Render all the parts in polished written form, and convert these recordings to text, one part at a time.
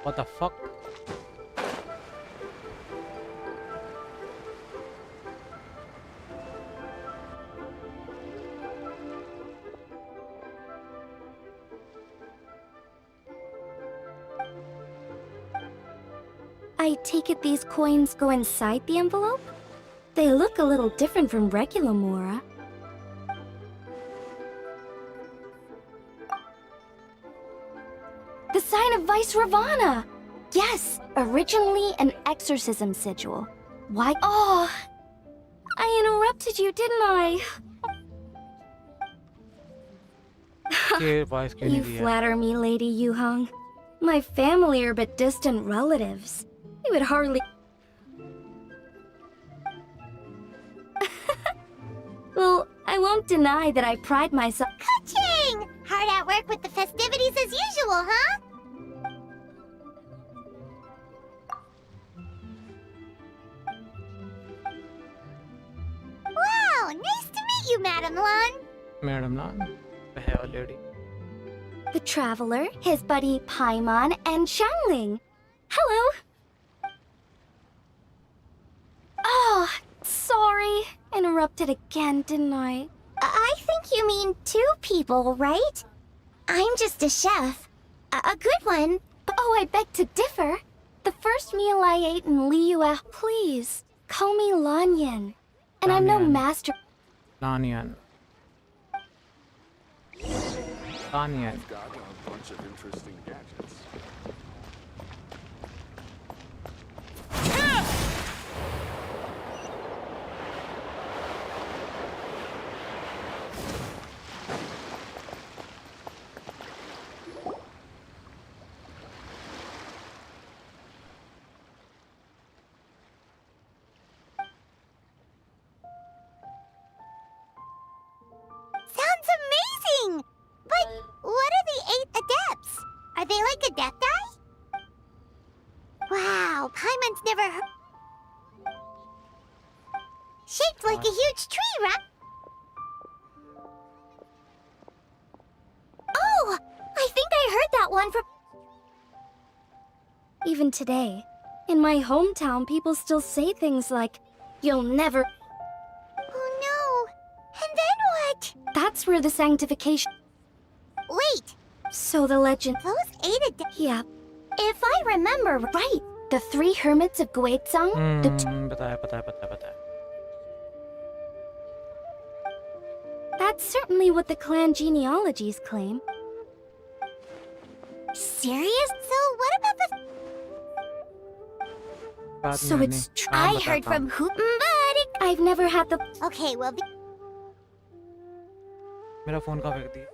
What the fuck? I take it these coins go inside the envelope? They look a little different from regular Mora. The sign of Vice Ravana! Yes, originally an exorcism sigil. Why? Oh, I interrupted you, didn't I? You flatter me, Lady Yuhong. My family are but distant relatives. You would hardly... Well, I won't deny that I pride myself... Ka-ching! Hard at work with the festivities as usual, huh? Wow, nice to meet you, Madam Lan. Madam Lan, the hair lady. The Traveler, his buddy Paimon, and Xiangling. Hello! Oh, sorry. Interrupted again, didn't I? I think you mean two people, right? I'm just a chef. A good one. Oh, I beg to differ. The first meal I ate in Liyue... Please, call me Lanyan. And I'm no Lanyan. master... Lanyan. Lanyan. Got a bunch of interesting gadgets. Sounds amazing! But what are the 8 adepts? Are they like adepti? Wow, Paimon's never heard... Shaped like a huge tree, right? Oh! I think I heard that one from... Even today, in my hometown, people still say things like, "You'll never..." Oh no! And then what? That's where the sanctification... Wait! So the legend... Those 8 adepts... Yeah, If I remember... right! The 3 hermits of Guizhang, the बताया. That's certainly what the clan genealogies claim. Serious? So what about the... So it's true. I heard from who... But I've never had the... okay, well... मेरा phone कहाँ फेंक दिया?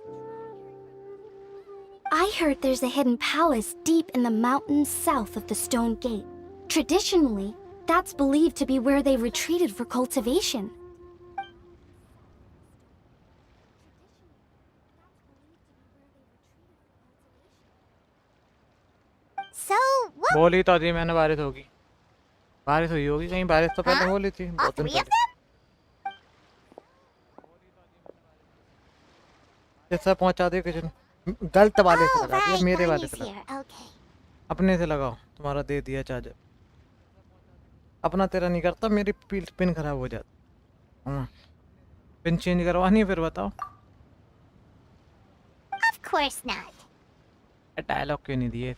I heard there's a hidden palace deep in the mountains south of the Stone Gate. Traditionally, that's believed to be where they retreated for cultivation. So, what... बोली तो थी मैंने बारिश होगी. बारिश हुई होगी कहीं बारिश तो पहले हाँ? बोली थी. All बहुत दिन 3 of पहले. them? जैसा पहुंचा दे किचन. गलत वाले से Oh, लगा दिया right, मेरे वाले Bonnie's से लगा. here. Okay. अपने से लगाओ. तुम्हारा दे दिया चार्जर. अपना तेरा नहीं करता मेरी पिन खराब हो जाती. हाँ. पिन चेंज करवानी है फिर बताओ. Of course not. डायलॉग क्यों नहीं दिए?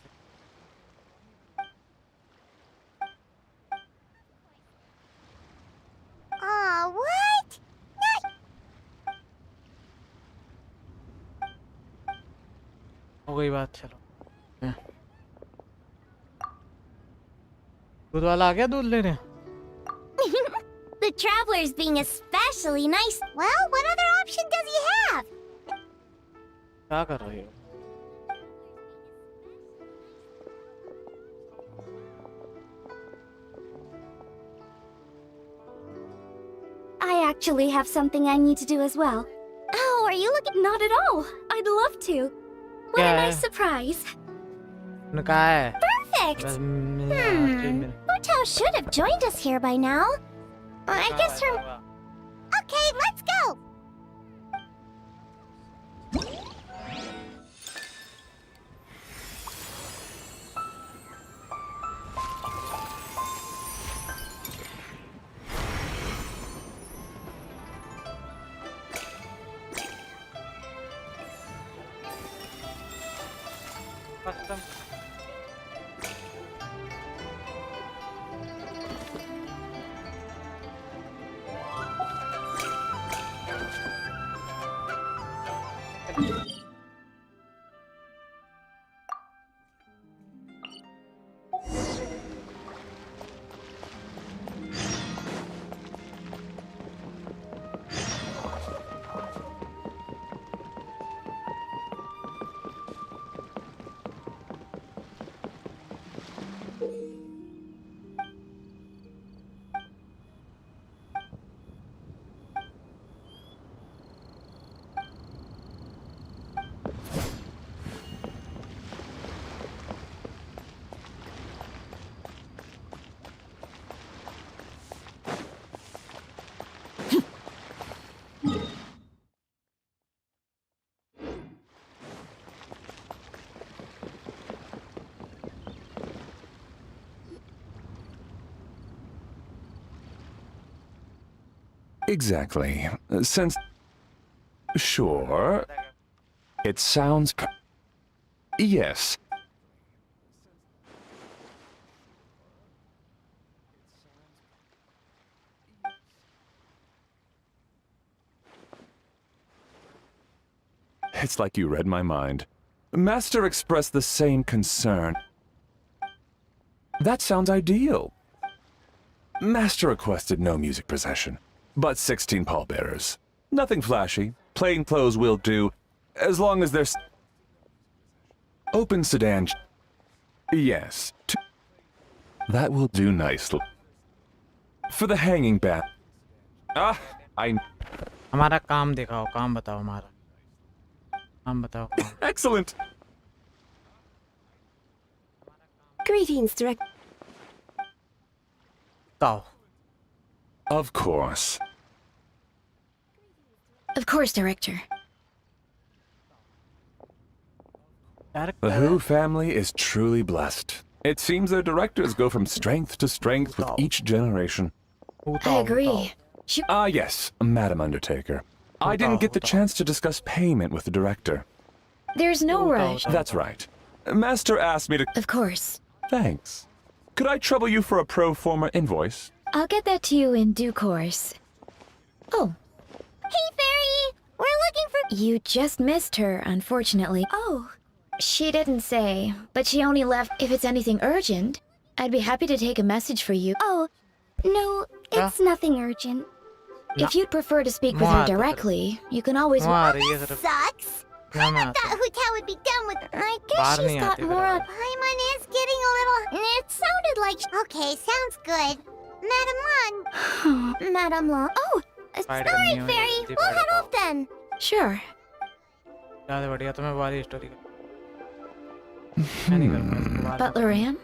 Aw, what? Not... हो गई बात. चलो. दूध वाला आ गया दूध लेने. The Traveler's being especially nice. Well, what other option does he have? क्या कर रही हो? I actually have something I need to do as well. Oh, are you looking? Not at all. I'd love to. What a Yeah. nice surprise. ने कहा है. Perfect. बस Hotao should have joined us here by now. I guess her... Okay, let's go. Custom Exactly. Since... Sure. It sounds... Yes. It's like you read my mind. Master expressed the same concern. That sounds ideal. Master requested no music procession, but 16 pallbearers. Nothing flashy. Plain clothes will do, as long as there's... Open sedan... Yes. That will do nicely. For the hanging bat... Ah, I... हमारा काम दिखाओ काम बताओ हमारा काम बताओ काम Excellent! Greetings, Direct. बताओ Of course. Of course, Director. The Who family is truly blessed. It seems their directors go from strength to strength with each generation. I agree. Ah, yes, Madam Undertaker. I didn't get the chance to discuss payment with the director. There's no rush. That's right. Master asked me to... Of course. Thanks. Could I trouble you for a pro forma invoice? I'll get that to you in due course. Oh. Hey, Fairy! We're looking for... You just missed her, unfortunately. Oh, She didn't say, but she only left if it's anything urgent. I'd be happy to take a message for you. oh, no, it's nothing urgent. If you'd prefer to speak with her directly, you can always... वहाँ आ रही है सिर्फ Sucks! यहाँ में आता है Hotel would be done with... I बाहर guess she's नहीं got आती फिर more आवाज़। up. Paimon is getting a little... It sounded like... Okay, sounds good. Madam Long. Madam Long. Oh, fight करनी है Fairy. मुझे, We'll फाइट head बताओ। off then. Sure. ज़्यादा बढ़िया तो मैं वाली स्टोरी कर मैं नहीं करूँगा इसको बाद में। Butler Ann?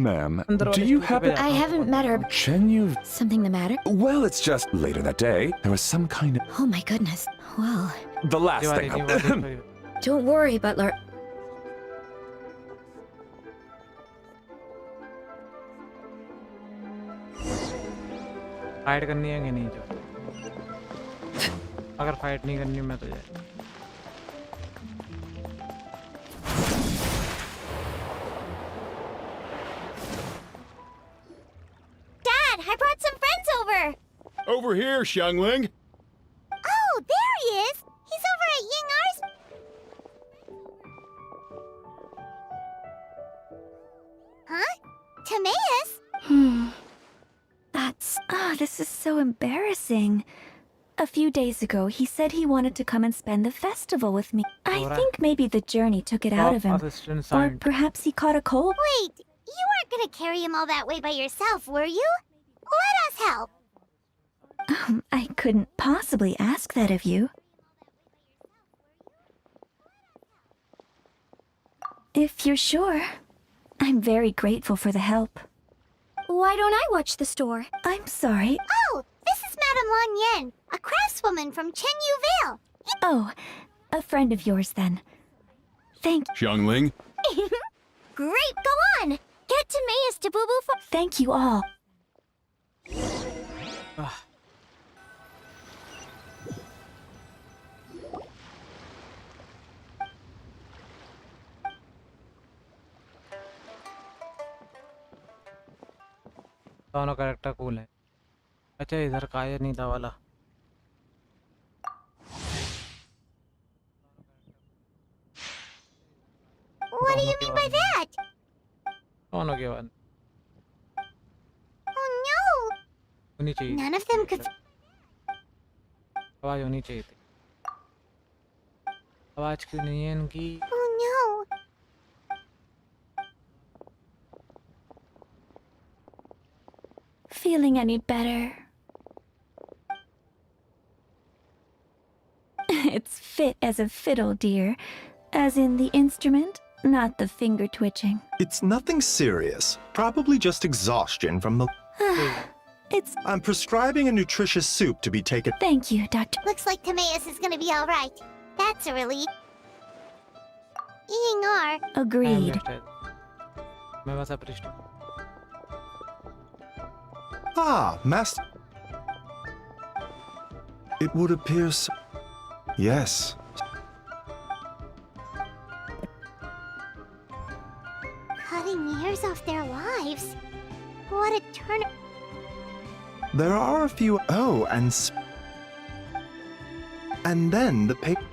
Ma'am, अंदर do वाली you स्टोरी पे happen... जाता I हूँ। haven't met her. Can you... Something the matter? Well, it's just later that day, there was some kind of... Oh my goodness. Well, The last ये वाली thing... नहीं वाली story don't worry, Butler. Fight करनी है कि नहीं जो अगर फाइट नहीं करनी मैं तो जाए Dad, I brought some friends over. Over here, Xiangling. Oh, there he is. He's over at Yingar's. Huh? Timaeus? This is so embarrassing. A few days ago, he said he wanted to come and spend the festival with me. I Alright. think maybe the journey took it out of him. assistant Or signed perhaps he caught a cold. Wait, you weren't gonna carry him all that way by yourself, were you? Let us help. I couldn't possibly ask that of you. If you're sure, I'm very grateful for the help. Why don't I watch the store? I'm sorry. Oh, this is Madame Long Yen, a craftswoman from Chenyu Vale. Oh, a friend of yours then. Thank Xiangling. Great, go on. Get Timaeus to Boo Boo for... thank you all. दोनों character cool हैं। अच्छा इधर का ये नहीं था वाला। What do you mean by that? दोनों के बाद Oh no! होनी चाहिए। None of them could. आवाज होनी चाहिए थी। आवाज क्यों नहीं है इनकी? Oh no! Feeling any better? It's fit as a fiddle, dear. As in the instrument, not the finger twitching. It's nothing serious. Probably just exhaustion from the... It's... I'm prescribing a nutritious soup to be taken... Thank you, Doctor. Looks like Timaeus is gonna be alright. That's a relief. ENR. Agreed. मैं बस अप्रिष्ट हूँ। Ah, Master... It would appear so... Yes. Cutting years off their lives. What a turn. There are a few... Oh, and... And then the paper...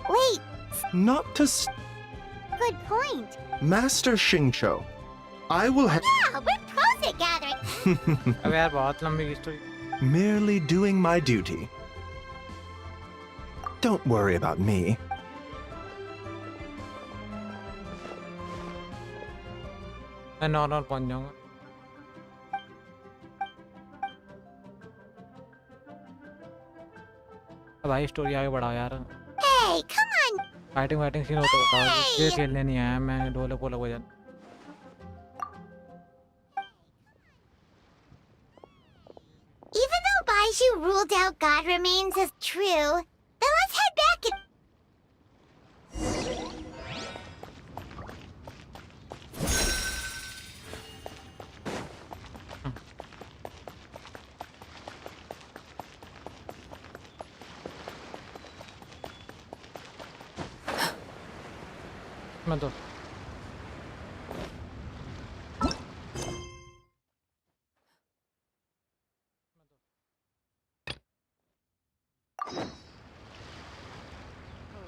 Wait, Not to... good point. Master Xingqiu, I will have... Yeah, we're pros at gathering. अब यार बहुत लंबी story. Merely doing my duty. Don't worry about me. मैं normal पहुंच जाऊंगा। अब भाई story आगे बढ़ाओ यार। Hey, come on. Fighting scene हो तो बताओ। ये खेलने नहीं आया मैं, ढोलक पोलक बजाने। Even though Baiju ruled out God remains as true, then let's head back and... मैं तो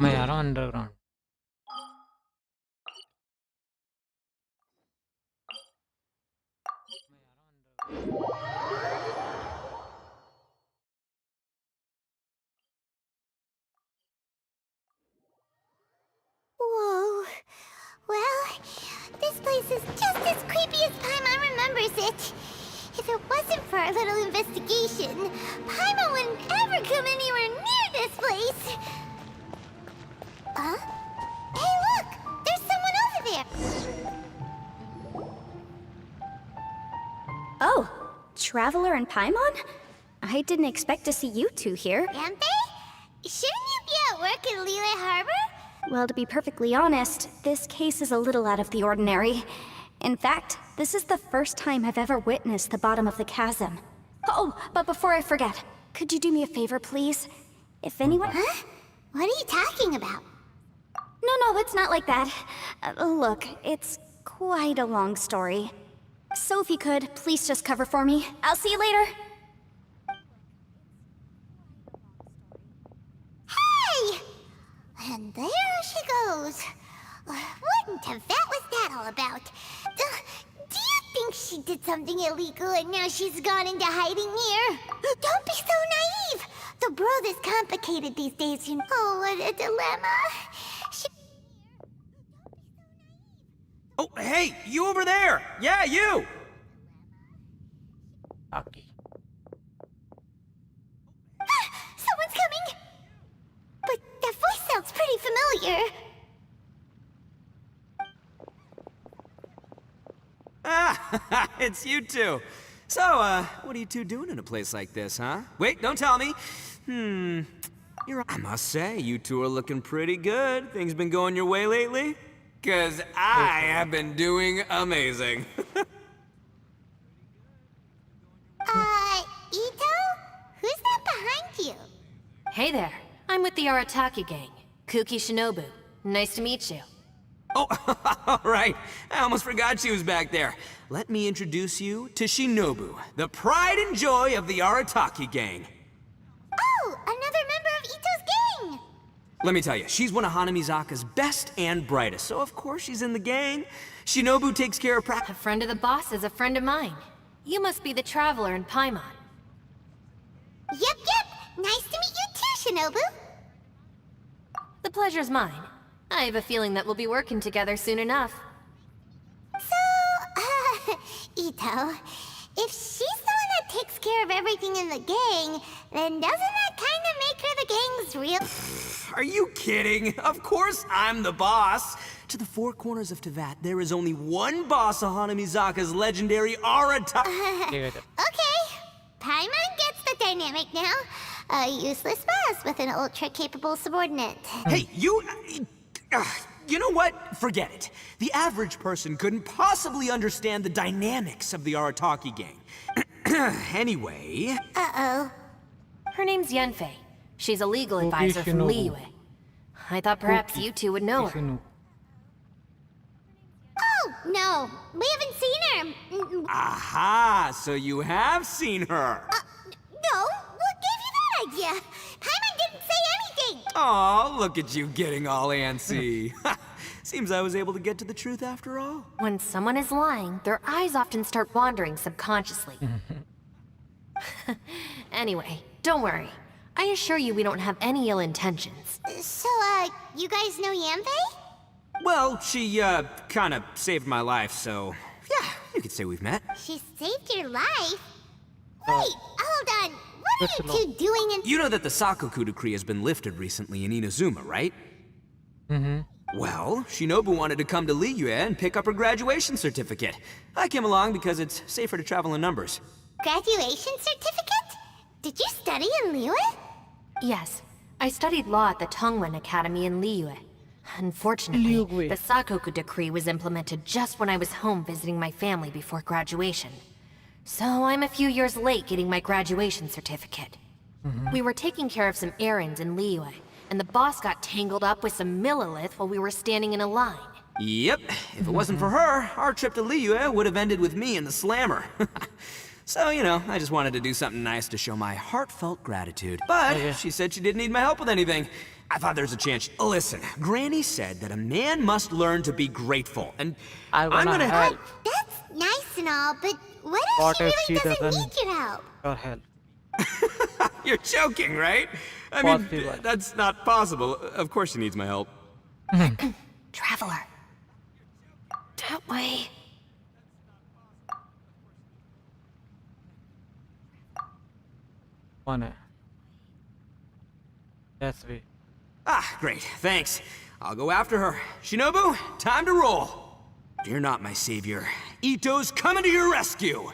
मैं जा रहा हूँ underground. Whoa. Well, this place is just as creepy as Paimon remembers it. If it wasn't for our little investigation, Paimon wouldn't ever come anywhere near this place. Huh? Hey, look! There's someone over there! Oh, Traveler and Paimon? I didn't expect to see you two here. Yampe? Shouldn't you be at work in Liyue Harbor? Well, to be perfectly honest, this case is a little out of the ordinary. In fact, this is the first time I've ever witnessed the bottom of the chasm. Oh, but before I forget, could you do me a favor, please? If anyone... Huh? What are you talking about? No, it's not like that. Look, it's quite a long story. So if you could, please just cover for me. I'll see you later. Hey! And there she goes. What in Tibet was that all about? Do you think she did something illegal and now she's gone into hiding here? Don't be so naive! The world is complicated these days, you know. Oh, what a dilemma. Oh, hey, you over there! Yeah, you! बाकी Someone's coming! But that voice sounds pretty familiar. Ah, it's you two. So, what are you two doing in a place like this, huh? Wait, don't tell me. I must say, you two are looking pretty good. Things been going your way lately? 'Cause I have been doing amazing. Ito? Who's that behind you? Hey there, I'm with the Arataki gang. Kuki Shinobu. Nice to meet you. Oh, all right. I almost forgot she was back there. Let me introduce you to Shinobu, the pride and joy of the Arataki gang. Oh, another member of Ito's gang! Let me tell you, she's one of Hanamizaka's best and brightest, so of course she's in the gang. Shinobu takes care of A friend of the boss is a friend of mine. You must be the traveler in Paimon. Yep. Nice to meet you too, Shinobu. The pleasure's mine. I have a feeling that we'll be working together soon enough. So, Ito, if she's the one that takes care of everything in the gang, then doesn't that kind of make her the gang's real... Are you kidding? Of course I'm the boss. To the four corners of Teyvat, there is only one boss of Hanamizaka's legendary Arataki. Okay, Paimon gets the dynamic now. A useless boss with an ultra-capable subordinate. Hey, you know what? Forget it. The average person couldn't possibly understand the dynamics of the Arataki gang. Anyway... Uh-oh. Her name's Yanfei. She's a legal advisor from Liyue. I thought perhaps you two would know her. Oh, no. We haven't seen her. Aha! So you have seen her. No, what gave you that idea? Paimon didn't say anything. Aw, look at you getting all antsy. Seems I was able to get to the truth after all. When someone is lying, their eyes often start wandering subconsciously. Anyway, don't worry. I assure you we don't have any ill intentions. So, you guys know Yanfei? Well, she, kinda saved my life, so... Yeah, you could say we've met. She saved your life? Wait, hold on. What are you two doing in... You know that the Sakoku decree has been lifted recently in Inazuma, right? Well, Shinobu wanted to come to Liyue and pick up her graduation certificate. I came along because it's safer to travel in numbers. Graduation certificate? Did you study in Liyue? Yes, I studied law at the Tongwen Academy in Liyue. Unfortunately, the Sakoku decree was implemented just when I was home visiting my family before graduation. So I'm a few years late getting my graduation certificate. We were taking care of some errands in Liyue, and the boss got tangled up with some Millilith while we were standing in a line. Yep, if it wasn't for her, our trip to Liyue would have ended with me and the Slammer. So, you know, I just wanted to do something nice to show my heartfelt gratitude. But she said she didn't need my help with anything. I thought there's a chance. Listen, Granny said that a man must learn to be grateful, and I'm gonna help. That's nice and all, but what if she really doesn't need your help? Or help. You're joking, right? I mean, that's not possible. Of course she needs my help. Traveler. That way. कौन है? Yes, we. Ah, great, thanks. I'll go after her. Shinobu, time to roll. Fear not, my savior. Ito's coming to your rescue.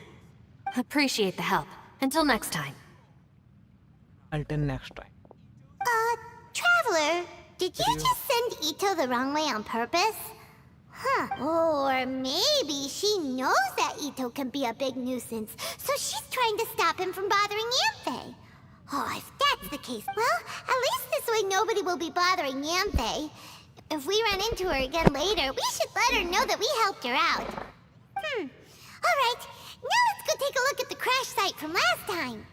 Appreciate the help. Until next time. Until next time. Traveler, did you just send Ito the wrong way on purpose? Huh. Or maybe she knows that Ito can be a big nuisance, so she's trying to stop him from bothering Yanfei. Oh, if that's the case, well, at least this way nobody will be bothering Yanfei. If we run into her again later, we should let her know that we helped her out. Alright, now let's go take a look at the crash site from last time.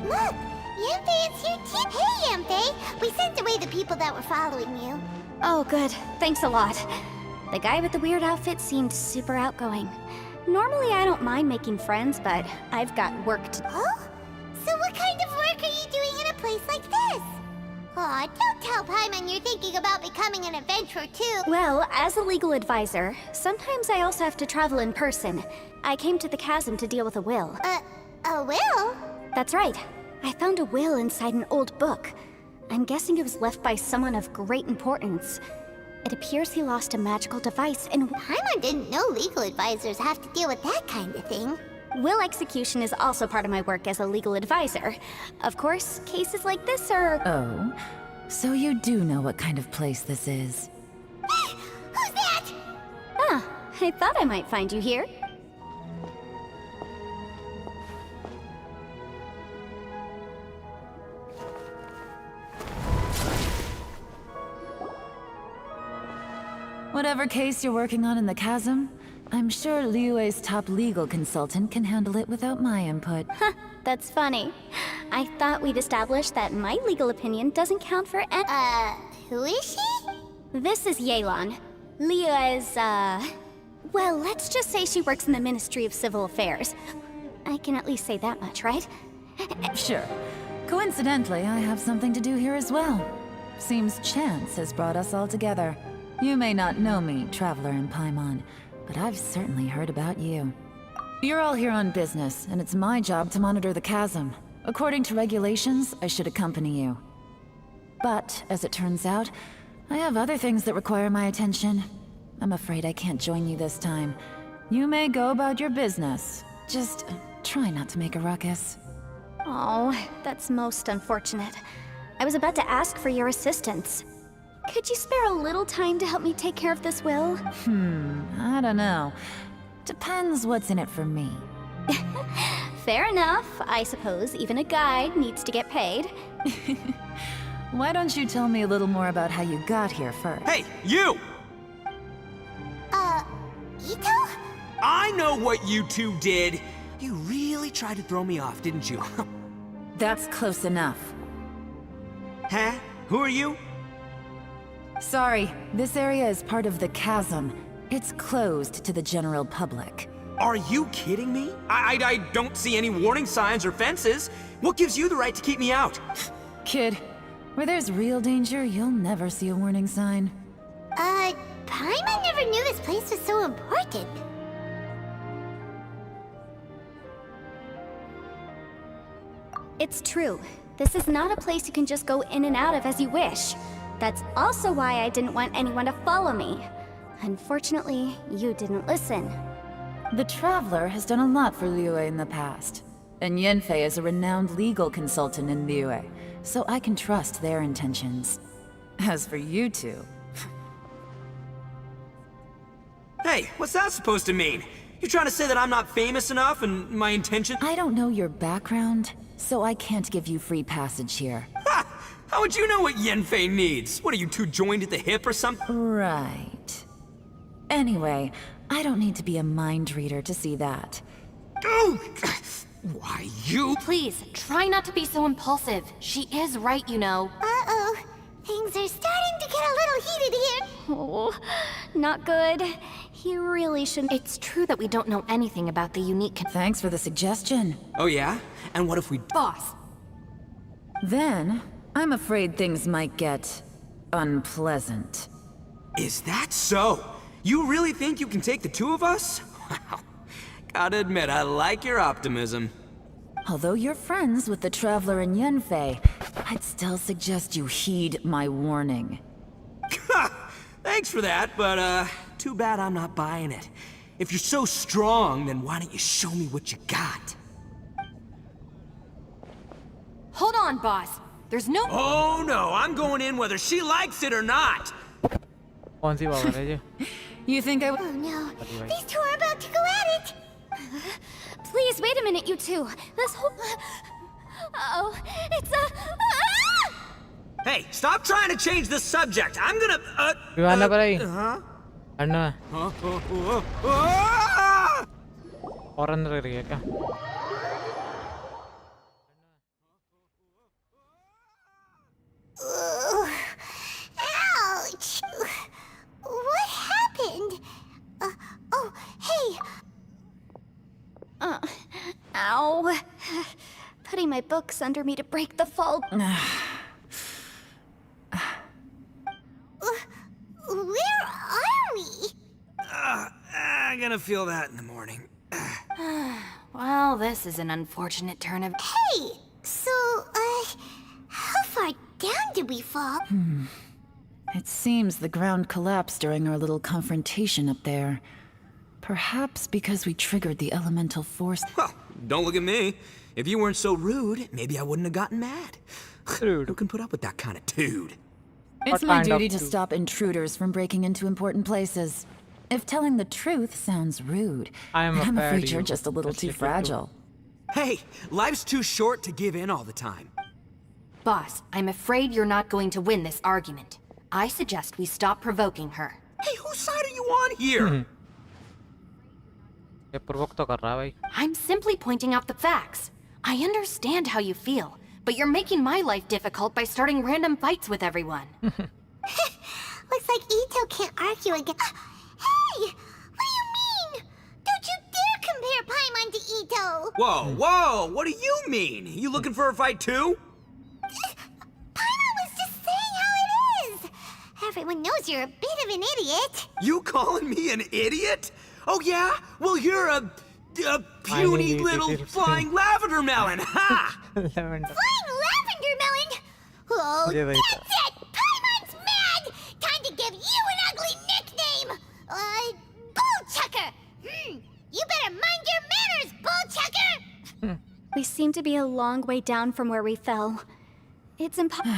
Look! Yanfei is here too! Hey, Yanfei! We sent away the people that were following you. Oh, good. Thanks a lot. The guy with the weird outfit seemed super outgoing. Normally I don't mind making friends, but I've got work to do. Oh? So what kind of work are you doing in a place like this? Aw, don't tell Paimon you're thinking about becoming an adventurer too. Well, as a legal advisor, sometimes I also have to travel in person. I came to the chasm to deal with a will. A will? That's right. I found a will inside an old book. I'm guessing it was left by someone of great importance. It appears he lost a magical device and Paimon didn't know legal advisors have to deal with that kind of thing. will execution is also part of my work as a legal advisor. Of course, cases like this are... Oh, so you do know what kind of place this is. Who's that? Ah, I thought I might find you here. Whatever case you're working on in the chasm, I'm sure Liyue's top legal consultant can handle it without my input. That's funny. I thought we'd established that my legal opinion doesn't count for Who is she? This is Yelan. Liyue's, well, let's just say she works in the Ministry of Civil Affairs. I can at least say that much, right? Sure. Coincidentally, I have something to do here as well. Seems chance has brought us all together. You may not know me, Traveler in Paimon, but I've certainly heard about you. You're all here on business, and it's my job to monitor the chasm. According to regulations, I should accompany you. But, as it turns out, I have other things that require my attention. I'm afraid I can't join you this time. You may go about your business. Just try not to make a ruckus. Oh, that's most unfortunate. I was about to ask for your assistance. Could you spare a little time to help me take care of this will? I don't know. Depends what's in it for me. Fair enough. I suppose even a guide needs to get paid. Why don't you tell me a little more about how you got here first? Hey, you! Ito? I know what you two did. You really tried to throw me off, didn't you? That's close enough. Huh? Who are you? Sorry, this area is part of the chasm. It's closed to the general public. Are you kidding me? I don't see any warning signs or fences. What gives you the right to keep me out? Kid, where there's real danger, you'll never see a warning sign. Paimon never knew this place was so important. It's true. This is not a place you can just go in and out of as you wish. That's also why I didn't want anyone to follow me. Unfortunately, you didn't listen. The Traveler has done a lot for Liyue in the past. And Yanfei is a renowned legal consultant in Liyue, so I can trust their intentions. As for you two... Hey, what's that supposed to mean? You trying to say that I'm not famous enough and my intention— I don't know your background, so I can't give you free passage here. Ha! How would you know what Yanfei needs? What, are you two joined at the hip or something? Right. Anyway, I don't need to be a mind reader to see that. Oh, why, you— Please, try not to be so impulsive. She is right, you know. Uh-oh. Things are starting to get a little heated here. Oh, not good. He really shouldn't. It's true that we don't know anything about the unique Thanks for the suggestion. Oh yeah? And what if we— boss. Then, I'm afraid things might get... unpleasant. Is that so? You really think you can take the two of us? Wow. Gotta admit, I like your optimism. Although you're friends with the Traveler and Yanfei, I'd still suggest you heed my warning. Thanks for that, but too bad I'm not buying it. If you're so strong, then why don't you show me what you got? Hold on, boss. There's no— Oh no, I'm going in whether she likes it or not! कौन सी power है ये? You think I Oh no, these two are about to go at it. Please, wait a minute, you two. This whole... Uh-oh, it's a... Hey, stop trying to change the subject. I'm gonna, विवाह ना कराई Huh? अन्ना Ah! और अंदर कर गया क्या? Ouch! What happened? Oh, hey! Ow. Putting my books under me to break the fall. not gonna feel that in the morning. Well, this is an unfortunate turn of... Hey! So, how far down did we fall? It seems the ground collapsed during our little confrontation up there. Perhaps because we triggered the elemental force. Well, don't look at me. If you weren't so rude, maybe I wouldn't have gotten mad. Rude. Who can put up with that kind of dude? It's What my kind of duty to dude? stop intruders from breaking into important places. If telling the truth sounds rude, I'm I'm afraid afraid you're you- just a little that's too it, too. fragile. Hey, life's too short to give in all the time. Boss, I'm afraid you're not going to win this argument. I suggest we stop provoking her. Hey, whose side are you on here? ये provoke तो कर रहा है भाई. I'm simply pointing out the facts. I understand how you feel, but you're making my life difficult by starting random fights with everyone. Looks like Ito can't argue again. Hey! What do you mean? Don't you dare compare Paimon to Ito! Whoa, whoa, what do you mean? You looking for a fight too? Paimon was just saying how it is! Everyone knows you're a bit of an idiot. You calling me an idiot? Oh yeah? Well, you're a puny idiot, little idiot. flying lavender melon, ha! Lavender. Flying lavender melon? Oh, Yeah, wait. that's it! Paimon's mad! Time to give you an ugly nickname! Bullchucker! You better mind your manners, Bullchucker! We seem to be a long way down from where we fell. It's impossible.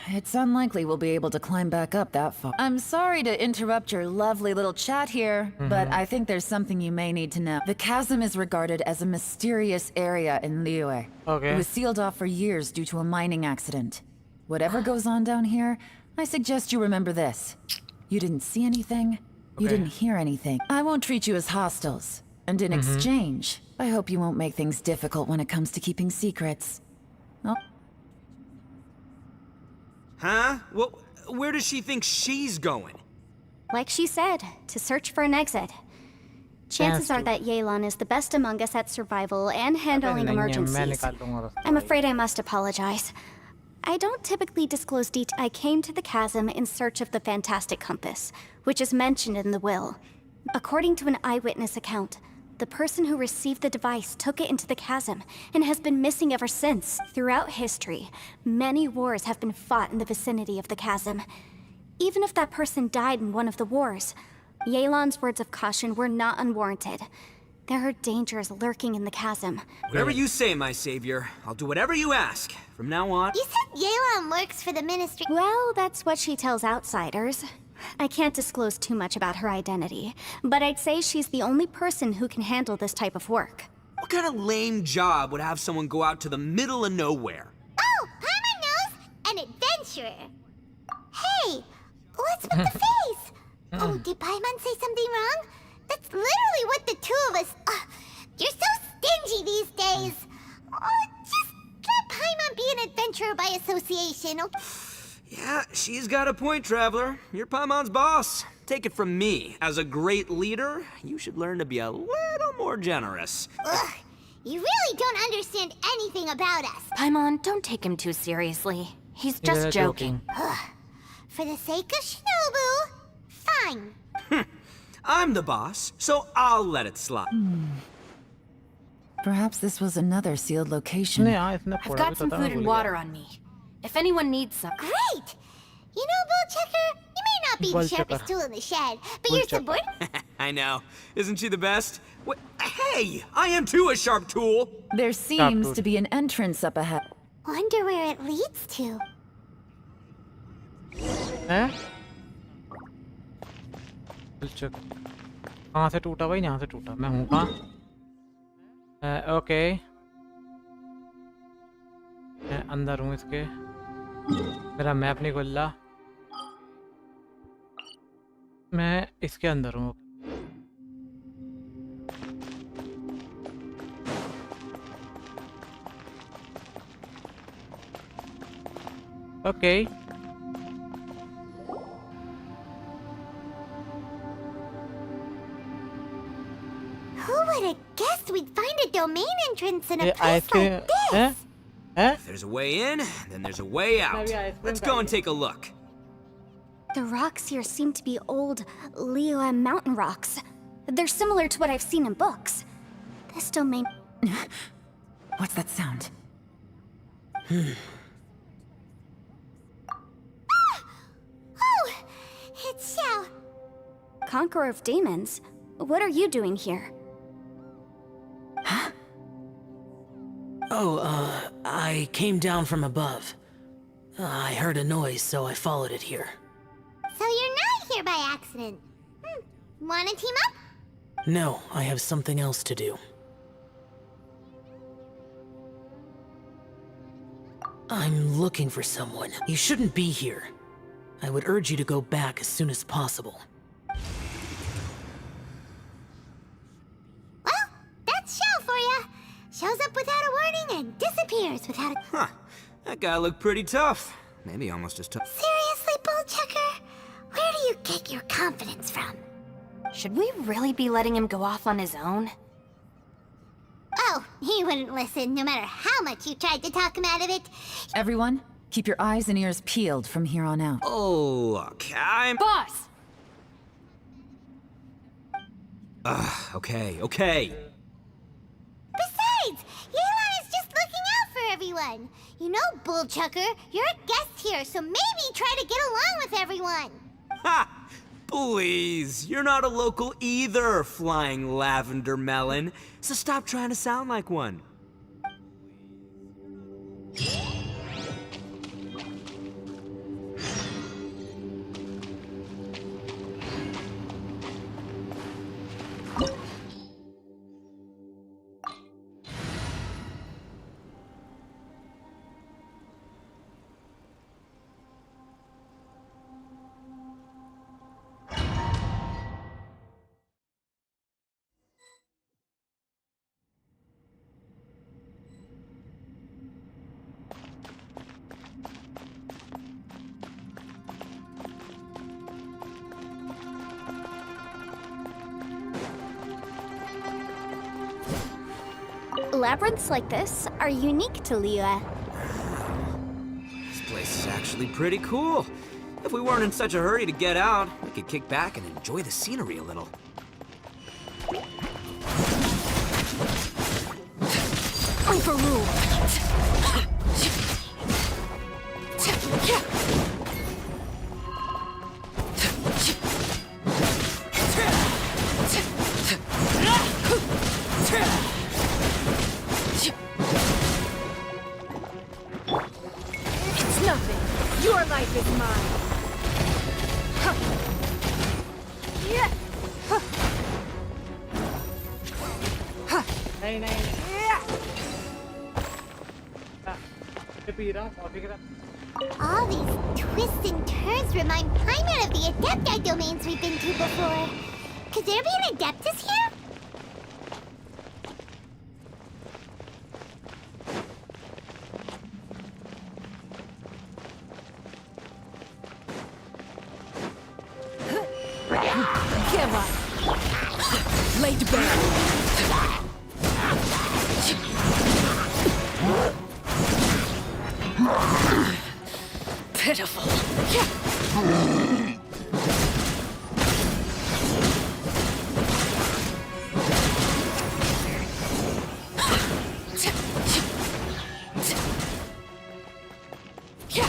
It's unlikely we'll be able to climb back up that far. I'm sorry to interrupt your lovely little chat here, but I think there's something you may need to know. The chasm is regarded as a mysterious area in Liyue. Okay. It was sealed off for years due to a mining accident. Whatever goes on down here, I suggest you remember this. You didn't see anything, you Okay. didn't hear anything. I won't treat you as hostiles. And in exchange, I hope you won't make things difficult when it comes to keeping secrets. Oh. Huh? Well, where does she think she's going? Like she said, to search for an exit. Chances are that Yelan is the best among us at survival and handling नहीं है, मैं emergencies. निकाल दूंगा रास्ता I'm भाई. afraid I must apologize. I don't typically disclose details. I came to the chasm in search of the fantastic compass, which is mentioned in the will. According to an eyewitness account, the person who received the device took it into the chasm and has been missing ever since. Throughout history, many wars have been fought in the vicinity of the chasm. Even if that person died in one of the wars, Yelan's words of caution were not unwarranted. There are dangers lurking in the chasm. Whatever you say, my savior. I'll do whatever you ask. From now on... You said Yelan works for the ministry. Well, that's what she tells outsiders. I can't disclose too much about her identity, but I'd say she's the only person who can handle this type of work. What kind of lame job would have someone go out to the middle of nowhere? Oh, Paimon knows! An adventurer. Hey, what's with the face? Oh, did Paimon say something wrong? That's literally what the two of us... you're so stingy these days. Oh, just let Paimon be an adventurer by association, okay? Yeah, she's got a point, Traveler. You're Paimon's boss. Take it from me. As a great leader, you should learn to be a little more generous. Ugh, you really don't understand anything about us. Paimon, don't take him too seriously. He's Yeah, just joking. For the sake of Shinobu, fine. I'm the boss, so I'll let it slide. Perhaps this was another sealed location. नहीं हाँ इसने I've फोड़ा got भी some तो था, food मैं and भूल water on me. If anyone needs some... Great! You know, Bullchucker, you may not be the Bullchucker. sharpest tool in the shed, but your Bullchucker. subordinate... I know. Isn't she the best? Hey, I am too a sharp tool. There seems dude. to be an entrance up ahead. Wonder where it leads to. हैं? बुलचक. कहाँ से टूटा भाई? यहाँ से टूटा. मैं हूँ कहाँ? ओके. मैं अंदर हूँ इसके. मेरा मैप नहीं खुल रहा. मैं इसके अंदर हूँ. Okay. Who would have guessed we'd find a domain entrance in a ये place आइसक्रीम like this? हैं? हैं? If there's a way in, then there's a way out. Maybe ice cream Let's go and खाइए. take a look. The rocks here seem to be old Liyue mountain rocks. They're similar to what I've seen in books. This domain... What's that sound? Oh, it's Xiao. Conqueror of Demons? What are you doing here? Oh, I came down from above. I heard a noise, so I followed it here. So you're not here by accident. Wanna team up? No, I have something else to do. I'm looking for someone. You shouldn't be here. I would urge you to go back as soon as possible. Well, that's Xiao for ya. Shows up without a warning and disappears without a... Huh. That guy looked pretty tough. Maybe almost as tough. Seriously, Bullchucker? Where do you get your confidence from? Should we really be letting him go off on his own? Oh, he wouldn't listen no matter how much you tried to talk him out of it. Everyone, keep your eyes and ears peeled from here on out. Oh, okay. Boss! Okay. Besides, Yelan is just looking out for everyone. You know, Bullchucker, you're a guest here, so maybe try to get along with everyone. Ha! Please, you're not a local either, Flying Lavender Melon. So stop trying to sound like one. Labyrinths like this are unique to Liyue. This place is actually pretty cool. If we weren't in such a hurry to get out, we could kick back and enjoy the scenery a little. Overruled. It's nothing. Your life is mine. नहीं P रहा coffee के साथ All these twists and turns remind Paimon of the Adepti domains we've been to before. Could there be an Adeptus here? Give up. Laid bare. Pitiful. क्या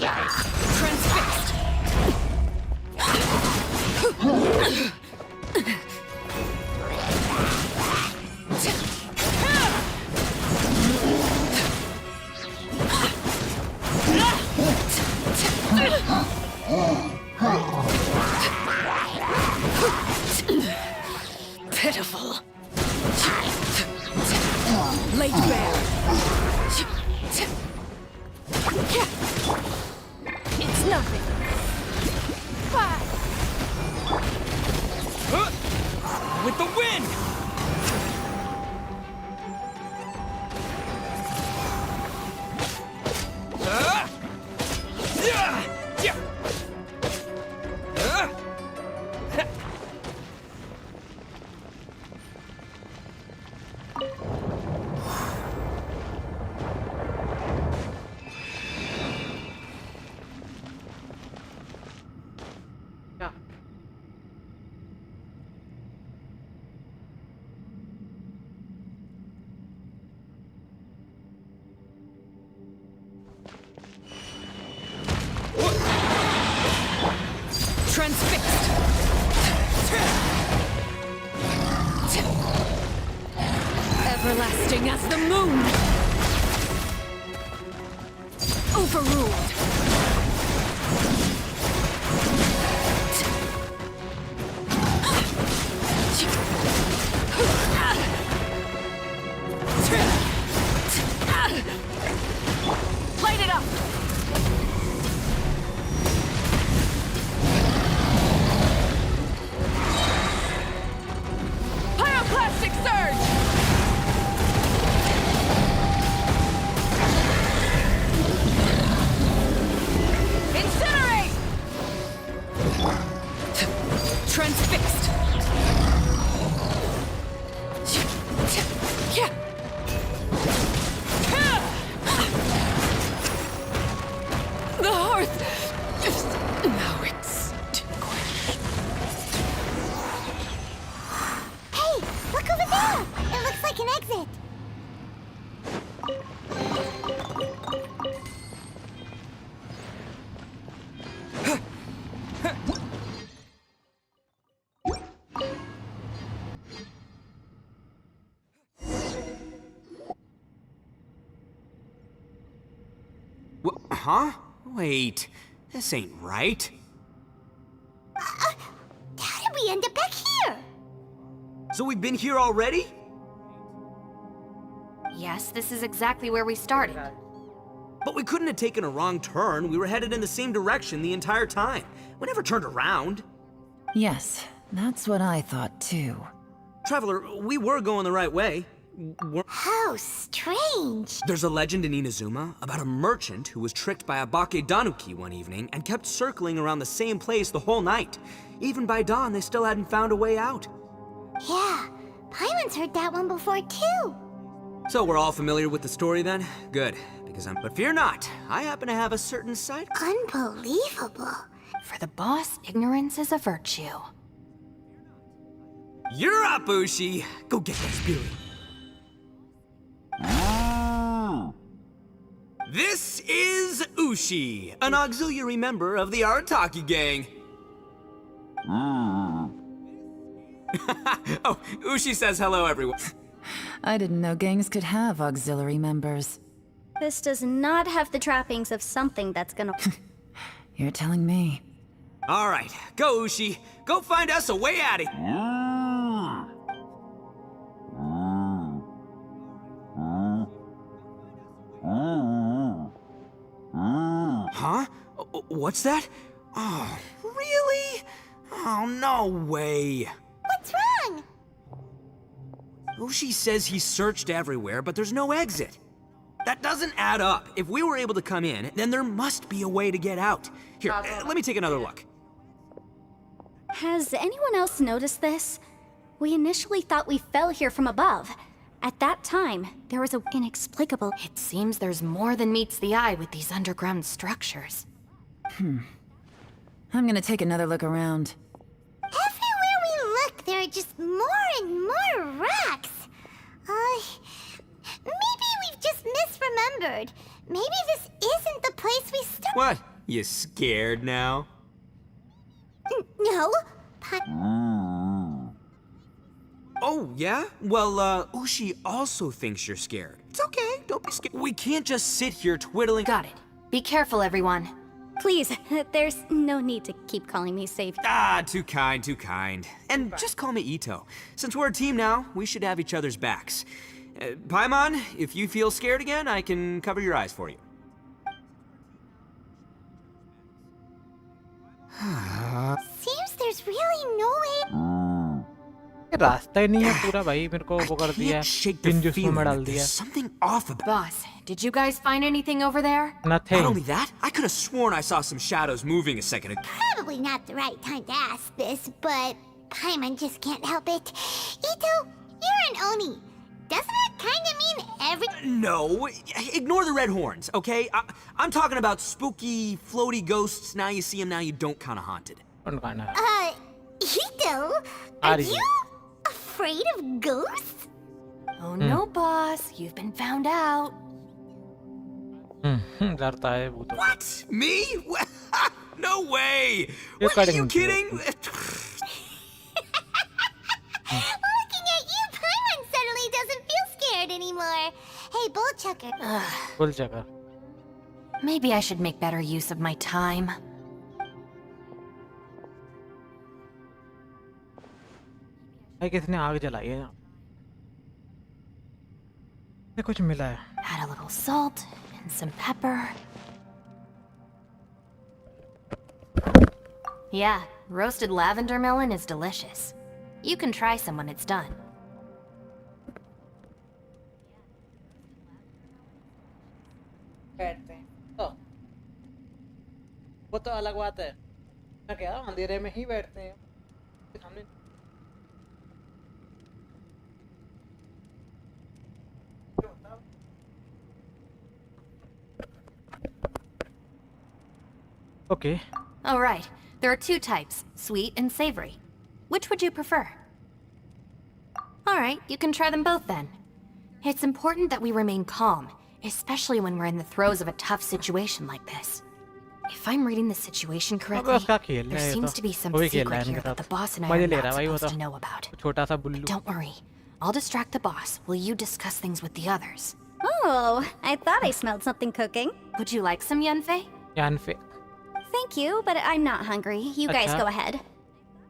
Transfixed! Pitiful. Laid bare. It's nothing. With the wind! Yeah. Transfixed! Everlasting as the moon! Overruled! Light it up! Pyroclastic surge! Incinerate! Transfixed! The hearth! Now it's quenched. Hey, look over there! It looks like an exit. Huh? Wait, this ain't right. How did we end up back here? So we've been here already? Yes, this is exactly where we started. But we couldn't have taken a wrong turn. We were headed in the same direction the entire time. We never turned around. Yes, that's what I thought too. Traveler, we were going the right way. How strange. There's a legend in Inazuma about a merchant who was tricked by a Bakedanuki one evening and kept circling around the same place the whole night. Even by dawn, they still hadn't found a way out. Yeah, Paimon's heard that one before too. So we're all familiar with the story then? Good, because But fear not, I happen to have a certain side. Unbelievable. For the boss, ignorance is a virtue. You're up, Ushi! Go get that spirit. This is Ushi, an auxiliary member of the Arataki gang. Oh, Ushi says hello, everyone. I didn't know gangs could have auxiliary members. This does not have the trappings of something that's gonna... You're telling me. All right, go, Ushi. Go find us a way out of here. Huh? What's that? Oh, really? Oh, no way. What's wrong? Ushi says he searched everywhere, but there's no exit. That doesn't add up. If we were able to come in, then there must be a way to get out. Here, let me take another look. Has anyone else noticed this? We initially thought we fell here from above. At that time, there was an inexplicable... It seems there's more than meets the eye with these underground structures. I'm gonna take another look around. Everywhere we look, there are just more and more rocks. Maybe we've just misremembered. Maybe this isn't the place we started. What? You scared now? No. Oh, yeah? Well, Ushi also thinks you're scared. It's okay, don't be scared. We can't just sit here twiddling. Got it. Be careful, everyone. Please, there's no need to keep calling me savior. Ah, too kind, too kind. And just call me Ito. Since we're a team now, we should have each other's backs. Paimon, if you feel scared again, I can cover your eyes for you. Seems there's really no way. रास्ता ही नहीं है पूरा भाई मेरे को वो कर दिया पिन जूस में डाल दिया Something off about. Boss, did you guys find anything over there? Not nothing only that, I could have sworn I saw some shadows moving a second ago. Probably not the right time to ask this, but Paimon just can't help it. Ito, you're an Oni. Doesn't it kind of mean every... No, ignore the red horns, okay? I'm talking about spooky, floaty ghosts. Now you see them, now you don't kind of haunted. Ito, are you afraid of ghosts? Oh no, boss. You've been found out. डरता है वो तो What? Me? No way! What, are you kidding? Looking at you, Paimon suddenly doesn't feel scared anymore. Hey, Bullchucker. बोल जगह Maybe I should make better use of my time. भाई किसने आग जलाई है ये कुछ मिला है Add a little salt and some pepper. Yeah, roasted lavender melon is delicious. You can try some when it's done. बैठते हैं तो वो तो अलग बात है मैं क्या अंधेरे में ही बैठते हैं सामने Okay. All right. There are two types, sweet and savory. Which would you prefer? All right, you can try them both then. It's important that we remain calm, especially when we're in the throes of a tough situation like this. If I'm reading the situation correctly, there seems to be some secret here that the boss and I are not supposed to know about. But don't worry. I'll distract the boss while you discuss things with the others. Oh, I thought I smelled something cooking. Would you like some Yanfei? Yanfei. Thank you, but I'm not hungry. You guys go ahead.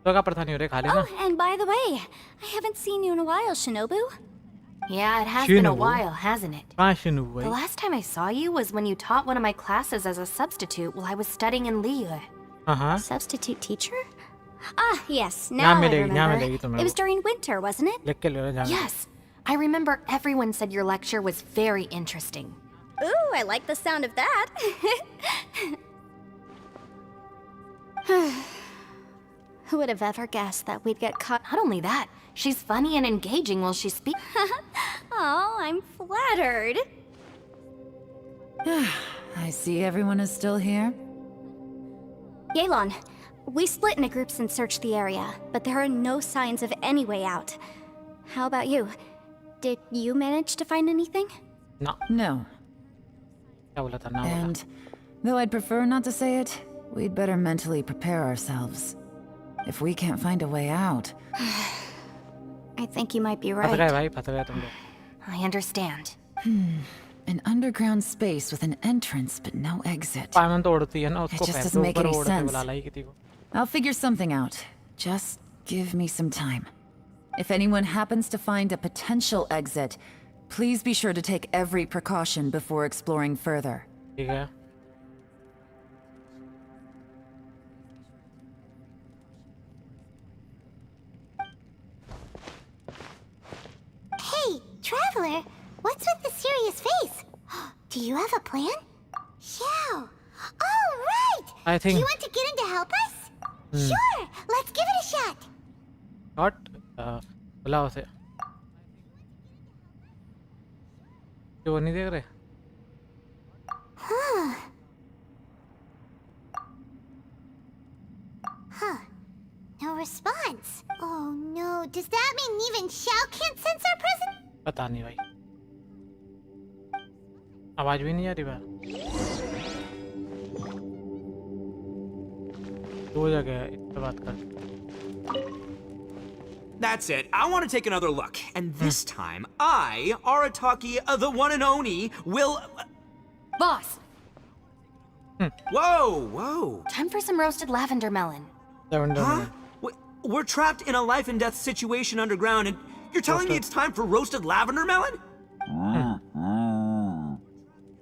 Oh, and by the way, I haven't seen you in a while, Shinobu. Yeah, it has been a while, hasn't it? The last time I saw you was when you taught one of my classes as a substitute while I was studying in Liyue. Substitute teacher? Ah, yes, now I remember. It was during winter, wasn't it? Yes. I remember everyone said your lecture was very interesting. Ooh, I like the sound of that. Who would have ever guessed that we'd get caught? Not only that, she's funny and engaging while she speaks. Oh, I'm flattered. I see everyone is still here. Yelan, we split into groups and searched the area, but there are no signs of any way out. How about you? Did you manage to find anything? No. And though I'd prefer not to say it, we'd better mentally prepare ourselves. If we can't find a way out... I think you might be right. I understand. An underground space with an entrance but no exit. It just doesn't make any sense. I'll figure something out. Just give me some time. If anyone happens to find a potential exit, please be sure to take every precaution before exploring further. Hey, Traveler, what's with the serious face? Do you have a plan? Yeah. Oh, right! Do you want to get in to help us? Sure, let's give it a shot. What? बुलाओ उसे वो नहीं देख रहे No response. Oh no, does that mean even Xiao can't sense our presence? पता नहीं भाई आवाज भी नहीं आ रही बाहर दो जगह है, इससे बात कर। That's it. I want to take another look. And this time, I, Arataki, the one and only, will... Boss, Whoa, whoa. time for some roasted lavender melon. Huh? We're trapped in a life and death situation underground, and you're telling me it's time for roasted lavender melon?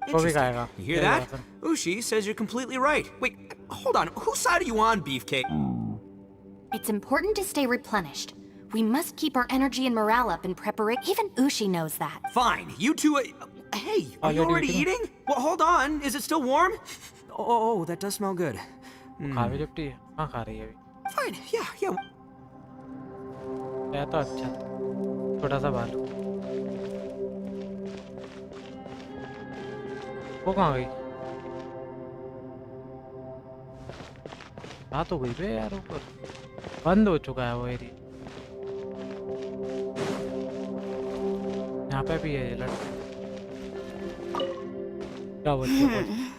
Interesting. You hear that? Ushi says you're completely right. Wait, hold on. Whose side are you on, Beefcake? It's important to stay replenished. We must keep our energy and morale up in preparation. Even Ushi knows that. Fine. You two... hey, are you already eating? Well, hold on. Is it still warm? Oh, that does smell good. खा भी लिपटी है, हाँ खा रही है अभी। Fine, yeah. है तो अच्छा, छोटा सा बाल। वो कहाँ गई? आ तो गई बे यार ऊपर। बंद हो चुका है वो एरिया। यहाँ पे भी है ये लड़का। क्या बोलते हैं?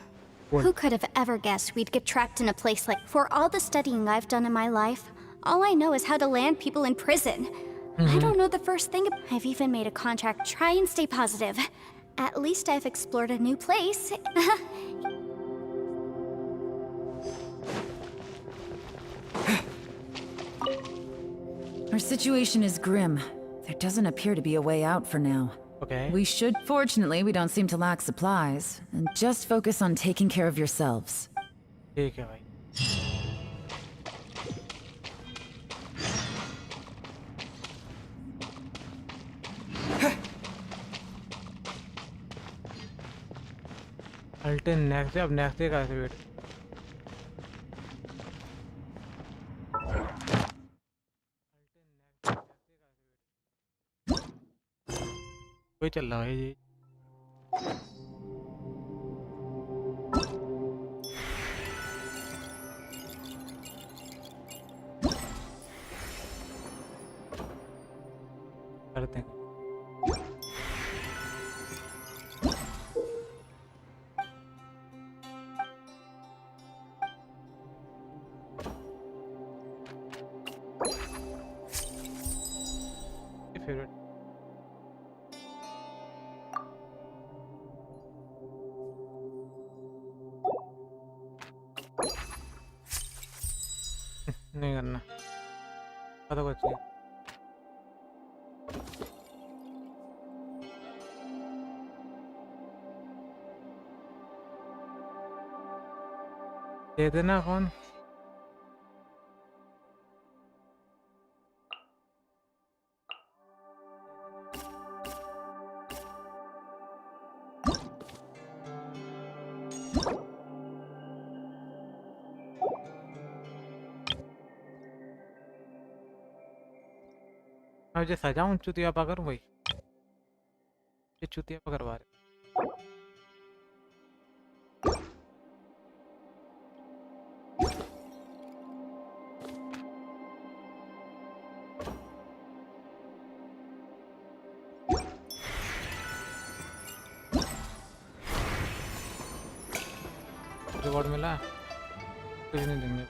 Who could have ever guessed we'd get trapped in a place like... For all the studying I've done in my life, all I know is how to land people in prison. I don't know the first thing. I've even made a contract. Try and stay positive. At least I've explored a new place. Our situation is grim. There doesn't appear to be a way out for now. Okay. Fortunately, we don't seem to lack supplies. And just focus on taking care of yourselves. ठीक है भाई। अल्टे next अब next का ऐसे wait. कोई चल रहा है जी। करते हैं। फेवरेट नहीं करना पता कुछ नहीं। दे देना फोन। मैं जो सजाऊं चुतिया पकड़ वही ये चुतिया पकड़वा रहे। रिवॉर्ड मिला कुछ नहीं देंगे।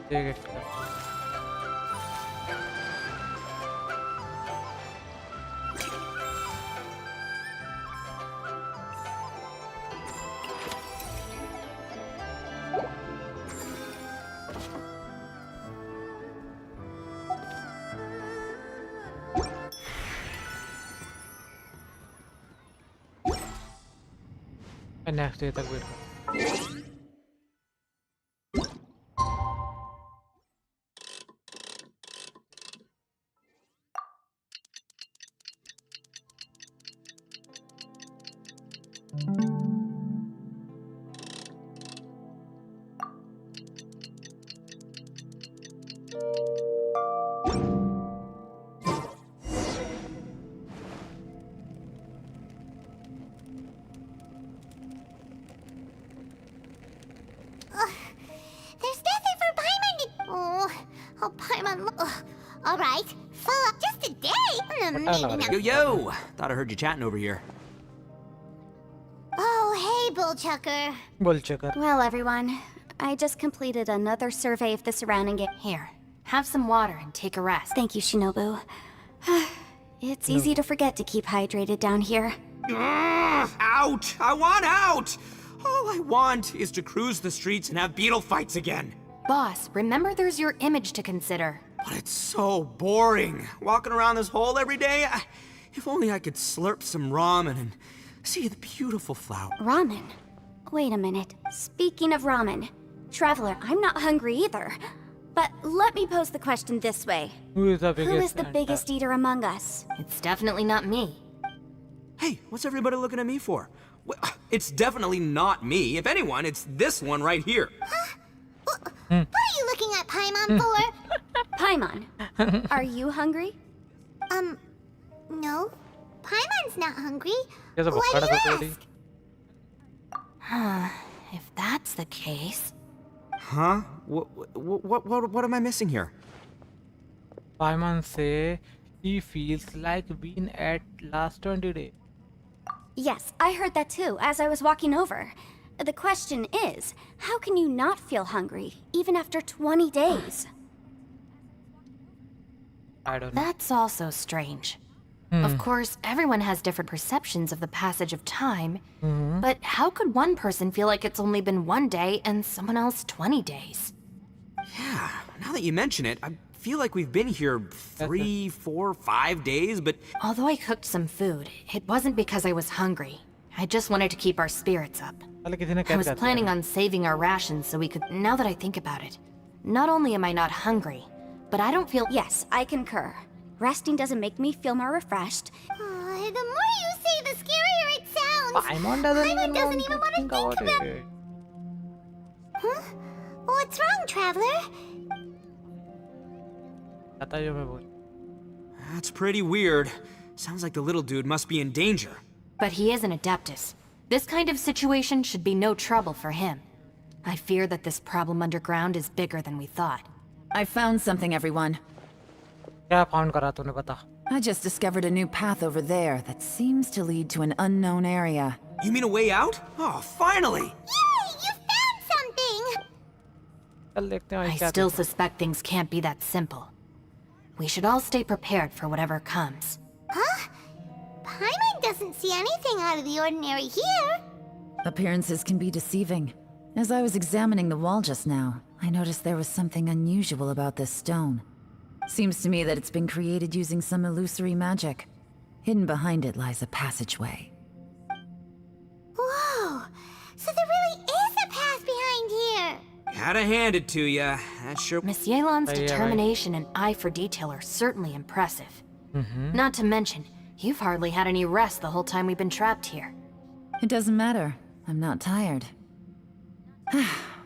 ठीक है नेक्स्ट डे तक वेट कर। There's nothing for Paimon to... Oh, Paimon... All right, follow up just a day. Yo! Thought I heard you chatting over here. Oh, hey, Bullchucker. Bullchucker. Well, everyone, I just completed another survey of the surrounding area. Here, have some water and take a rest. Thank you, Shinobu. It's easy to forget to keep hydrated down here. Out! I want out! All I want is to cruise the streets and have beetle fights again. Boss, remember there's your image to consider. But it's so boring. Walking around this hole every day. If only I could slurp some ramen and see the beautiful flower. Ramen? Wait a minute. Speaking of ramen, Traveler, I'm not hungry either. But let me pose the question this way. Who is the biggest eater among us? It's definitely not me. Hey, what's everybody looking at me for? It's definitely not me. If anyone, it's this one right here. What are you looking at Paimon for? Paimon, are you hungry? No. Paimon's not hungry. There's a Why do you ask? If that's the case... Huh? What am I missing here? Paimon say he feels like being at last 20 days. Yes, I heard that too, as I was walking over. The question is, how can you not feel hungry, even after 20 days? I don't know. That's also strange. Of course, everyone has different perceptions of the passage of time, but how could one person feel like it's only been 1 day and someone else 20 days? Yeah, now that you mention it, I feel like we've been here 3, 4, 5 days, but... Although I cooked some food, it wasn't because I was hungry. I just wanted to keep our spirits up. I was planning on saving our rations so we could... Now that I think about it, not only am I not hungry, but I don't feel... Yes, I concur. Resting doesn't make me feel more refreshed. The more you say, the scarier it sounds. Paimon doesn't even want to think about it. Huh? What's wrong, Traveler? That's pretty weird. Sounds like the little dude must be in danger. But he is an Adeptus. This kind of situation should be no trouble for him. I fear that this problem underground is bigger than we thought. I found something, everyone. क्या found करा तूने बता? I just discovered a new path over there that seems to lead to an unknown area. You mean a way out? Oh, finally! Yay! You found something! चल देखते हैं I क्या still suspect things can't be that simple. We should all stay prepared for whatever comes. Huh? Paimon doesn't see anything out of the ordinary here. Appearances can be deceiving. As I was examining the wall just now, I noticed there was something unusual about this stone. Seems to me that it's been created using some illusory magic. Hidden behind it lies a passageway. Whoa! So there really is a path behind here! Gotta hand it to ya. That sure... Miss Yelan's determination and eye for detail are certainly impressive. Not to mention, you've hardly had any rest the whole time we've been trapped here. It doesn't matter. I'm not tired.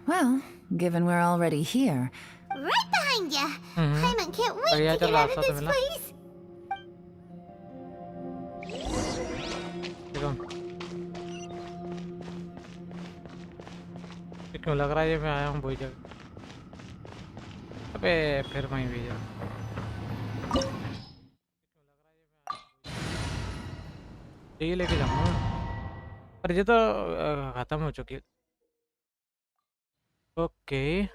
Well, given we're already here... Right behind ya! Paimon can't wait to get out of this place! क्यों लग रहा है ये मैं आया हूँ वही जगह? अबे फिर वहीं भेजा। ये लेके जाऊँगा। पर ये तो खत्म हो चुकी है। Okay.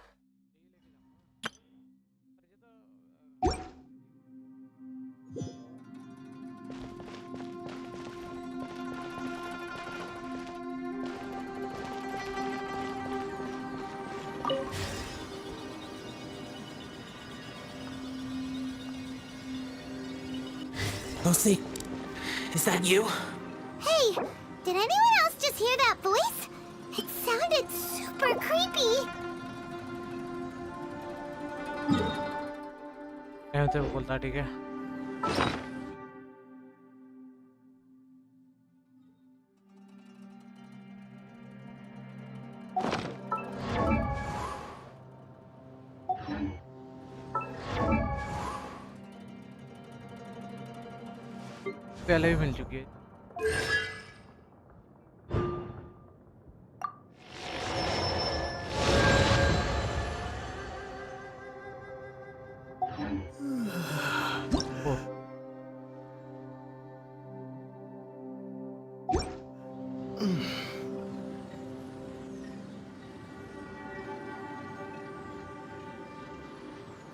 Lucy, is that you? Hey, did anyone else just hear that voice? It sounded super creepy. मैं तो बोलता ठीक है। पहले भी मिल चुकी है।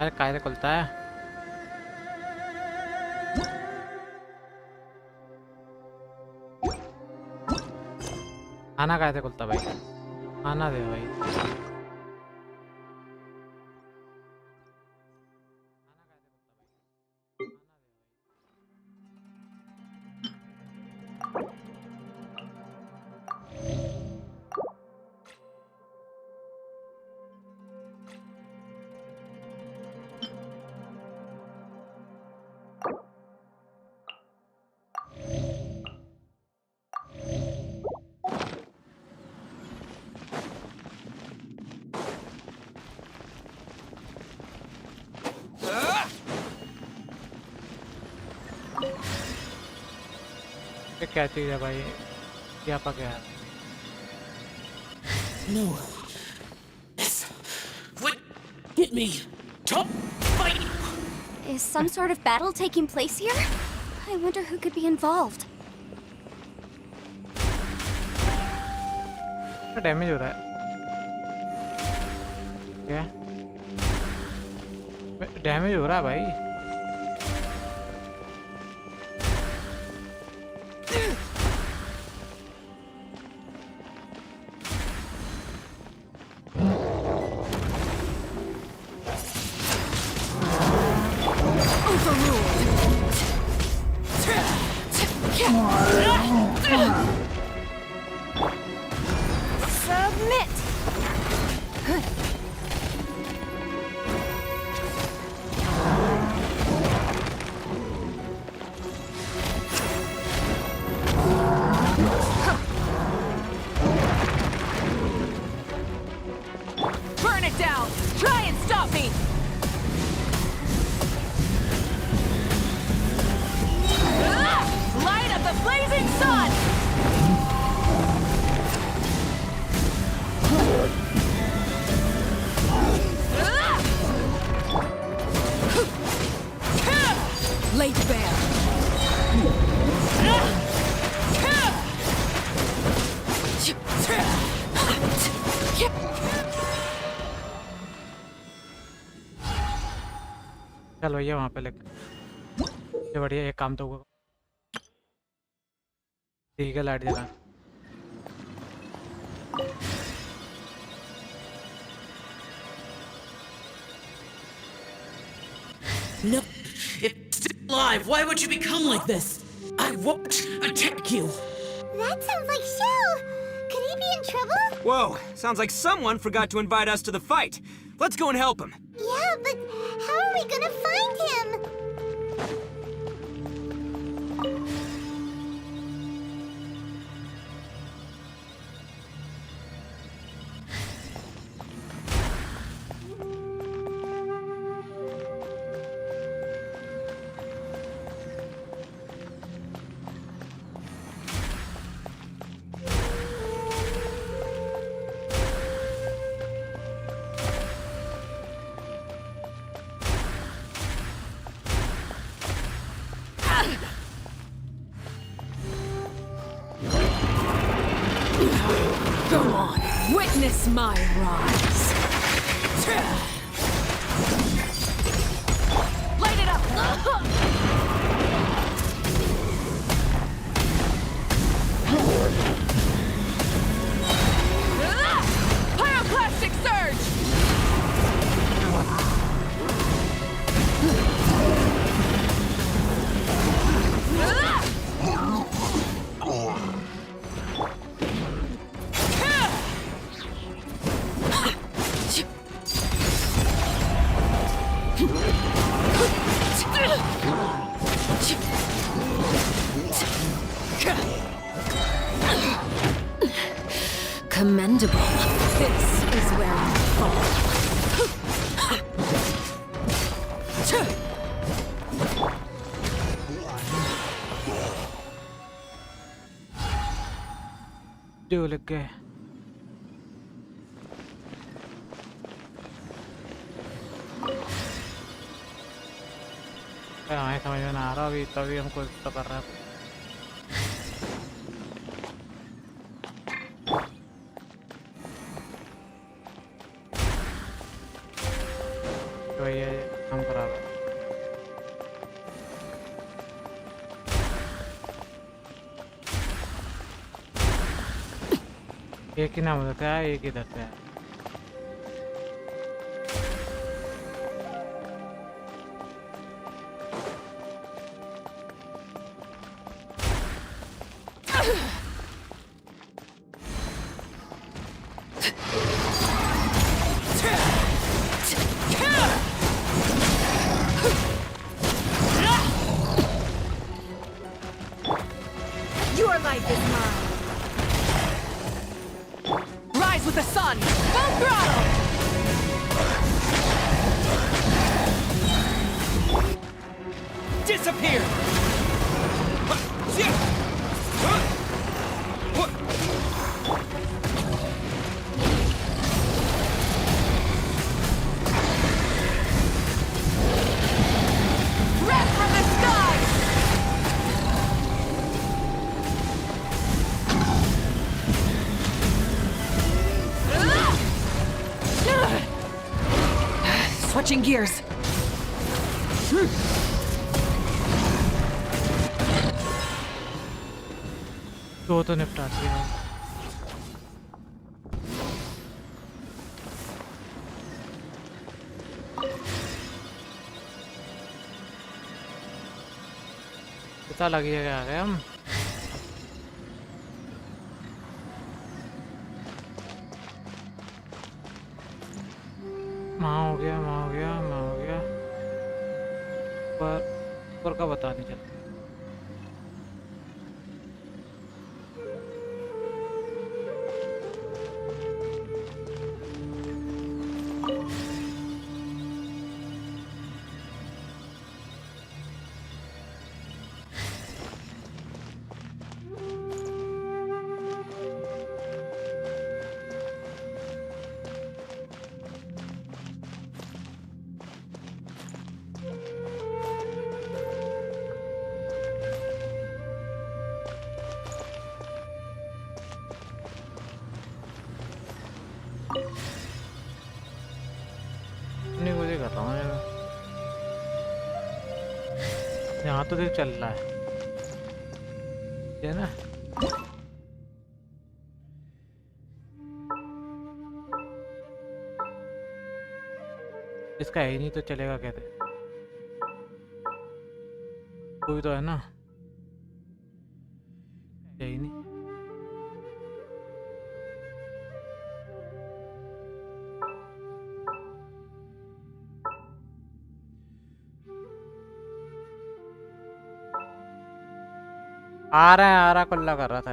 अरे कायदे खुलता है। आना कायदे खुलता भाई, आना दे भाई। ये क्या चीज़ है भाई, क्या पक गया? No. Yes. What? Get me. Top fight. Is some sort of battle taking place here? I wonder who could be involved. Damage हो रहा है क्या? डैमेज हो रहा है भाई। Submit! Burn it down! Try and stop me! Light up the blazing sun! Late bear! चल भैया वहाँ पे लेकर, ये बढ़िया, एक काम तो हुआ। ठीक है, लाइट जला। No. It's still alive. Why would you become like this? I won't attack you. That sounds like Shell. Could he be in trouble? Whoa, sounds like someone forgot to invite us to the fight. Let's go and help him. Yeah, but how are we gonna find him? Go on, witness my rise. Light it up! Pyroclastic surge! Commendable. This is where I fall. जो लग गए। हमें समझ में ना आ रहा, अभी तभी हमको तो कर रहा है। भैया ये काम खराब है। एक ही नाम होता है, एक ही धरते हैं। Your life is mine. Rise with the sun. Full throttle. Disappear! Wreck from the sky. Switching gears. दो तो निपटा दिया। पता लग गया आ गए हम। वहाँ हो गया, वहाँ हो गया, वहाँ हो गया। पर का बता नहीं चलता। नहीं मुझे कर रहा हूँ यार, यहाँ तो चल रहा है ना। इसका है ही नहीं तो चलेगा कैसे? कोई तो है ना, है ही नहीं। आ रहा है, कुल्ला कर रहा था।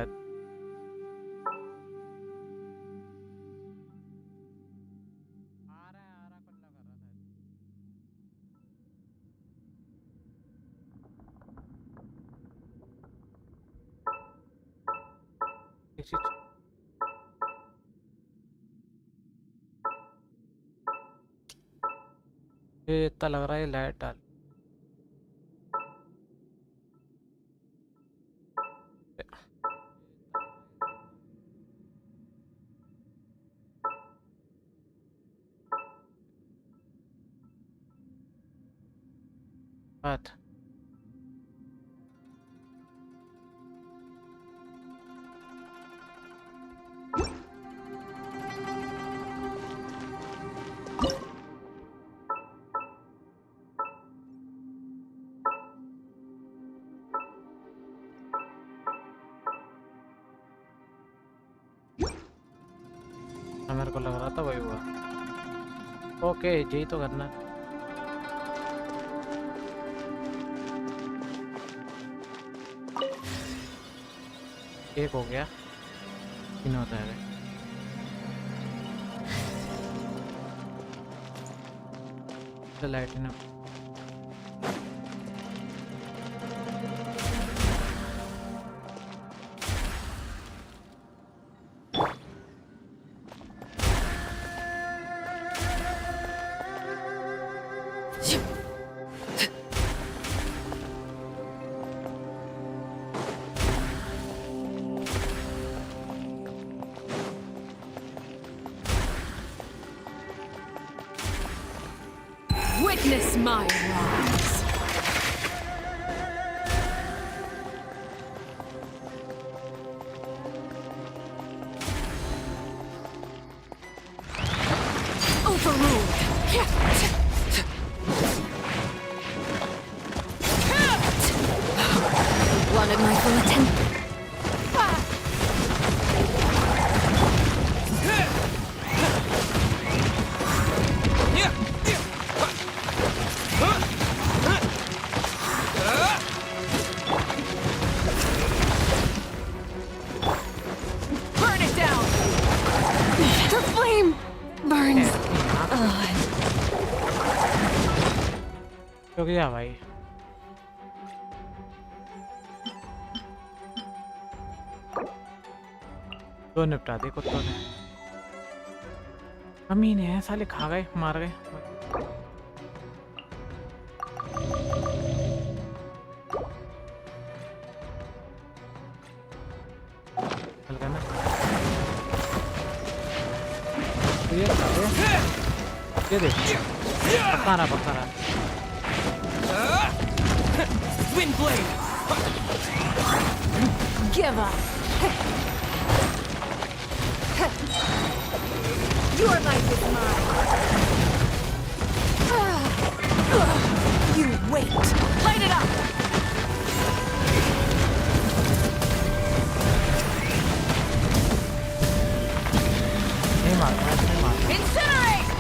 ये इतना लग रहा है, लाइट डाल। बात मेरे को लग रहा था वही हुआ। ओके, यही तो करना है। एक हो गया, तीन होता है। लाइट ना Witness my rise. Overruled. Wanted my full attention. Burn it down. The flame burns. तो क्या भाई तो निपटा दे कुत्तों ने कमीने हैं साले खा गए मार गए हल्का ना ये देख पक्का रहा Wind blade. Give up. Your life is mine. You wait. Light it up. नहीं मार Incinerate.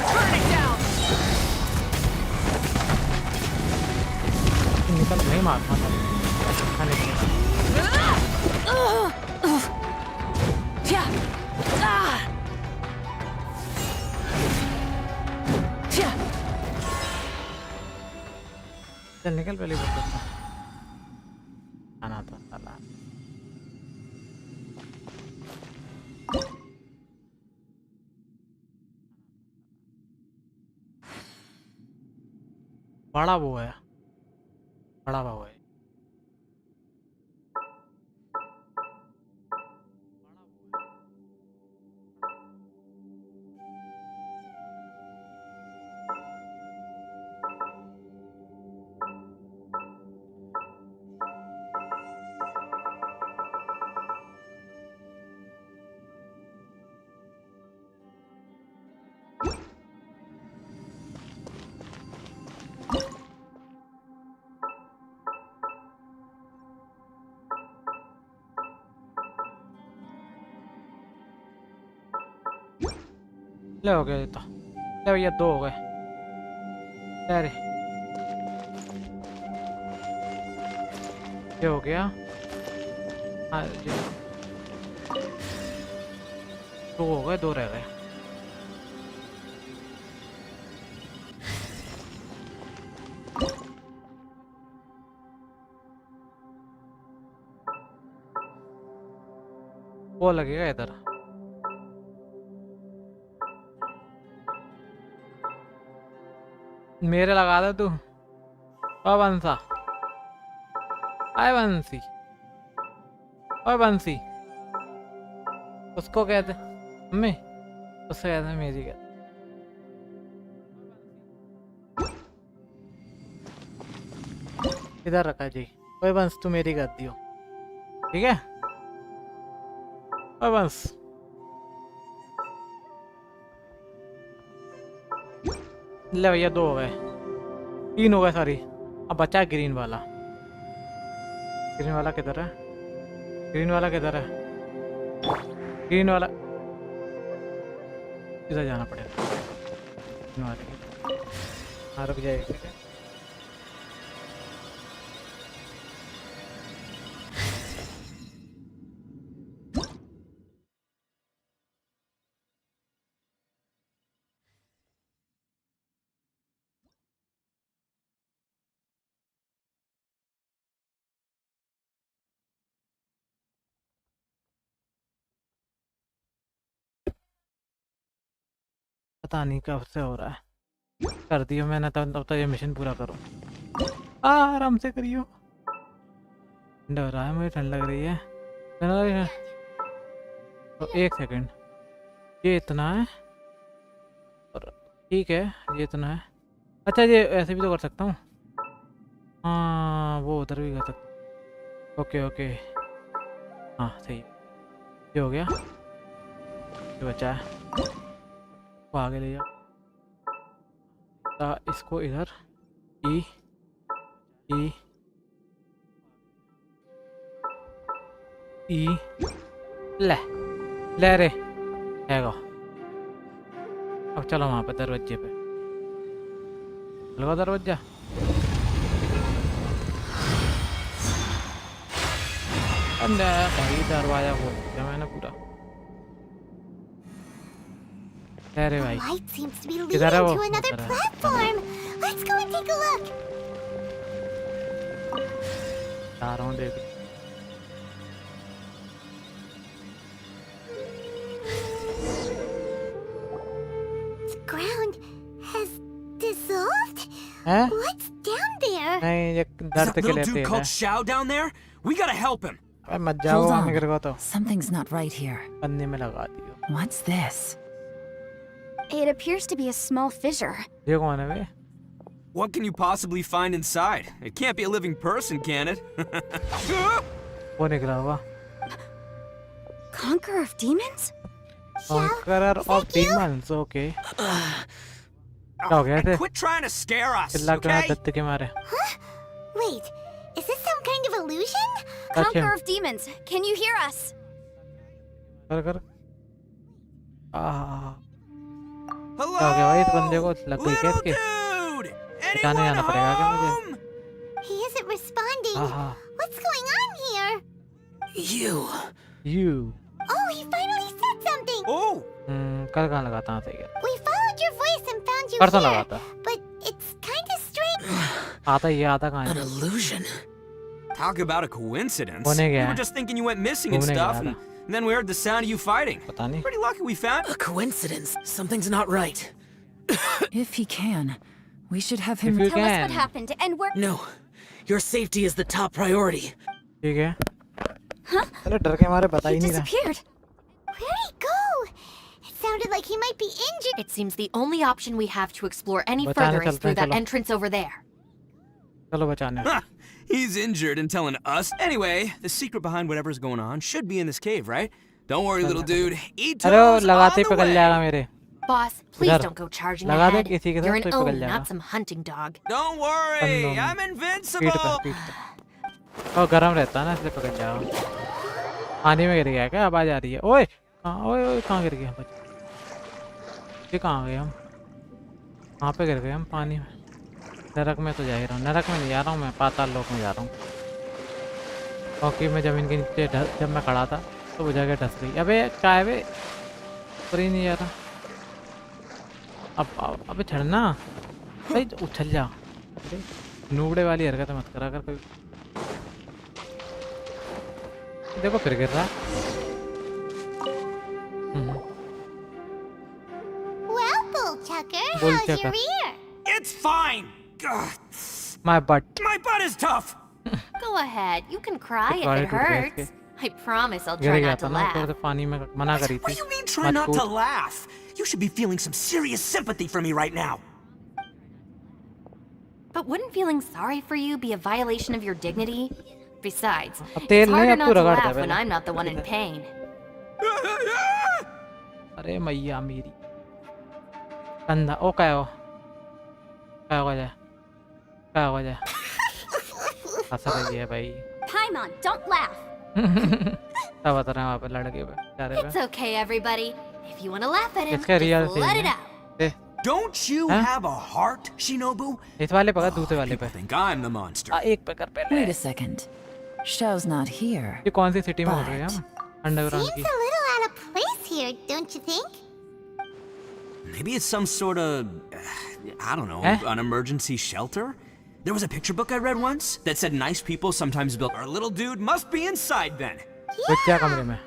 Burn it down. निकल नहीं मार खाने चल निकल पहले आना था साला बड़ा वो है बड़ा वो है ले हो गया ये तो ले भैया दो हो गए अरे ये हो गया हाँ जी दो हो गए दो रह गए वो लगेगा इधर मेरे लगा दे तू ओ बंसा आए बंसी ओ बंसी उसको कहते मम्मी उससे कहते मेरी कहते इधर रखा जी ओए बंस तू मेरी कर दियो ठीक है ओए बंस ले भैया दो हो गए तीन हो गए सॉरी अब बचा ग्रीन वाला किधर है ग्रीन वाला किधर है ग्रीन वाला इधर जाना पड़ेगा ग्रीन वाले हाँ रुक जाएगी ठीक है पता नहीं कब से हो रहा है कर दियो मैंने तब तक ये मिशन पूरा करो आराम से करियो ठंडा हो रहा है मुझे ठंड लग रही है तो एक सेकंड, ये इतना है और ठीक है, ये इतना है। अच्छा ये ऐसे भी तो कर सकता हूँ। हाँ वो उधर भी कर सकता हूँ। ओके ओके, हाँ सही, ये हो गया। ये बचा है, वो आगे ले जाओ। इसको इधर ई ई ई ले रे हैगा। अब चलो वहाँ पे दरवाजे पे लगा दरवाजा। अंदर भाई दरवाजा खोल दिया मैंने पूरा। अरे भाई Light seems to be leading किधर है वो? to another उधर है। platform. Let's go and take a look. जा रहा हूँ देख। The ground has dissolved. हैं? What's down there? नहीं ये Is दर्द that के little लिए dude तेल है। called Shao down there? We gotta help him. अबे मत जाओ Hold वहाँ on. मेरे को तो Something's not right here. पन्ने में लगा दियो। What's this? It appears to be a small fissure. ये कौन है बे? What can you possibly find inside? It can't be a living person, can it? वो निकला हुआ। Conqueror of demons? Conqueror of demons, okay. क्या हो गया And इसे? quit trying to scare us, चिल्ला क्यों okay? दत्त के मारे? Wait, is this some kind of illusion? Conqueror of demons, can you hear us? कर कर। क्या हो गया भाई इस बंदे को लग गई क्या इसके? Dude! ठिकाने Anyone जाना पड़ेगा क्या मुझे? home? He isn't responding. What's going on here? You. Oh, he finally said something. Oh! कल कहाँ लगाता हूँ सही है? We followed your voice and found you परसों here. लगाता। But it's kind of strange. आता ये आता कहाँ An है? illusion. Talk about a coincidence. होने We गया were है। just thinking you went missing and घूमने stuff, गया and then we heard the sound of you fighting. पता नहीं। Pretty lucky we found. A coincidence. Something's not right. If he can, we should have If him. you Tell us what can. happened and where. No. Your safety is the top priority. ठीक है। Huh? अरे डर के मारे बता He ही नहीं रहा। disappeared. Where'd he go? It sounded like he might be injured. It seems the only option we have to explore any बचाने further is चलते through हैं, that चलो। entrance over there. चलो बचाने। Huh. He's injured and telling us. Anyway, the secret behind whatever's going on should be in this cave, right? Don't worry, little dude. अरे Ito's वो on लगाते ही the पकड़ way. जाएगा मेरे। Boss, please इधर। don't go charging लगा दे ahead. किसी के You're साथ an तो ही पकड़ own, जाएगा। not some hunting dog. Don't worry, Unknown. I'm पीठ invincible. पर पीठ पर। और गर्म रहता है ना इसलिए पकड़ जाएगा। पानी में गिर गया क्या? आवाज आ रही है। ओए कहाँ गिर गया बच्चा? ये कहाँ गए हम? कहाँ पे गिर गए हम? पानी में। नरक में तो जा ही रहा हूँ। नरक में नहीं जा रहा हूँ मैं, पाताल लोक में जा रहा हूँ। क्योंकि मैं जमीन के नीचे जब मैं खड़ा था तो वो जगह ढस गई। अबे क्या है बे? ऊपर ही नहीं जा रहा। अब अबे चढ़ना भाई, उछल जा। अरे नूबड़े वाली हरकत मत करा कर कोई। देखो फिर गिर रहा। Well, Bullchucker, how's Bullchucker. your ear? It's fine. Ugh. My butt. My butt is tough. Go ahead, you can cry if Sorry it to break hurts. it. I promise I'll गिर try गया not था to ना ऊपर laugh. से पानी में मना करी What थी। do you mean try मत not to कूद। laugh? You should be feeling some serious sympathy for me right now. But wouldn't feeling sorry for you be a violation of your dignity? Besides, अब it's तेल नहीं harder अब not तू to रगड़ दे laugh when पहले। I'm not the one in pain. अरे मैया मेरी कंधा। ओ क्या हो? क्या हो जाए? क्या हो जाए? हंस रही है भाई। Paimon, don't laugh. क्या बता रहे हैं वहाँ पे लड़के पे चारे पे? It's okay, everybody. If you want to laugh at him, इसका real just scene let it है। out. दे Don't you Huh? have a heart, Shinobu? इस वाले पे कर, दूसरे वाले पे। Think I'm the monster. एक पे कर पहले। Wait a second. Shao's not here. ये कौन सी सिटी में हो रहे हैं हम? अंडरग्राउंड Seems की। a little out of place here, don't you think? Maybe it's some sort of, I don't know, Eh? an emergency shelter? There was a picture book I read once that said nice people sometimes build. Our little dude must be inside then. बच्चा कमरे में।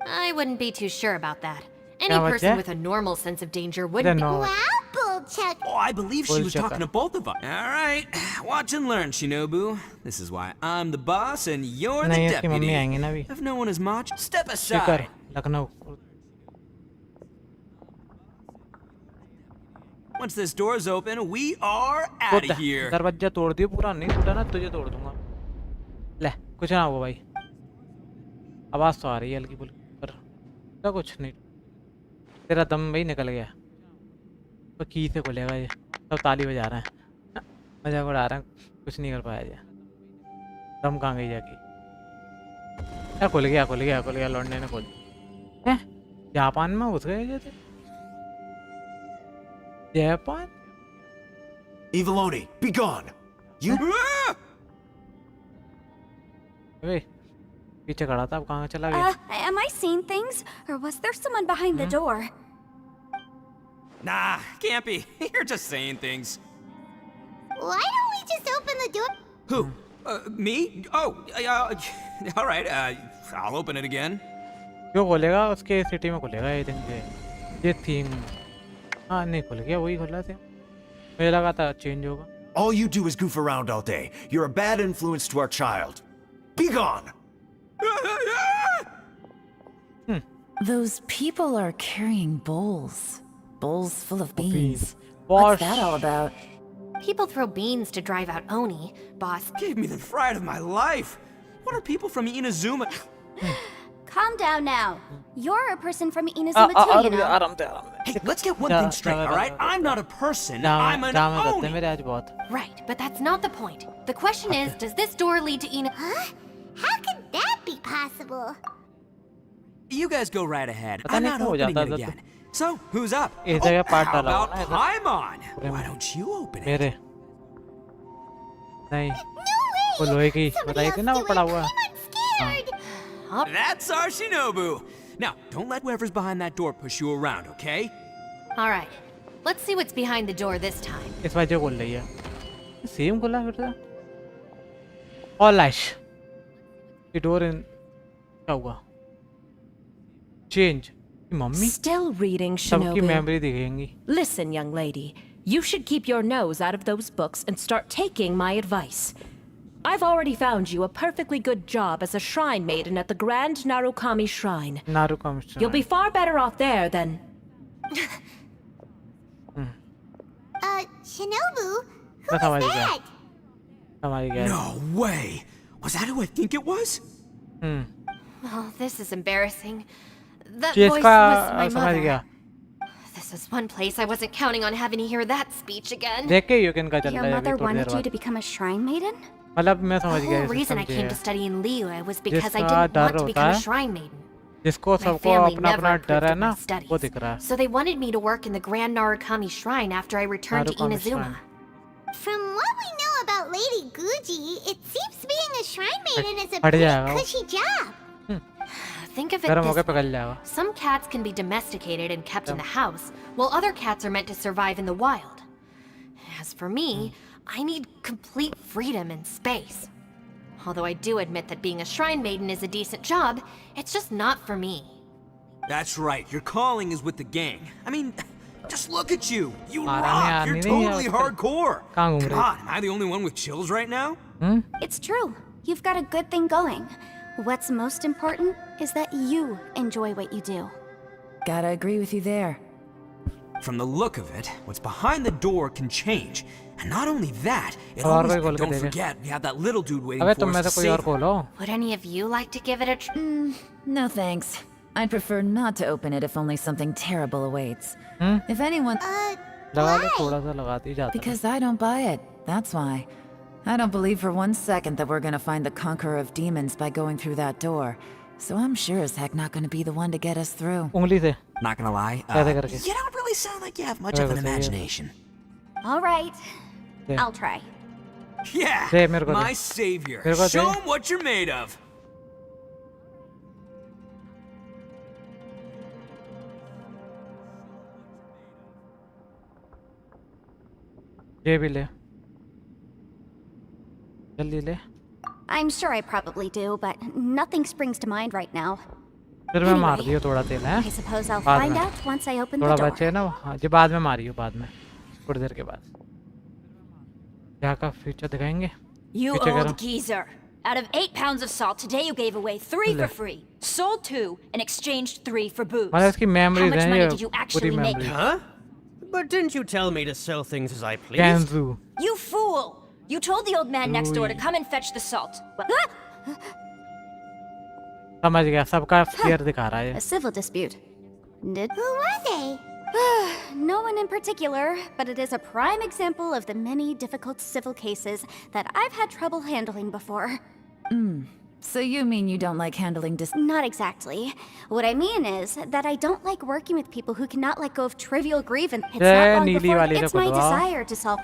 I wouldn't be too sure about that. Any क्या बच्चा? person with a normal sense of danger अरे wouldn't be. No. Well, full check. Oh, I believe she Full was checker. talking to both of us. All right, watch and learn, Shinobu. This is why I'm the boss and you're the नहीं इसकी mummy deputy. आएंगी ना अभी If no one is much, step speaker aside. Lucknow Once this door's open, we are out कूद of here. दरवाजा तोड़ दियो पूरा नहीं टूटा ना तुझे तोड़ दूंगा ले कुछ ना हुआ भाई आवाज तो आ रही है हल्की फुल्की पर तो कुछ नहीं तेरा दम भाई निकल गया तो की से खुलेगा ये सब ताली बजा रहे हैं मजाक उड़ा रहे हैं कुछ नहीं कर पाया ये दम कहाँ गई जाके यार खुल गया लौंडे ने खोल हैं जापान में घुस गए जैसे Japan Eviloni, be gone! You. Ah! वे पीछे खड़ा था अब कहाँ चला गया Am I seeing things? Or was there someone behind the door? Nah, can't be. You're just saying things. Why don't we just open the door? Who? Me? Oh, all right. I'll open it again. क्यों खोलेगा उसके city में खुलेगा ये दिन के ये theme हाँ नहीं खुल गया वही खुला था मुझे लगा था चेंज होगा All you do is goof around all day. You're a bad influence to our child. Be gone! Those people are carrying bowls. Bowls full of beans. Boss. What's that all about? People throw beans to drive out Oni, boss. Gave me the fright of my life. What are people from Inazuma? Calm down now. You're a person from Inazuma too, you know. आराम से Hey, let's get one thing straight, all right? I'm not a person. I'm an जामे करते हैं Oni. मेरे आज बहुत Right, but that's not the point. The question is, does this door lead to Ina? Huh? How could that be possible? You guys go right ahead. पता I'm नहीं not क्यों हो opening जाता it था again. So, who's up? इस जगह part how डाला हुआ about ना Paimon? Why don't you open it? मेरे नहीं No way! वो लोहे की Somebody बताई थी else ना वो do पड़ा it. हुआ I'm scared. That's our Shinobu. Now, don't let whoever's behind that door push you around, okay? All right, let's see what's behind the door this time. इस वजह खोल रही है सेम खोला फिर से और लाइश की डोर इन क्या हुआ चेंज मम्मी Still reading, सबकी Shinobu. मेमोरी दिखेंगी Listen, young lady. You should keep your nose out of those books and start taking my advice. I've already found you a perfectly good job as a shrine maiden at the Grand Narukami Shrine. नारुको You'll be far better off there than... Shinobu? Who मैं समझ was गया that? समझ गया No way. Was that who I think it was? Oh, this is embarrassing. That चीज voice का was my समझ mother. गया This is one place I wasn't counting on having to hear that speech again. देख के you can का चल Your रहा है mother अभी थोड़ी देर wanted you to बाद become a shrine maiden? मतलब मैं The समझ गया whole ये reason I system came to है study in Liyue was because I जिसका didn't डर want to होता become a है shrine maiden. जिसको My सबको family अपना never अपना approved डर है of ना my studies. वो दिख रहा है So they wanted me to work in the Grand Narukami Shrine after I returned to Narukami Inazuma. Shrine. From what we know about Lady Guji, it seems being a shrine maiden is a हट pretty जाएगा वो। cushy job. Think of it गर्म this होकर way. पिघल जाएगा Some cats can be domesticated and kept in the house, while other cats are meant to survive in the wild. As for me, I need complete freedom and space. Although I do admit that being a shrine maiden is a decent job, it's just not for me. That's right. Your calling is with the gang. I mean, just look at you. You Marami rock. You're aadmi nahi hai totally aajkal. hardcore. कहाँ घूम Come रही on, am I the only one with chills right now? It's true. You've got a good thing going. What's most important is that you enjoy what you do. Gotta agree with you there. From the look of it, what's behind the door can change. And not only that, it और always, कोई खोल के don't देखे। forget, we have that little dude waiting अबे for तुम में us से to कोई और save him. खोलो Would any of you like to give it a try? No thanks. I'd prefer not to open it if only something terrible awaits. If anyone... लगा ले थोड़ा सा लगाती जाता है Because I don't buy it. That's why. I don't believe for one second that we're gonna find the conqueror of demons by going through that door. So I'm sure as heck not gonna be the one to get us through. उंगली से Not gonna lie, ऐसे करके you don't really sound like you have much of an imagination. All right. Yeah. I'll try. Yeah, दे मेरे को दे my savior. मेरे को Show they. him what you're made of. ये भी ले जल्दी ले I'm sure I probably do, but nothing springs to mind right now. फिर मैं मार Anyway, दियो थोड़ा तेल है I suppose I'll बाद find में out once I open थोड़ा the door. बचे ना हाँ जी बाद में मारियो बाद में थोड़ी देर के बाद क्या का फ्यूचर दिखाएंगे You पीछे करो old geezer. Out of 8 pounds of salt, today you gave away 3 for free. Sold 2 and exchanged 3 for booze. मतलब इसकी How memories much हैं money ये did you पूरी actually make? memories Huh? But didn't you tell me to sell things as I pleased? Ganzu You fool! You told the old man next door to come and fetch the salt. समझ गया सबका fear दिखा रहा है A civil dispute. Did? Who were they? No one in particular, but it is a prime example of the many difficult civil cases that I've had trouble handling before. So you mean you don't like handling Not exactly. What I mean is that I don't like working with people who cannot let go of trivial grievance. It's not long नीली before वाली it's को my दबाओ। desire to solve.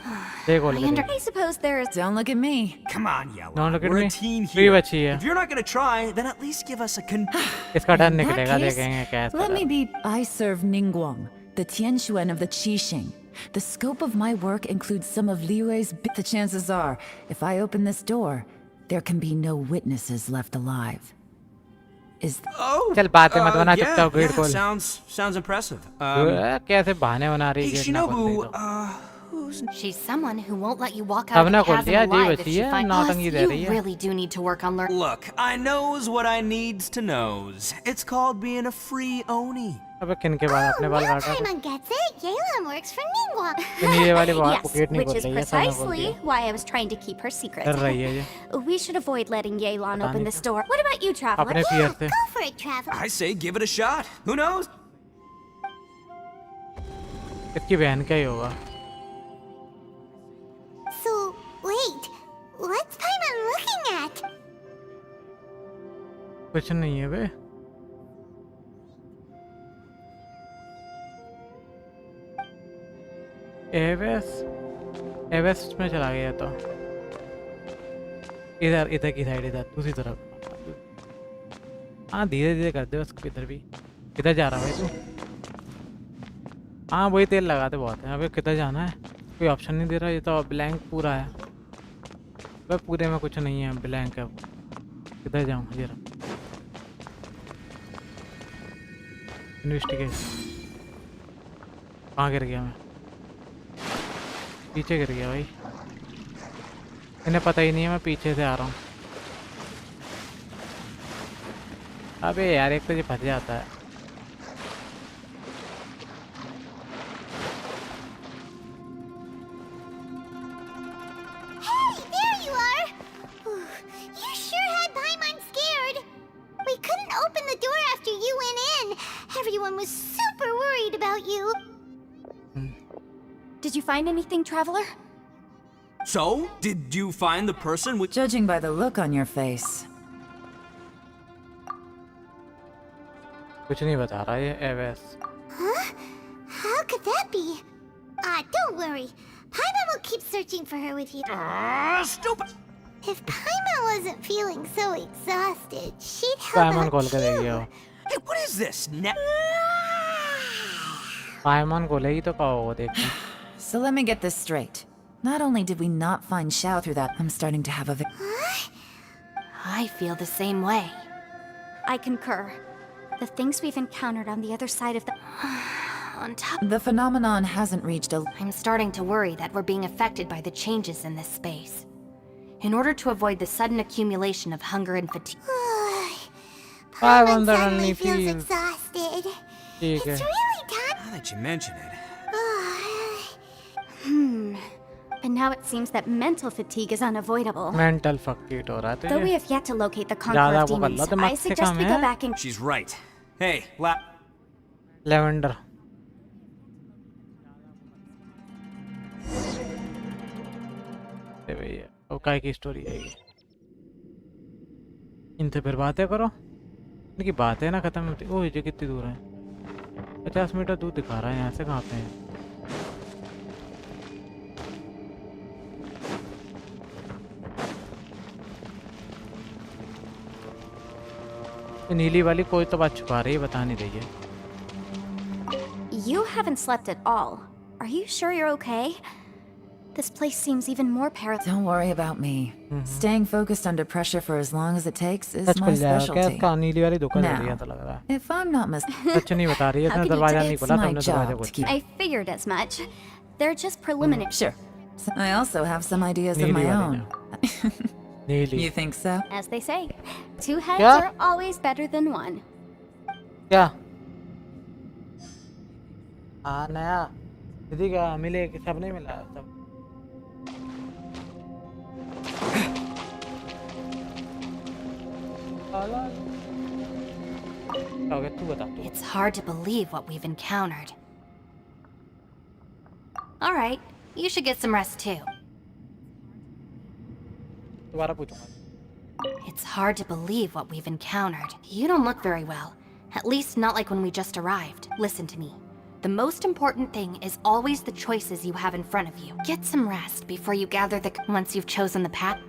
देखो लेके I suppose there is. Don't look at me. Come on, Yellow. Don't look at We're me. a team free here. बची है If you're not gonna try, then at least give us a इसका डर In that निकलेगा case, देखेंगे क्या इसका let me डर। be. I serve Ningguang, the Tianxuan of the Qixing. The scope of my work includes some of Liyue's. The chances are, if I open this door, there can be no witnesses left alive. Is चल बातें मत बना चुपचाप gate खोल Sounds impressive. कैसे बहाने बना रही Hey, है गेट ना खोलते Shinobu, ही तो। She's someone who won't let you walk out अब of ना the खोल chasm दिया जी alive if बची she है finds. नौटंकी दे रही You है really do need to work on learning. Look, I knows what I needs to knows. It's called being a free Oni. अबे किन के बाद अपने बाल Now काट रहा Paimon gets it. Yelan works for Ningguang. तो नीले वाली बात Yes, गेट नहीं which खोल is रही है सामने खोल precisely दिया why I was trying to keep her secret. कर रही है ये We should avoid letting Yelan पता open नहीं this door. What about you, traveler? अपने fear से Go for it, traveler. I say give it a shot. Who knows? इसकी बहन का ही होगा So, wait. What's Paimon looking at? कुछ नहीं है बे एवेस एवेस में चला गया तो इधर इधर की साइड इधर दूसरी तरफ हाँ धीरे धीरे कर दे उसको इधर भी किधर जा रहा है भाई तू हाँ वही तेल लगाते बहुत है अबे किधर जाना है कोई ऑप्शन नहीं दे रहा ये तो ब्लैंक पूरा है भाई पूरे में कुछ नहीं है ब्लैंक है किधर जाऊँ जरा इन्वेस्टिगेशन कहाँ गिर गया मैं पीछे गिर गया भाई इन्हें पता ही नहीं है मैं पीछे से आ रहा हूँ अबे यार एक तो ये फंस जाता है Hey, there you are. You sure had Paimon scared. We couldn't open the door after you went in. Everyone was super worried about you. Did you find anything, traveler? So, did you find the person with? Judging by the look on your face. कुछ नहीं बता रहा ये Avesh Huh? How could that be? Don't worry. Paimon will keep searching for her with you. Stupid. If Paimon wasn't feeling so exhausted, she'd help पाइमन out call करेगी you. वो Hey, what is this? पाइमन खोलेगी तो कहो वो देखते So let me get this straight. Not only did we not find Xiao through that, I'm starting to have a I feel the same way. I concur. The things we've encountered on the other side of the... on top... The phenomenon hasn't reached a... I'm starting to worry that we're being affected by the changes in this space. In order to avoid the sudden accumulation of hunger and fatigue... Paimon suddenly feels exhausted. ठीक है It's really time. Now that you mention it. And now it seems that mental fatigue is unavoidable. Mental फकीट हो रहा है तो Though we ये have yet to locate the conqueror ज़्यादा of वो कर लो demons, दिमाग I से suggest काम we है go back and... She's right. Hey, lavender ये भैया वो काय की स्टोरी है ये इनसे फिर बातें करो इनकी बातें ना खत्म होती ओह ये कितनी दूर है 50 मीटर दूर दिखा रहा है यहाँ से कहाँ पे है ये नीली वाली कोई तो बात छुपा रही है बता नहीं रही है You haven't slept at all. Are you sure you're okay? This place seems even more perilous. Don't worry about me. Staying focused under pressure for as long as it takes is such my खुल जाएगा क्या specialty. इसका नीली वाली धोखा दे रही है Now, तो लग रहा है if I'm not mistaken, सच नहीं बता रही है How इसने could you दरवाजा do- नहीं it's खोला my तुमने दरवाजा job खोल to keep... I figured as much. They're just preliminary. Sure. I also have some ideas of my own. You think so? As they say, two heads Yeah. are always better than one. क्या हाँ नया दीदी का मिले कि सब नहीं मिला सब ओके तू बता तू It's hard to believe what we've encountered. Alright, you should get some rest too. दोबारा पूछूंगा It's hard to believe what we've encountered. You don't look very well. At least not like when we just arrived. Listen to me. The most important thing is always the choices you have in front of you. Get some rest before you gather the once you've chosen the path.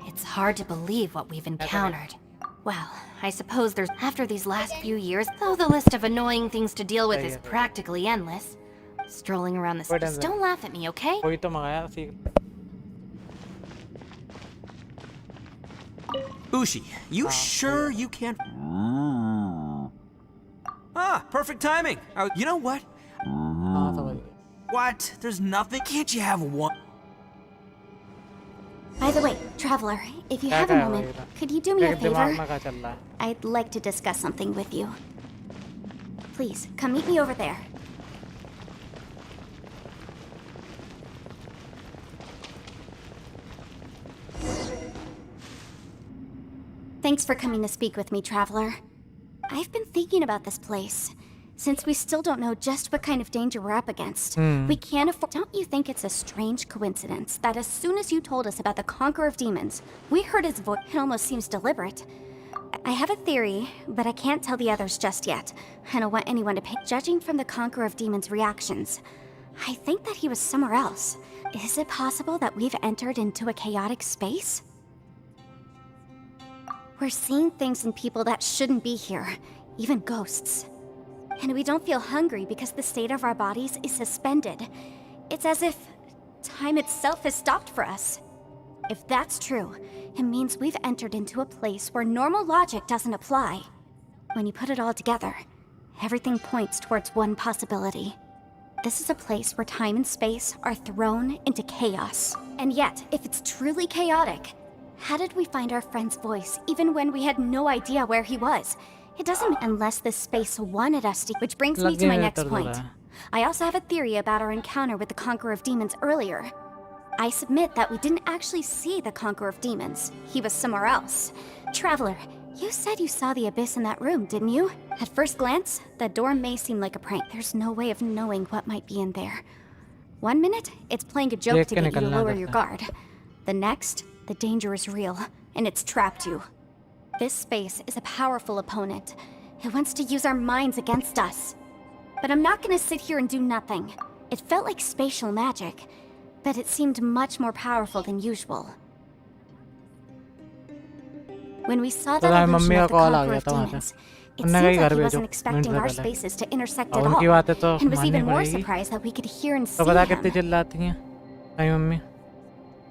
It's hard to believe what we've encountered. Well, I suppose there's after these last few years, though the list of annoying things to deal with is practically endless. Strolling around the space. Don't laugh at me, okay? कोई तो मंगाया सीख Ushi, you sure you can't? Ah, perfect timing. You know what? हाँ समझ गया What? There's nothing? Can't you have one? By the way, Traveler, if you क्या have a क्या moment, वगैरह could you do me a तेरे दिमाग favor? में क्या चल रहा है I'd like to discuss something with you. Please, come meet me over there. Thanks for coming to speak with me, Traveler. I've been thinking about this place. Since we still don't know just what kind of danger we're up against, we can't afford. Don't you think it's a strange coincidence that as soon as you told us about the Conqueror of Demons, we heard his voice? It almost seems deliberate. I have a theory, but I can't tell the others just yet. I don't want anyone to pay. Judging from the Conqueror of Demons' reactions, I think that he was somewhere else. Is it possible that we've entered into a chaotic space? We're seeing things in people that shouldn't be here, even ghosts. And we don't feel hungry because the state of our bodies is suspended. It's as if time itself has stopped for us. If that's true, it means we've entered into a place where normal logic doesn't apply. When you put it all together, everything points towards one possibility. This is a place where time and space are thrown into chaos. And yet, if it's truly chaotic, how did we find our friend's voice even when we had no idea where he was? It doesn't unless this space wanted us to. Which brings me to my next point. I also have a theory about our encounter with the Conqueror of Demons earlier. I submit that we didn't actually see the Conqueror of Demons. He was somewhere else. Traveler, you said you saw the abyss in that room, didn't you? At first glance, the door may seem like a prank. There's no way of knowing what might be in there. 1 minute, it's playing a joke to get you to lower your guard. The next, the danger is real, and it's trapped you. This space is a powerful opponent. It wants to use our minds against us. But I'm not gonna sit here and do nothing. It felt like spatial magic, but it seemed much more powerful than usual. When we saw that illusion of the Conqueror of Demons, it seems like he wasn't expecting our spaces to intersect at all, and was even more surprised that we could hear and see him.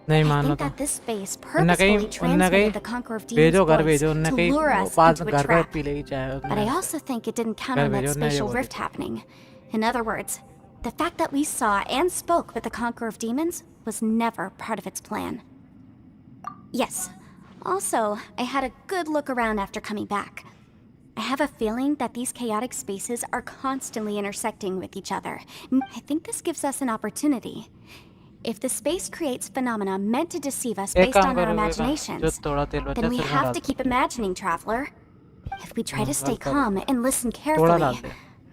I think that this space purposefully transmitted the Conqueror of Demons' voice to lure us into a trap. But I also think it didn't count on that spatial rift happening. In other words, the fact that we saw and spoke with the Conqueror of Demons was never part of its plan. Yes. Also, I had a good look around after coming back. I have a feeling that these chaotic spaces are constantly intersecting with each other. I think this gives us an opportunity. If the space creates phenomena meant to deceive us based on our imaginations, then we have to keep imagining, Traveler. If we try to stay calm and listen carefully,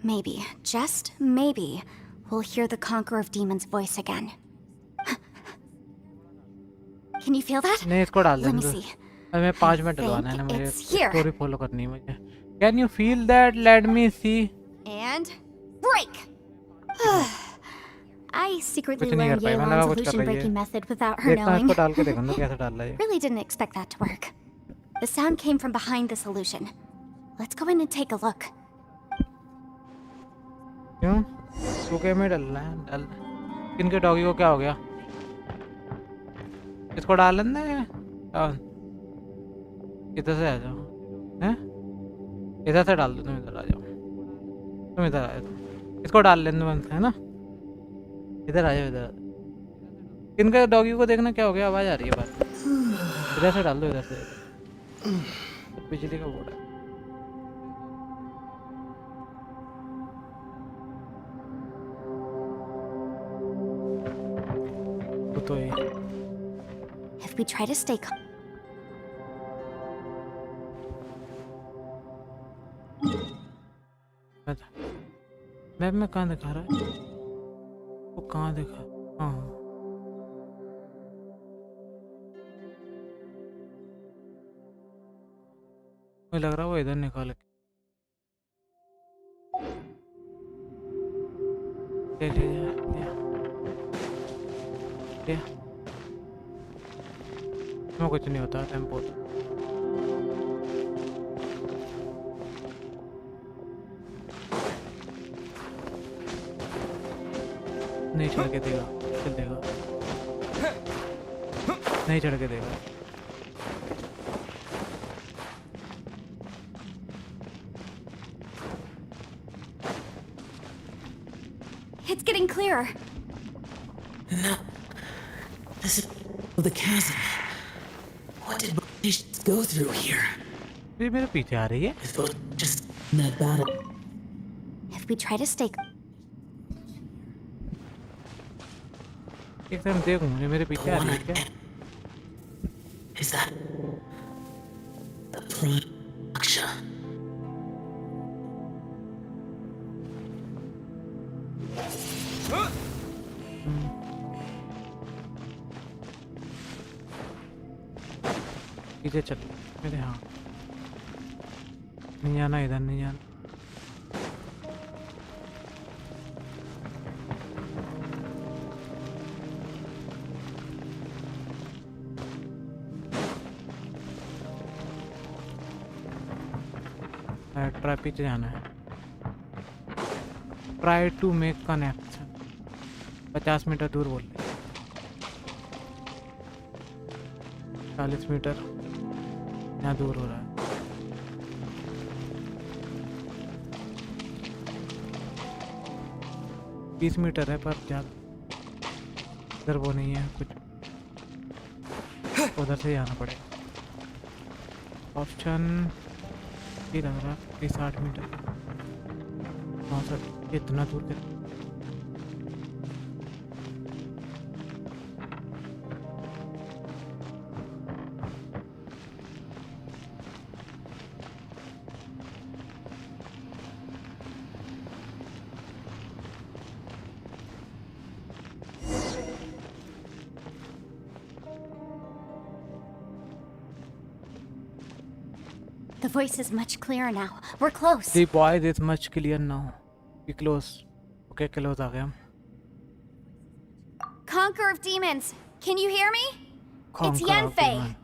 maybe, just maybe, we'll hear the Conqueror of Demons' voice again. Can you feel that? Let me see. मैं 5 minute लगाना है ना मुझे story follow करनी है मुझे. Can you feel that? Let me see. And break. I secretly learned Yelan's illusion-breaking method without her knowing. Really didn't expect that to work. The sound came from behind this illusion. Let's go in and take a look. क्यों? सूखे में डलना है, डल. किनके doggy को क्या हो गया? इसको डालन दे. इधर से आ जाओ. हैं? इधर से डाल दो, तुम इधर आ जाओ. तुम इधर आ जाओ. इसको डाल लेने बनता है ना। इधर आ जाओ इधर। इनका डॉगी को देखना क्या हो गया, आवाज आ रही है बात। इधर से डाल दो इधर से। बिजली का बोर्ड है। तो ये If we try to stay calm. Map में कहाँ दिखा रहा है? वो कहाँ दिखा? हाँ मुझे लग रहा है वो इधर निकाल के ले लिया इसमें कुछ नहीं होता, टेम्पो होता। नहीं चढ़ के देगा, चल देगा, नहीं चढ़ के देगा। It's getting clearer. No. This is the chasm. What did patients go through here? ये मेरे पीछे आ रही है। It was just that bad. If we try to stay एक टाइम देखूं, ये मेरे पीछे आ रही है क्या? Is that the prime Aksha? पीछे चल मेरे। हाँ नहीं जाना, इधर नहीं जाना। ट्राई पीछे जाना है। Try to make connection 50 meter दूर बोल रहे, 40 मीटर यहाँ दूर हो रहा है। बीस मीटर है पर ज़्यादा इधर वो नहीं है कुछ, उधर से जाना पड़ेगा। ऑप्शन ही लग रहा है 60 मीटर। 64 इतना दूर के The voice is much clearer now. We're close. The voice is much clear now. We close. Okay, close आ गए हम। Conqueror of demons, can you hear me? It's Conqueror of Yanfei. demon.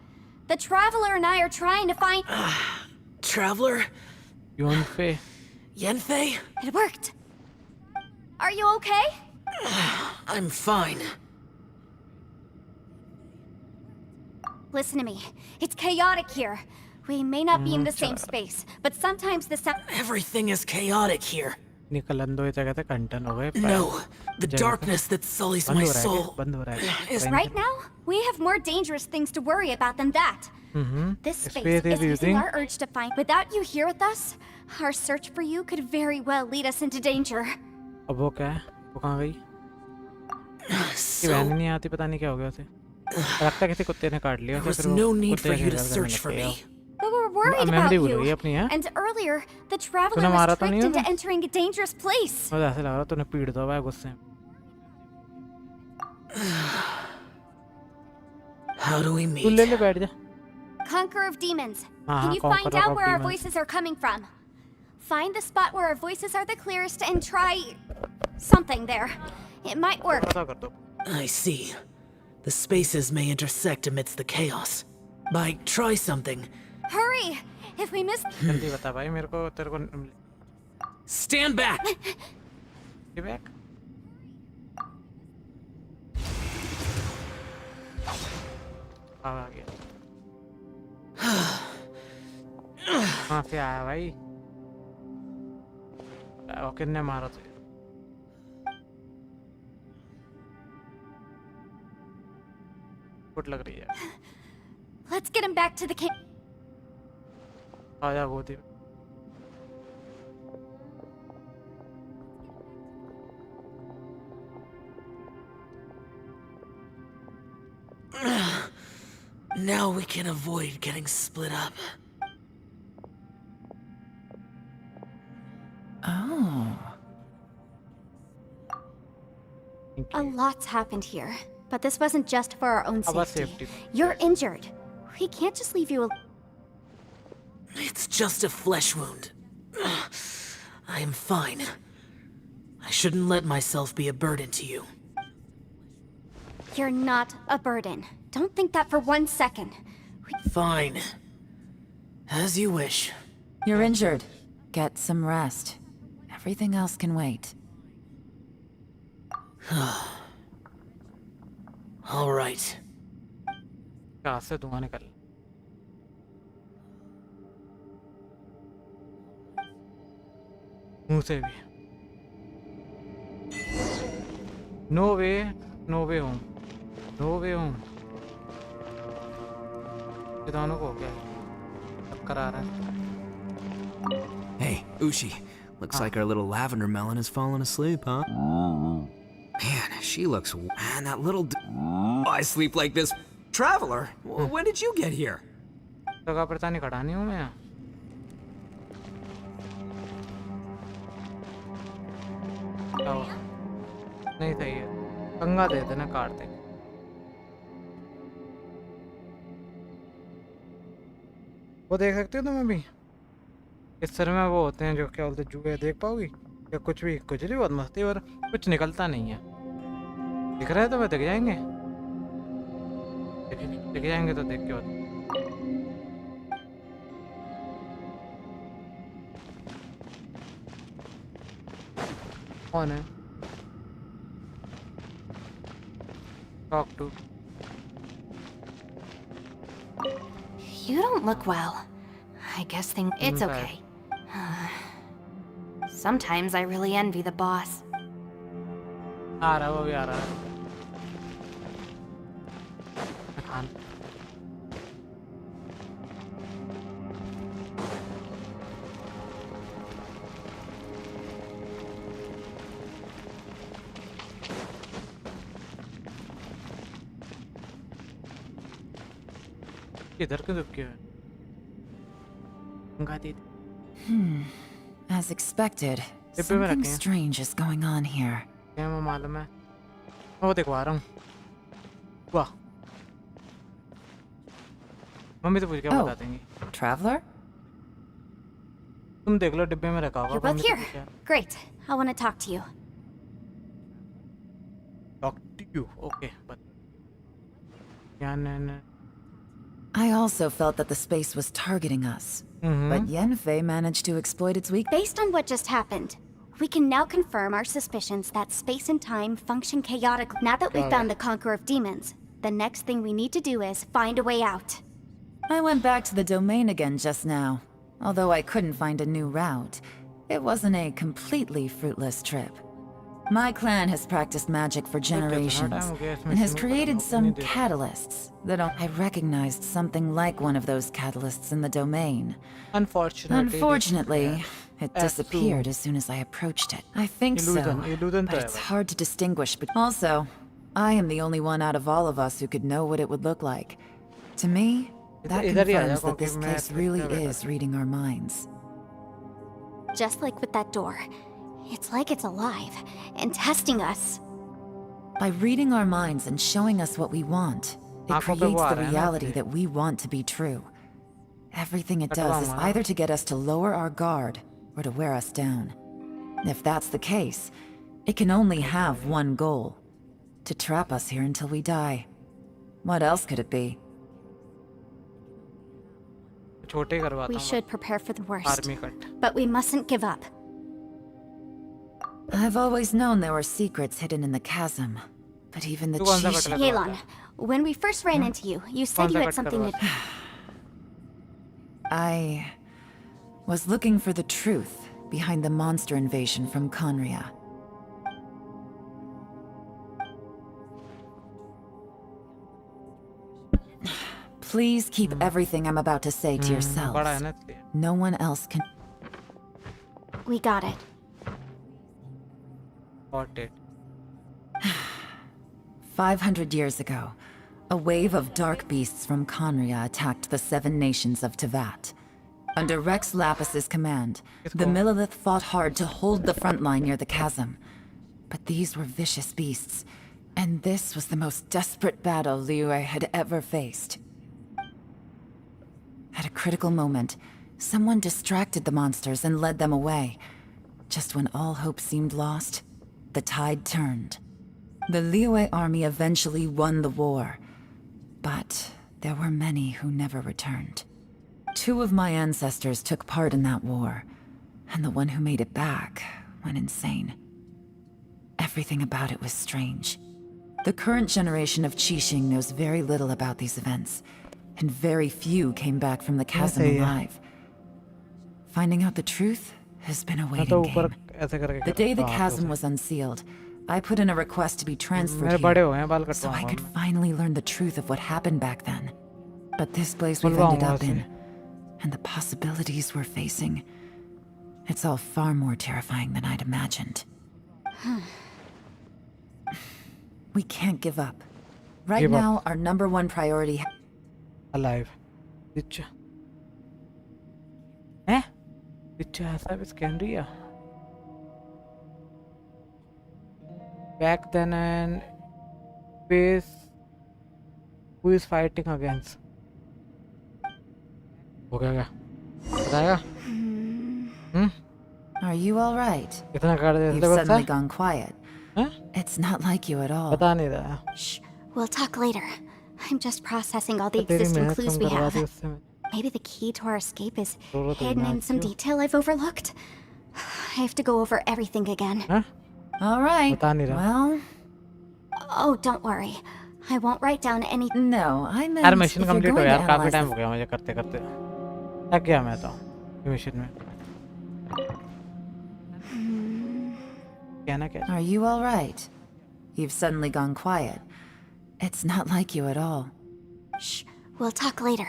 The Traveler and I are trying to find... Traveler? Yanfei. Yanfei? It worked. Are you okay? I'm fine. Listen to me. It's chaotic here. We may not be in the same space, but sometimes the sound... Everything is chaotic here. निकलन दो, ये जगह पे कंटन हो गए। No, the darkness that sullies my soul is right now. We have more dangerous things to worry about than that. This space is using our urge to find. Without you here with us, our search for you could very well lead us into danger. अब वो क्या है? वो कहाँ गई? ये बहन नहीं आती, पता नहीं क्या हो गया उसे। लगता है किसी कुत्ते ने काट लिया। There was no need for you to search for me. But we're worried about you. And earlier, the Traveler was tricked into entering a dangerous place. मुझे ऐसा लग रहा तूने पीड़ दो भाई गुस्से में। How do we meet? तू ले बैठ जा। Conqueror of demons, can you find out where our voices are coming from? Find the spot where our voices are the clearest and try something there. It might work. I see. The spaces may intersect amidst the chaos. Try something. Hurry! If we miss... जल्दी बता भाई मेरे को, तेरे को। Stand back! Get back. आ गया। कहाँ से आया भाई? किन्ने मारा तुझे? फुट लग रही है। Let's get him back to the camp. आजा गोदी। Now we can avoid getting split up. Oh. A lot's happened here, but this wasn't just for our own Our safety. safety. You're injured. We can't just leave you alone. It's just a flesh wound. I am fine. I shouldn't let myself be a burden to you. You're not a burden. Don't think that for 1 second. Fine. As you wish. You're injured. Get some rest. Everything else can wait. All right. कहाँ से धुआं निकल? मुंह से भी। No way, no way home, no way home. ये दोनों को हो गया? टक्कर आ रहा है। Hey, Ushi. Looks like our little lavender melon has fallen asleep, huh? Man, she looks... Man, that little... I sleep like this. Traveler, when did you get here? जगह पर तानी खड़ा नहीं हूँ मैं। नहीं सही है। कंगा दे देना काट दे। वो देख सकते हो तुम अभी? इस तरह में वो होते हैं जो क्या बोलते जुए, देख पाओगी या कुछ भी बहुत मस्ती और कुछ निकलता नहीं है। दिख रहा है तो मैं दिख जाएंगे, दिख जाएंगे तो देख के बता। कौन है? Talk to. You don't look well. I guess it's okay. Sometimes I really envy the boss. आ रहा है, वो भी आ रहा है। खान। इधर क्यों दुबके हुए? As expected, डिब्बे में something रखे हैं। strange is going on here. क्या मैं मालूम है? वो देखो आ रहा हूँ। वाह। मम्मी तो पूछ क्या बता देंगी। Traveler? तुम देख लो डिब्बे में रखा होगा। You're both मम्मी तो here. पूछा। Great. I want to talk to you. Talk to you. Okay, but क्या न I also felt that the space was targeting us. But Yenfei managed to exploit its weak. Based on what just happened, we can now confirm our suspicions that space and time function chaotically. Now that we've found the Conqueror of Demons, the next thing we need to do is find a way out. I went back to the domain again just now. Although I couldn't find a new route, it wasn't a completely fruitless trip. My clan has practiced magic for generations and has created some catalysts that I recognized something like one of those catalysts in the domain. Unfortunately, it disappeared as soon as I approached it. I think so, but it's hard to distinguish. But also, I am the only one out of all of us who could know what it would look like. To me, that confirms that this place really is reading our minds. Just like with that door. It's like it's alive and testing us. By reading our minds and showing us what we want, it creates the reality that we want to be true. Everything it does is either to get us to lower our guard or to wear us down. If that's the case, it can only have one goal: to trap us here until we die. What else could it be? We should prepare for the worst, but we mustn't give up. I've always known there were secrets hidden in the chasm, but even the chief... Yelan, when we first ran into you, you said you had something to... I was looking for the truth behind the monster invasion from Conria. Please keep everything I'm about to say to yourselves. बड़ा है ना इसलिए. No one else can. We got it. Got it. 500 years ago, a wave of dark beasts from Conria attacked the 7 nations of Tevat. Under Rex Lapis's command, the Millelith fought hard to hold the front line near the chasm. But these were vicious beasts, and this was the most desperate battle Liyue had ever faced. At a critical moment, someone distracted the monsters and led them away. Just when all hope seemed lost, the tide turned. The Liyue army eventually won the war, but there were many who never returned. 2 of my ancestors took part in that war, and the one who made it back went insane. Everything about it was strange. The current generation of Qixing knows very little about these events, and very few came back from the chasm alive. Finding out the truth has been a waiting game. The day the chasm was unsealed, I put in a request to be transferred here, so I could finally learn the truth of what happened back then. But this place we've ended up in, and the possibilities we're facing, it's all far more terrifying than I'd imagined. We can't give up. Right now, our #1 priority... Alive. Dicha. Eh? Dicha ऐसा भी Scandia. Back then and face who is fighting against. हो गया क्या? बताएगा? Are you all right? इतना कर दे You've suddenly gone quiet. It's not like you at all. बता नहीं रहा. Shh, we'll talk later. I'm just processing all the existing clues we have. Maybe the key to our escape is hidden in some detail I've overlooked. I have to go over everything again. All right. Well... Oh, don't worry. I won't write down any... No, I meant... यार mission complete हो यार काफी time हो गया मुझे करते करते थक गया मैं तो मिशन में क्या ना क्या Are you all right? You've suddenly gone quiet. It's not like you at all. Shh, we'll talk later.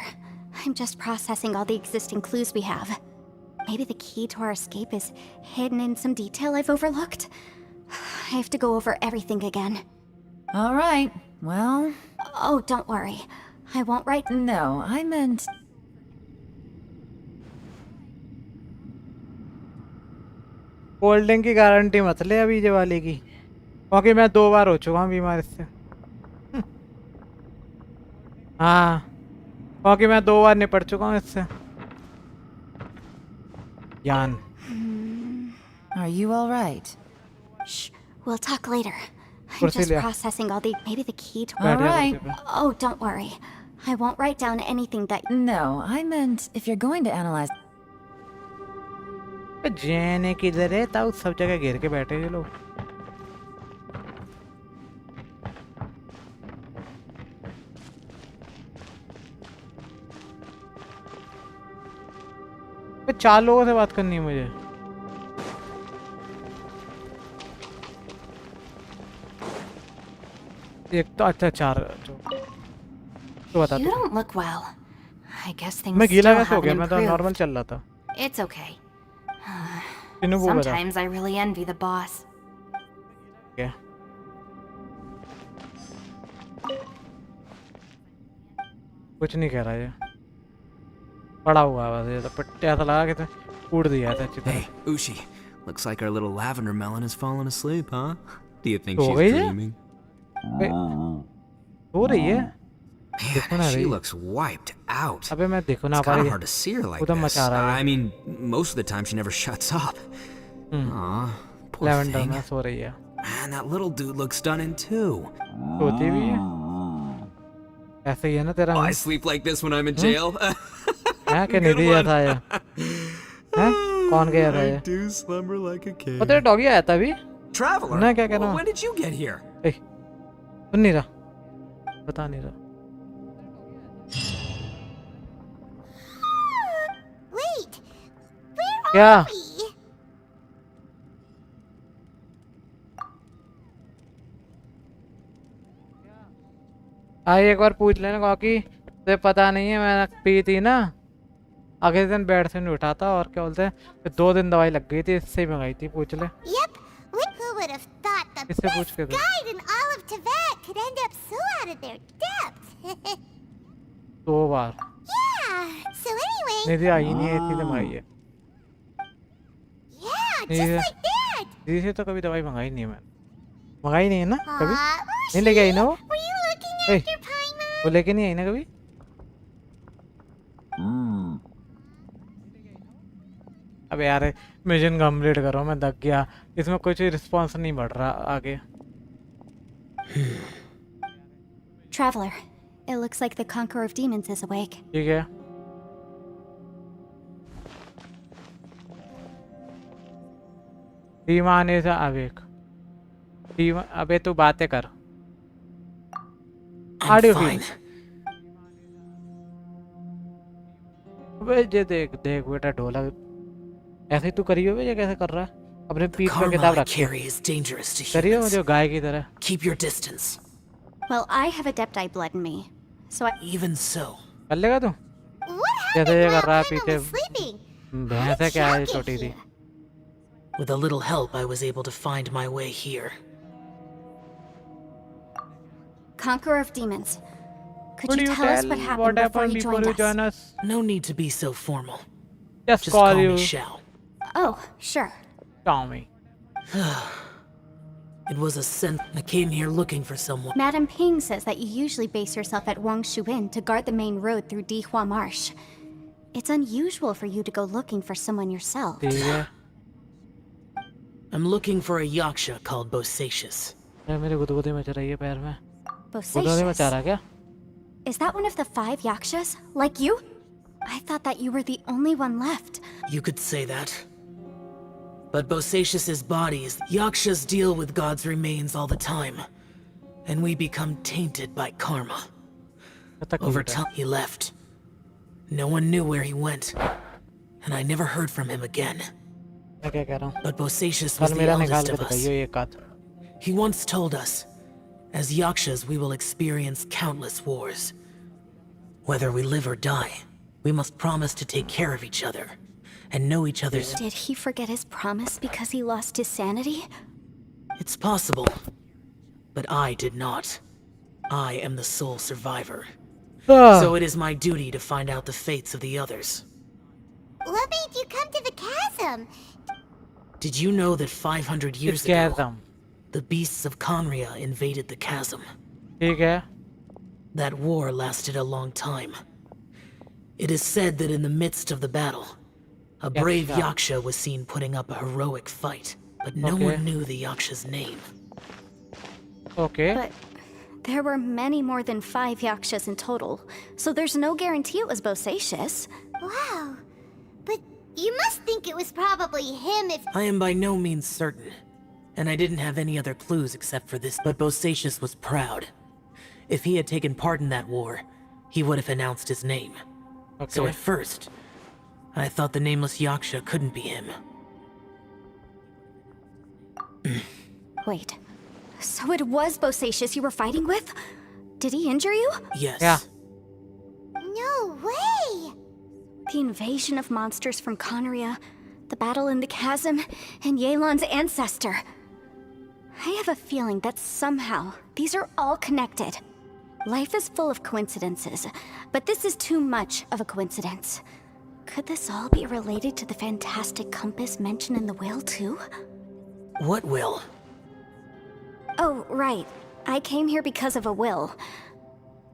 I'm just processing all the existing clues we have. Maybe the key to our escape is hidden in some detail I've overlooked. I have to go over everything again. All right. Well... Oh, don't worry. I won't write... No, I meant... cold की guarantee मत ले अभी ये वाले की क्योंकि मैं 2 बार हो चुका हूँ बीमार इससे हाँ क्योंकि मैं 2 बार निपट चुका हूँ इससे यान Are you all right? Shh, we'll talk later. I'm just processing all the... Maybe the key to... All right. Oh, don't worry. I won't write down anything that... No, I meant if you're going to analyze... जेने किधर है ताऊ सब जगह घेर के बैठे ये लोग पे 4 लोगों से बात करनी है मुझे एक तो अच्छा 4 तो बता You don't look well. I guess things मैं गीला कैसे हो haven't गया मैं तो improved. नॉर्मल चल रहा था It's okay. किन्हों वो बता Sometimes I really envy the boss. क्या कुछ नहीं कह रहा ये पड़ा हुआ है बस ये तो पट्टे ऐसा लगा कि कूट दिया है अच्छी तरह Hey, Ushi. Looks like our little lavender melon has fallen asleep, huh? Do you think so she's गई है dreaming? सो रही है Man, she looks wiped out. अबे मैं देखो ना It's पा kind रही of hard to see her like उधर this. मचा रहा है I mean, most of the time she never shuts up. Aw, poor lavender thing. में सो रही है Man, that little dude looks stunning too. सोती भी है ऐसे ही है ना तेरा Oh, I sleep like this when I'm in jail. है कि नहीं दिया था ये हैं कौन गया था ये I do slumber like a kid. वो तेरा डॉगी आया था अभी Traveler? ना क्या कह रहा Well, हूँ when did you get here? सुन नहीं रहा बता नहीं रहा Wait, where क्या are we? एक बार पूछ लेना क्योंकि तो पता नहीं है, मैंने पी थी ना, अगले दिन बेड से नहीं उठा था, और क्या बोलते हैं, फिर 2 दिन दवाई लग गई थी, इससे ही मंगाई थी, पूछ ले। Yep. Who would have thought the इससे पूछ best के दे। guide in all of Tibet could end up so out of their depth? 2 bar Yeah. So anyway. निधि आई नहीं है, इतनी तो मंगाई है। Yeah, Nidhi just like that. निधि से तो कभी दवाई मंगाई नहीं है मैंने, मंगाई नहीं है ना कभी, Aw, नहीं लेके आई ना वो। Were you looking A, after Paimon? वो लेके नहीं आई ना कभी। अबे यार मिशन कंप्लीट करो, मैं थक गया, इसमें कुछ रिस्पॉन्स नहीं बढ़ रहा आगे। Traveler, it looks like the Conqueror of Demons is awake. ठीक है, दीवाने से अवेक। अबे तू बातें कर। How do you feel? अबे ये देख देख बेटा ढोलक ऐसे ही तू करियो बे, ये कैसे कर रहा है, अपने पीठ पे किताब रख करियो मुझे गाय की तरह। Keep your distance. Well, I have Adepti blood in me, so I... Even so. कर लेगा तू, जैसे ये कर रहा है पीछे, भैंस है क्या है छोटी सी। With a little help, I was able to find my way here. Conqueror of Demons, could you tell us what happened before you joined us? No need to be so formal. Just call me you Shao. Oh, sure. Tommy. It was a sense. I came here looking for someone. Madam Ping says that you usually base yourself at Wangshu Inn to guard the main road through Dihua Marsh. It's unusual for you to go looking for someone yourself. Yeah. I'm looking for a yaksha called Bosacius. मेरे गुदगुदे much रही है पैर में। गुदगुदे मचा रहा क्या? Is that one of the 5 yakshas? Like you? I thought that you were the only one left. You could say that. But Bosacius's bodies, yakshas deal with God's remains all the time. And we become tainted by karma. Over time, he left. No one knew where he went. And I never heard from him again. But Bosacius was the eldest of us. He once told us, as yakshas we will experience countless wars. Whether we live or die, we must promise to take care of each other. And know each other's... Did he forget his promise because he lost his sanity? It's possible. But I did not. I am the sole survivor. So it is my duty to find out the fates of the others. What made you come to the chasm? Did you know that 500 years ago, the beasts of Conria invaded the chasm? That war lasted a long time. It is said that in the midst of the battle, a brave yaksha was seen putting up a heroic fight, but no one knew the yaksha's name. But there were many more than 5 yakshas in total, so there's no guarantee it was Bosacius. Wow. But you must think it was probably him if... I am by no means certain, and I didn't have any other clues except for this, but Bosacius was proud. If he had taken part in that war, he would have announced his name. So at first, I thought the nameless yaksha couldn't be him. Wait, so it was Bosacius you were fighting with? Did he injure you? Yes. Yeah. No way! The invasion of monsters from Conria, the battle in the chasm, and Yelan's ancestor. I have a feeling that somehow these are all connected. Life is full of coincidences, but this is too much of a coincidence. Could this all be related to the fantastic compass mentioned in the will, too? What will? Oh, right. I came here because of a will.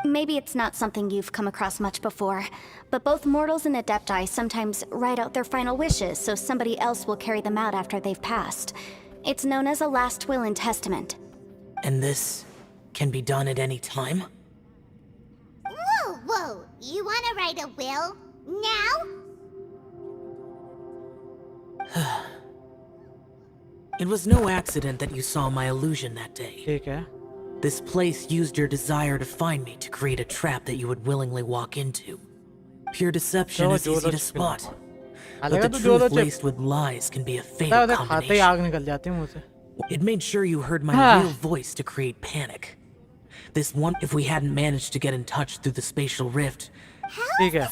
Maybe it's not something you've come across much before, but both mortals and Adepti sometimes write out their final wishes so somebody else will carry them out after they've passed. It's known as a last will and testament. And this can be done at any time? Whoa, whoa! You wanna write a will? Now? It was no accident that you saw my illusion that day. This place used your desire to find me to create a trap that you would willingly walk into. Pure deception is easy to spot. But the truth laced with lies can be a fatal combination. It made sure you heard my real voice to create panic. This one, if we hadn't managed to get in touch through the spatial rift, ठीक है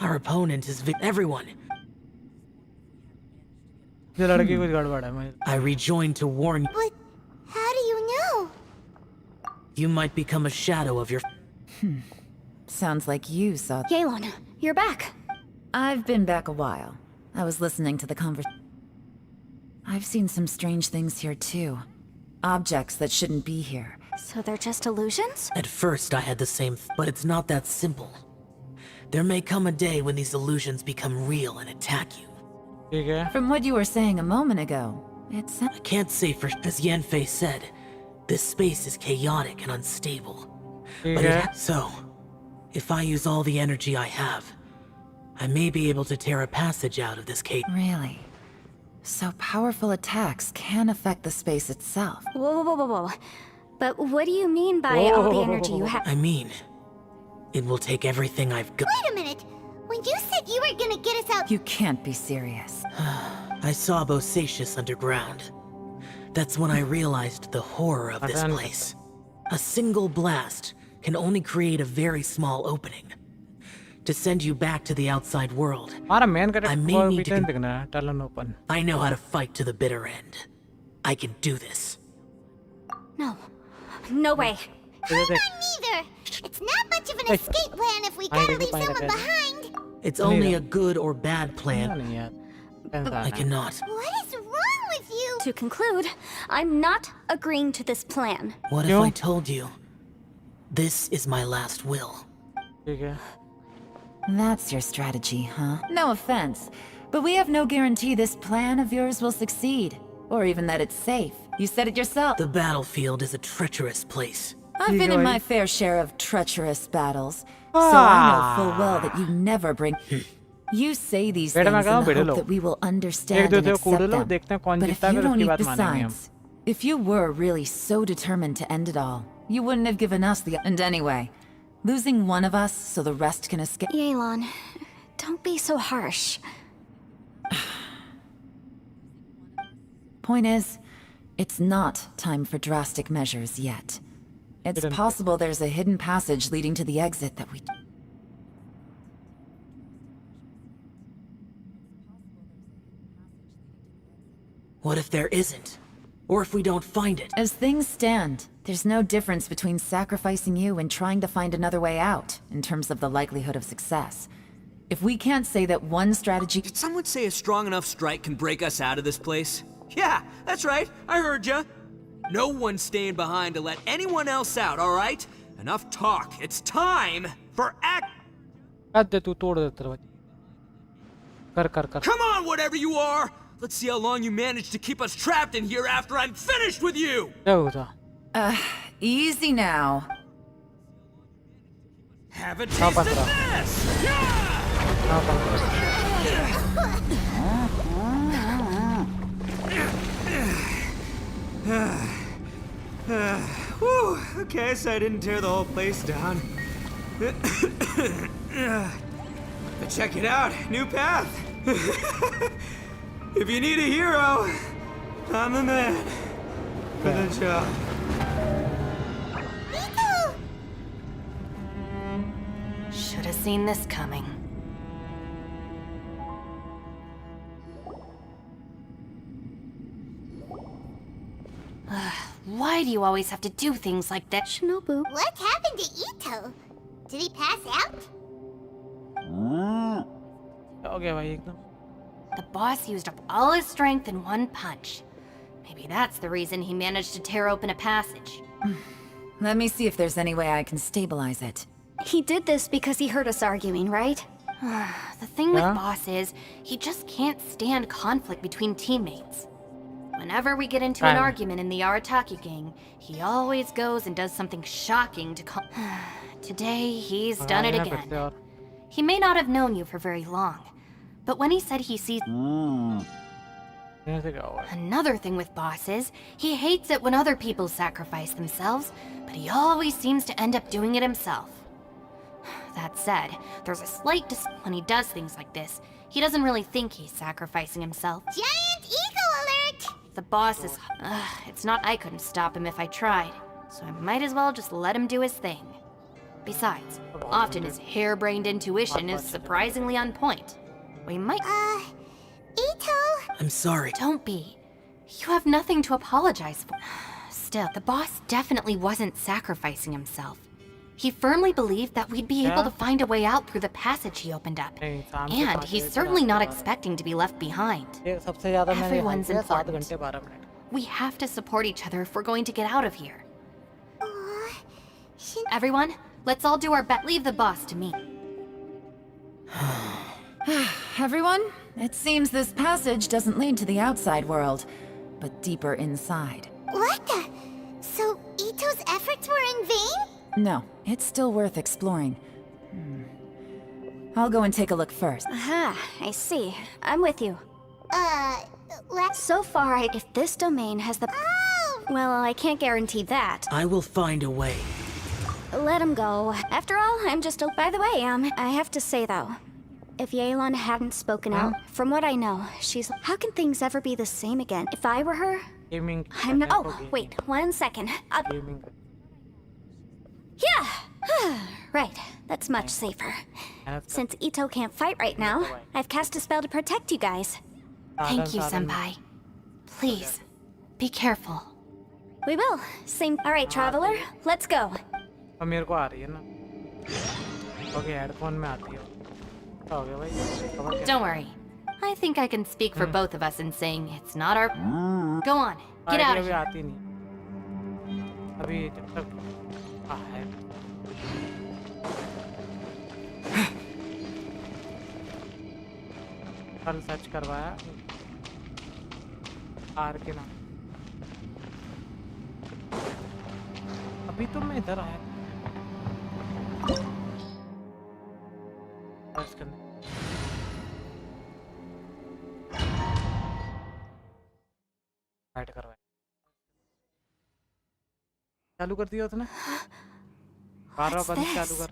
our opponent is everyone. ये लड़की कुछ गड़बड़ है मुझे I rejoined to warn you. But how do you know? You might become a shadow of your... Sounds like you saw... Yelan, you're back. I've been back a while. I was listening to the conversation. I've seen some strange things here too. Objects that shouldn't be here. So they're just illusions? At first I had the same but it's not that simple. There may come a day when these illusions become real and attack you. ठीक है From what you were saying a moment ago, it's... I can't say for... As Yanfei said, this space is chaotic and unstable. ठीक But है so, if I use all the energy I have, I may be able to tear a passage out of this cave. Really? So powerful attacks can affect the space itself. Whoa, whoa, whoa, whoa. But what do you mean by all the energy you have? I mean, it will take everything I've got. Wait a minute. When you said you were gonna get us out... You can't be serious. I saw Bosacius underground. That's when I realized the horror of this place. A single blast can only create a very small opening. To send you back to the outside world, हमारा main I may character need पीछे to... दिखना है टलन open I know how to fight to the bitter end. I can do this. No. No way. I'm not neither. It's not much of an escape plan if we gotta leave someone behind. It's only a good or bad plan. नहीं यार ऐसा I है cannot. What is wrong with you? To conclude, I'm not agreeing to this plan. What if I told you, this is my last will? ठीक है That's your strategy, huh? No offense, but we have no guarantee this plan of yours will succeed. Or even that it's safe. You said it yourself. The battlefield is a treacherous place. I've been in my fair share of treacherous battles, so I know full well that you never bring... You say these things in the hope that we will understand and accept them. But if you don't eat besides, if you were really so determined to end it all, you wouldn't have given us the... And anyway, losing one of us so the rest can escape... Yelan, don't be so harsh. Point is, it's not time for drastic measures yet. It's possible there's a hidden passage leading to the exit that we... What if there isn't? Or if we don't find it? As things stand, there's no difference between sacrificing you and trying to find another way out, in terms of the likelihood of success. If we can't say that one strategy... Did someone say a strong enough strike can break us out of this place? Yeah, that's right. I heard ya. No one's staying behind to let anyone else out, all right? Enough talk. It's time for act. Come on, whatever you are. Let's see how long you manage to keep us trapped in here after I'm finished with you. Easy now. Have a taste of this. Whew, okay, so I didn't tear the whole place down. But check it out, new path. If you need a hero, I'm the man for the job. Should have seen this coming. Why do you always have to do things like that? Shinobu. What happened to Ito? Did he pass out? Okay, भाई एकदम The boss used up all his strength in one punch. Maybe that's the reason he managed to tear open a passage. Let me see if there's any way I can stabilize it. He did this because he heard us arguing, right? The thing with Boss is, he just can't stand conflict between teammates. Whenever we get into an argument in the Arataki gang, he always goes and does something shocking to Today, he's done it again. He may not have known you for very long, but when he said he sees... Another thing with Boss is, he hates it when other people sacrifice themselves, but he always seems to end up doing it himself. That said, there's a slight when he does things like this. He doesn't really think he's sacrificing himself. Giant eagle alert! The boss is... it's not I couldn't stop him if I tried. so I might as well just let him do his thing. Besides, often his harebrained intuition is surprisingly on point. We might... Ito! I'm sorry. Don't be. You have nothing to apologize for. Still, the boss definitely wasn't sacrificing himself. He firmly believed that we'd be able to find a way out through the passage he opened up. And he's certainly not expecting to be left behind. Everyone's important. We have to support each other if we're going to get out of here. Everyone, let's all do our best. Leave the boss to me. Everyone, it seems this passage doesn't lead to the outside world, but deeper inside. What the? So Ito's efforts were in vain? No, it's still worth exploring. I'll go and take a look first. Aha, I see. I'm with you. So far, if this domain has the... Oh! Well, I can't guarantee that. I will find a way. Let him go. After all, I'm just... Oh, by the way, I have to say, though, if Yelan hadn't spoken out, from what I know, she's... How can things ever be the same again? If I were her... I'm not... Oh, wait, 1 second. Yeah! Right, that's much safer. Since Ito can't fight right now, I've cast a spell to protect you guys. Thank you, Senpai. Please, be careful. We will. Same... Alright, Traveler, let's go. मेरे को आ रही है ना okay headphone में आती है हो गया भाई Don't worry. I think I can speak for both of us in saying it's not our... Go on, get out of अभी here. आती नहीं अभी जब तक है कल सर्च करवाया आर के नाम अभी तो मैं इधर आया सर्च करने ऐड करवाया चालू कर दिया उसने बारह बंद चालू कर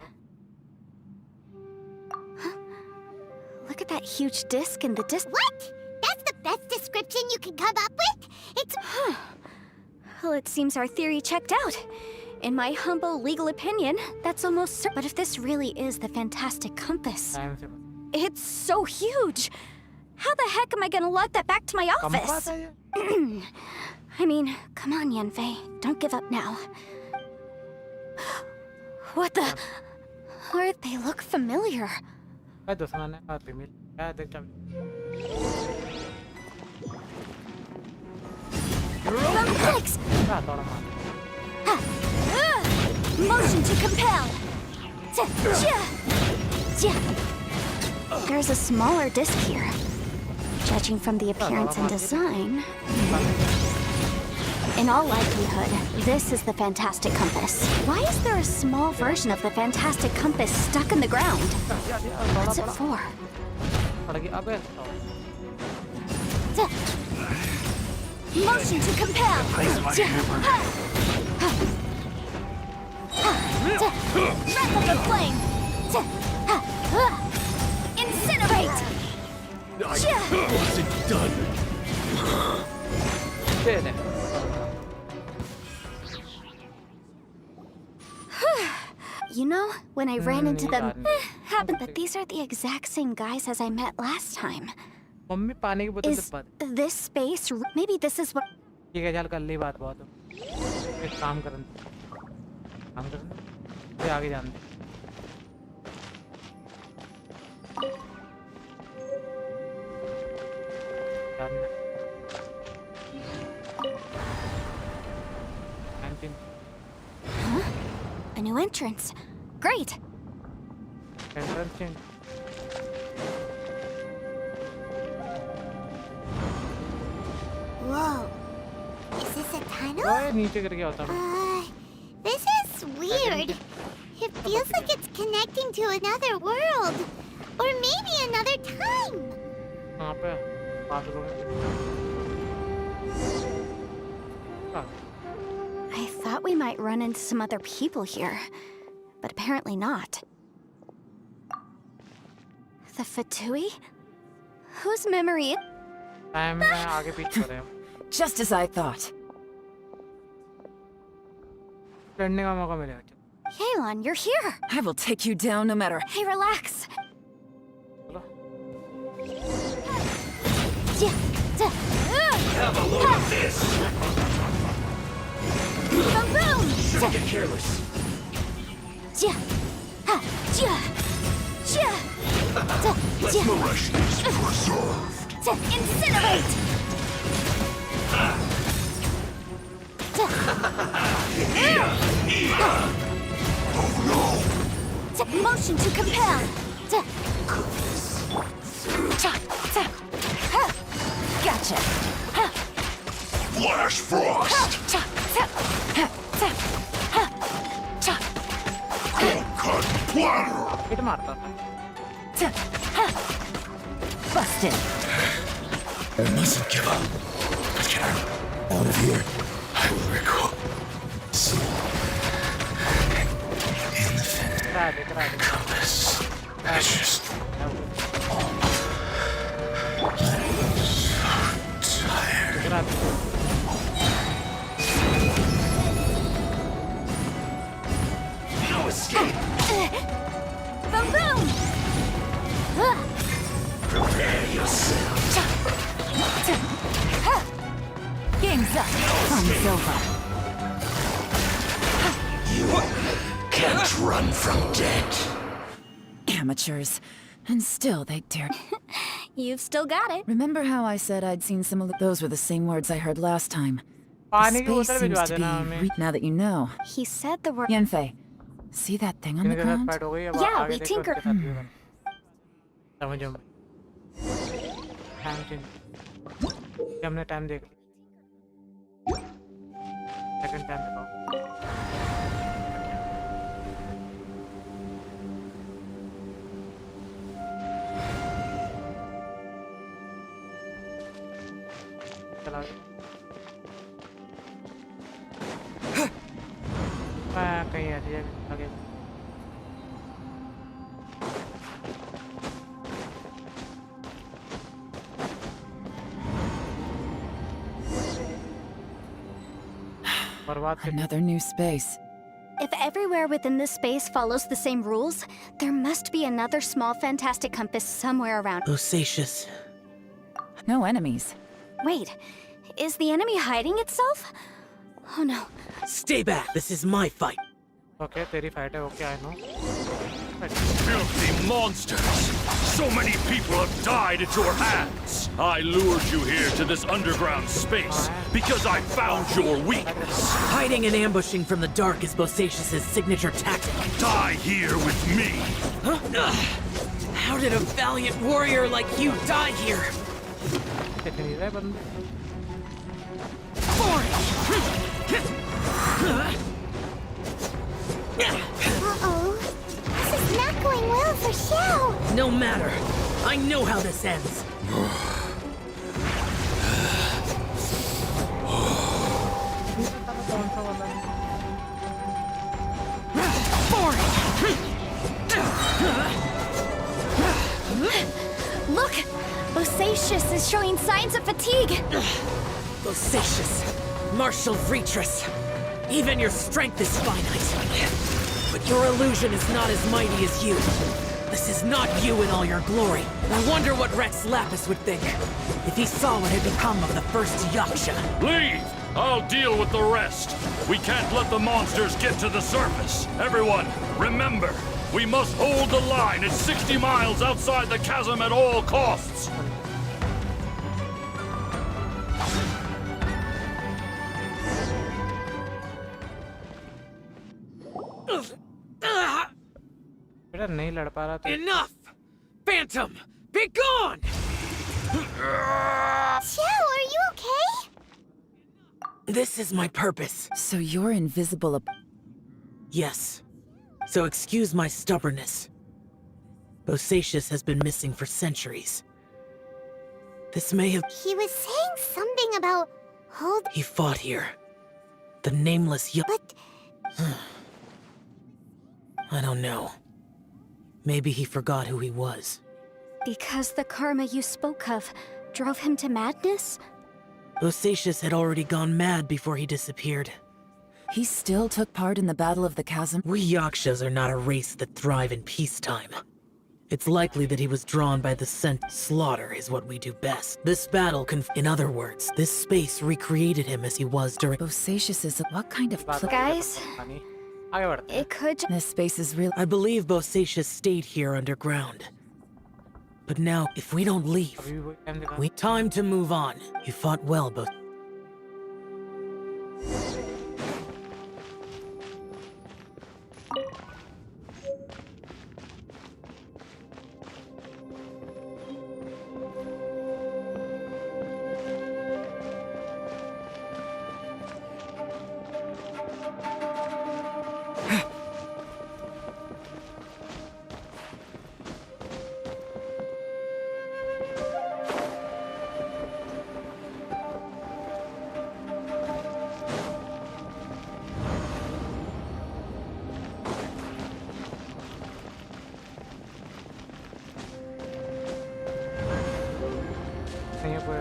Look at that huge disc in the disc. What? That's the best description you can come up with? It's... Well, it seems our theory checked out. In my humble legal opinion, that's almost certain. But if this really is the fantastic compass, it's so huge. How the heck am I gonna lug that back to my office? I mean, come on, Yanfei. Don't give up now. What the? Or they look familiar. Alex! Motion to compel. There's a smaller disc here. Judging from the appearance and design... In all likelihood, this is the Fantastic Compass. Why is there a small version of the Fantastic Compass stuck in the ground? What's it for? Motion to compel! Breath of the flame! Incinerate! Wasn't done. You know, when I ran into them, happened that these are the exact same guys as I met last time. Is this space... Maybe this is what... ठीक है चल कर ली बात बहुत एक काम कर ये आगे जान दे Huh? A new entrance. Great. Entrance change. Whoa. Is this a tunnel? नीचे करके होता है This is weird. It feels like it's connecting to another world. Or maybe another time. कहाँ पे पास करो I thought we might run into some other people here, but apparently not. The Fatui? Whose memory? Time में आगे पीछे कर रहे हैं Just as I thought. लड़ने का मौका मिलेगा. Yeon, you're here. I will take you down no matter. Hey, relax. Have a look at this! Boom, boom! Don't get careless. Let's rush is preserved. Incinerate! Motion to compel! Gotcha. Flash frost! Cut platter! Hit मारता था. Busted. I mustn't give up. Out of here, I will recall. In the compass. Ashes. Tired. No escape. Boom, boom! Prepare yourself. Game's up. Fun's over. You can't run from death. Amateurs. And still they dared. You've still got it. Remember how I said I'd seen some of those were the same words I heard last time? पानी The की space बोतल seems भिजवा to देना be हमें. now that you know. He said the word. Yanfei, see that thing on the इनके साथ ground? Fight हो गई. अब Yeah, आगे we देखो tinker. उसके साथ भी बन. समझो मैं. Time change. हमने टाइम देख. सेकंड टाइम दिखाओ. चला गया. कहीं ऐसी जगह आगे. बर्बाद कर. Another new space. If everywhere within this space follows the same rules, there must be another small fantastic compass somewhere around. Bosacious. No enemies. Wait, is the enemy hiding itself? Oh no. Stay back. This is my fight. Okay, तेरी fight है. Okay, I know. Filthy monsters! So many people have died at your hands! I lured you here to this underground space because I found your weakness! Hiding and ambushing from the dark is Bosacious' signature tactic. Die here with me! Huh? How did a valiant warrior like you die here? Uh-oh. This is not going well for Xiao. No matter. I know how this ends. Look! Bosacious is showing signs of fatigue. Bosacious, martial Retris. Even your strength is finite. But your illusion is not as mighty as you. This is not you in all your glory. I wonder what Rex Lapis would think if he saw what had become of the first Yaksha. Leave! I'll deal with the rest. We can't let the monsters get to the surface. Everyone, remember, we must hold the line at 60 miles outside the chasm at all costs. बेटा नहीं लड़ पा रहा तो. Enough! Phantom, be gone! Xiao, are you okay? This is my purpose. So you're invisible. Yes. So excuse my stubbornness. Bosacious has been missing for centuries. This may have... He was saying something about hold. He fought here. The nameless But I don't know. Maybe he forgot who he was. Because the karma you spoke of drove him to madness? Bosacious had already gone mad before he disappeared. He still took part in the Battle of the Chasm? We Yakshas are not a race that thrive in peacetime. It's likely that he was drawn by the scent. Slaughter is what we do best. This battle in other words, this space recreated him as he was during— Bosacius is what kind of Guys, आगे बढ़ते हैं. it could This space is real. I believe Bosacius stayed here underground. But now, if we don't leave, अभी भी वही time दिखा. time to move on. You fought well, नहीं है कोई.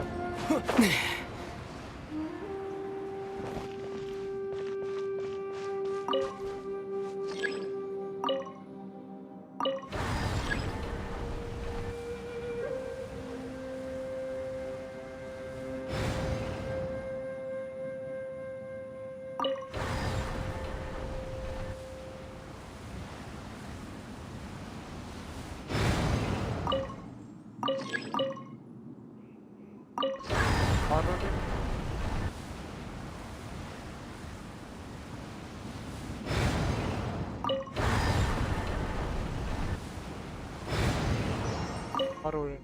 और रोटी. और रोटी.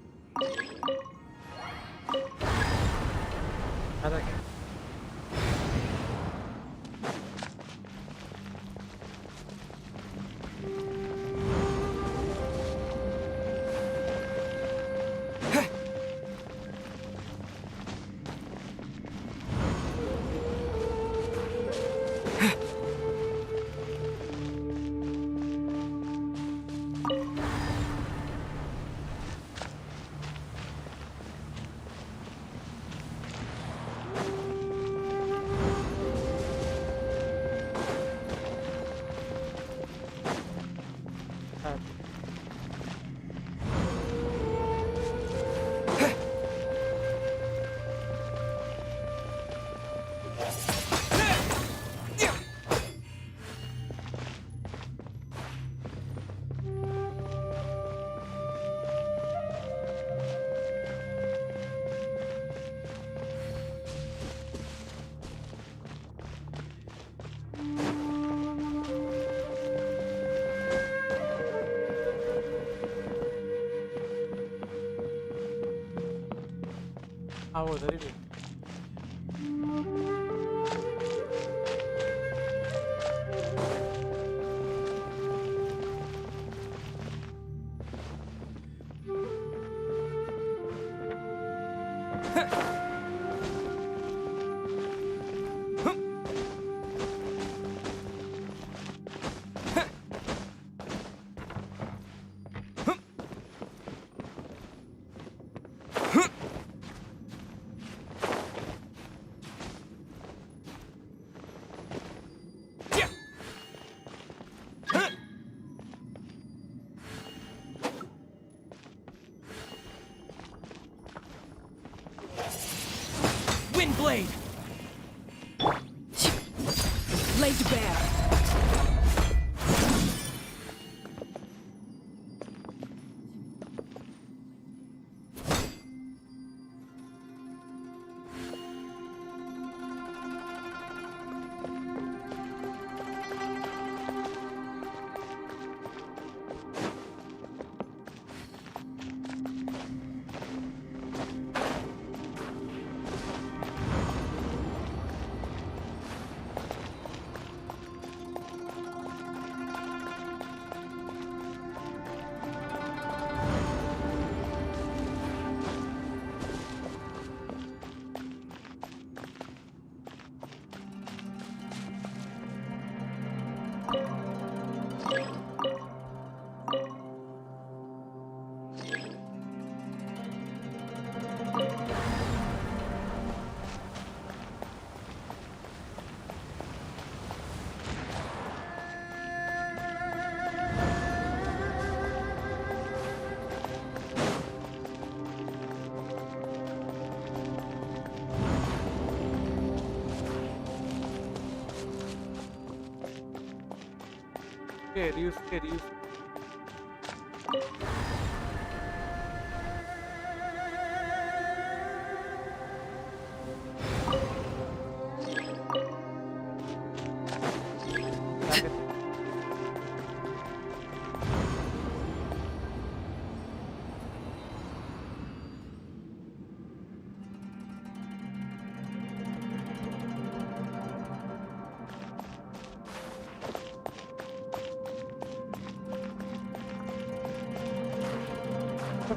आता क्या? हाँ वो उधर ही भी. Windblade! Laid to bear! Use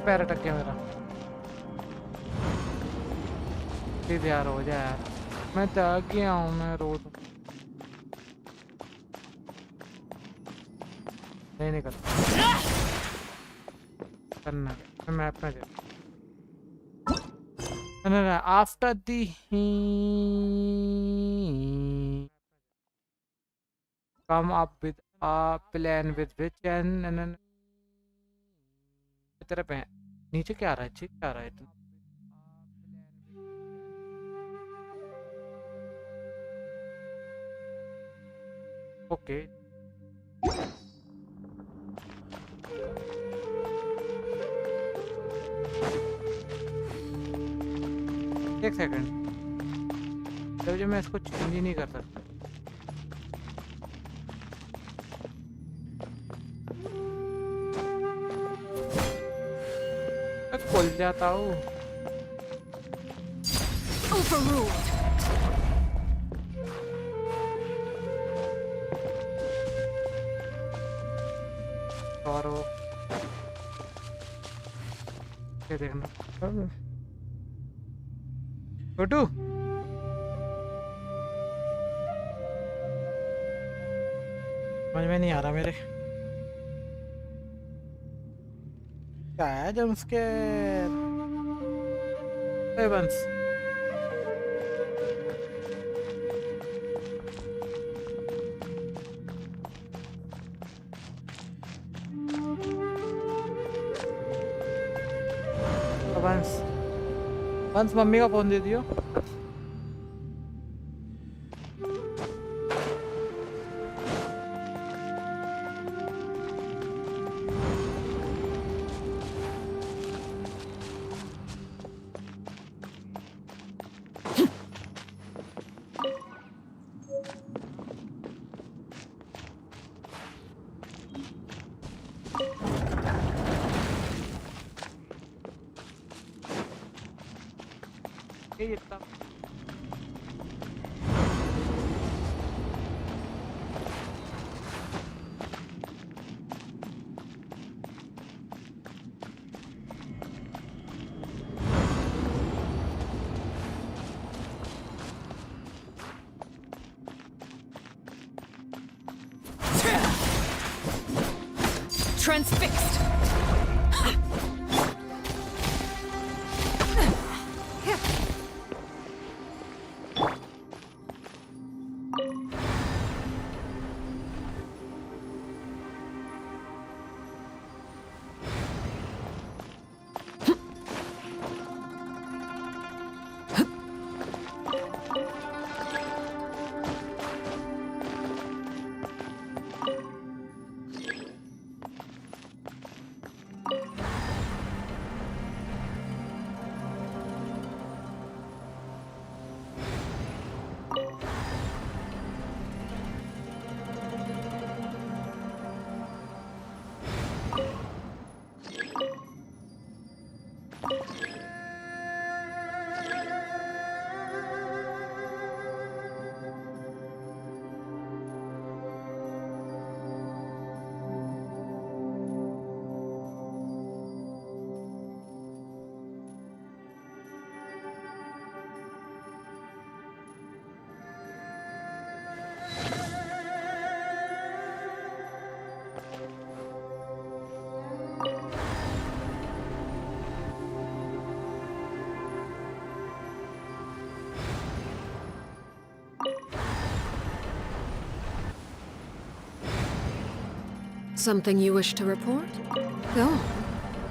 पैर अटक गया मेरा। प्लीज यार हो जाए यार, मैं थक गया हूँ, मैं रो दूँ। नहीं करता करना, मैं मैप में they after the come up with a plan with which and तेरा पे नीचे क्या आ रहा है? ठीक क्या आ रहा है? ओके एक सेकंड, जब मैं इसको चेंज ही नहीं कर सकता। खुल जाता हूँ। और ये देखना छोटू, समझ में नहीं आ रहा मेरे क्या है जम्पस्केयर। बंस बंस मम्मी का फोन दे दियो। Transfixed. Something you wish to report? Go on.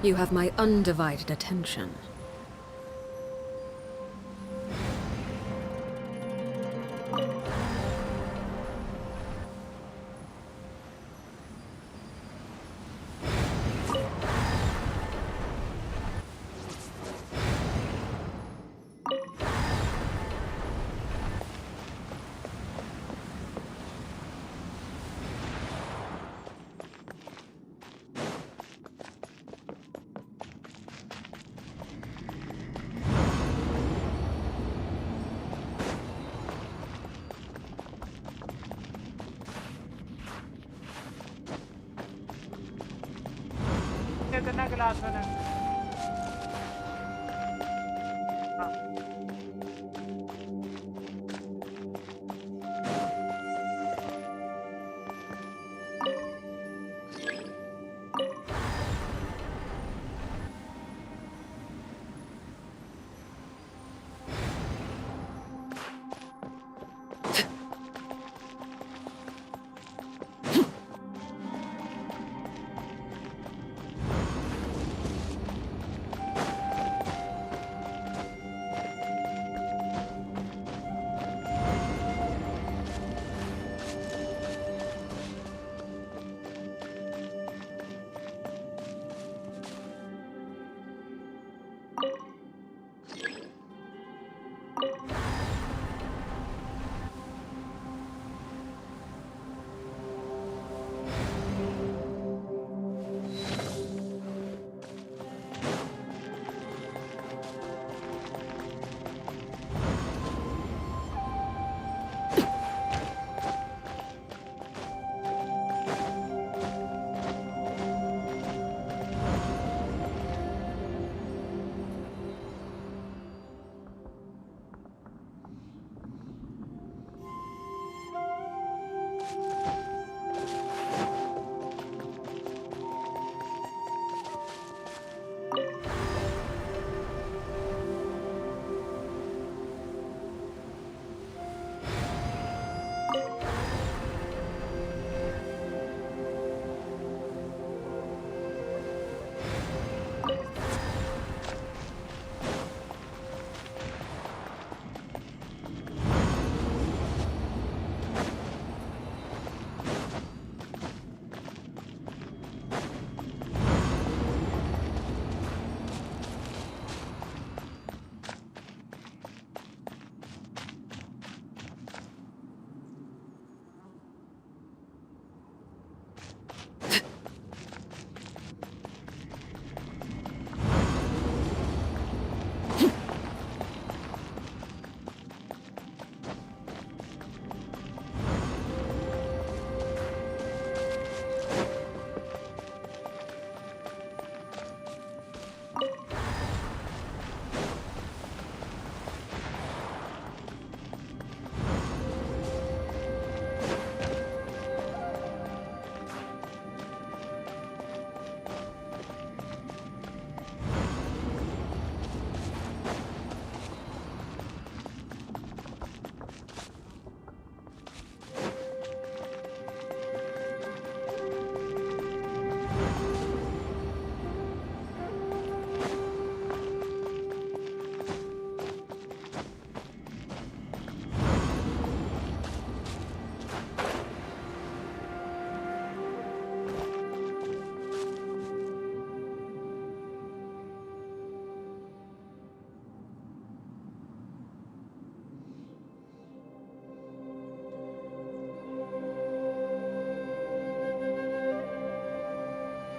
You have my undivided attention. दे देना गिलास में ना।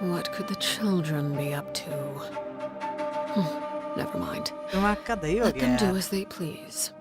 What could the children be up to? Never mind. Let them do as they please.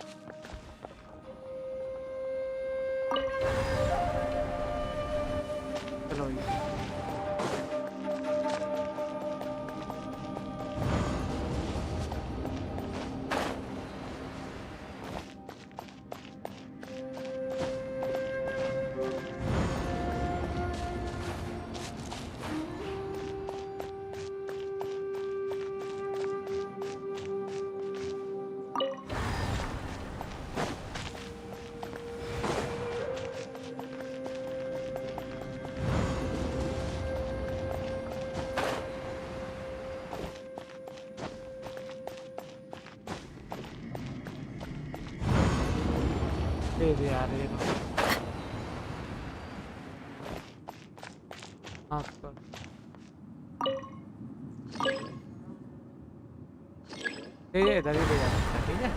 ये इधर ही ले जा सकता है, ठीक है,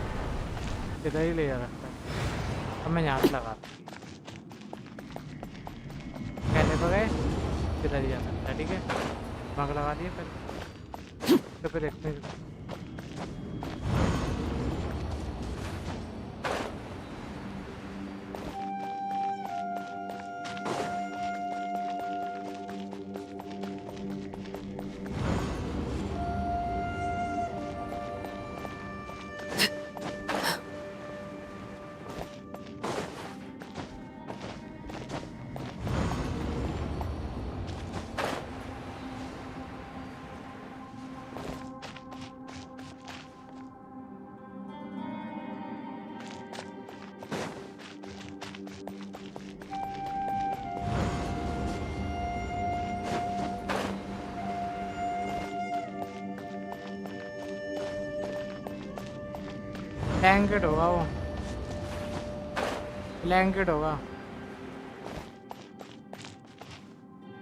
इधर ही ले जा सकता है। अब मैं यहाँ से लगा कहने पर गए इधर ही जा सकता है, ठीक है, भाग लगा दिए फिर तो फिर देखते हैं। ब्लैंकेट होगा वो, ब्लैंकेट होगा।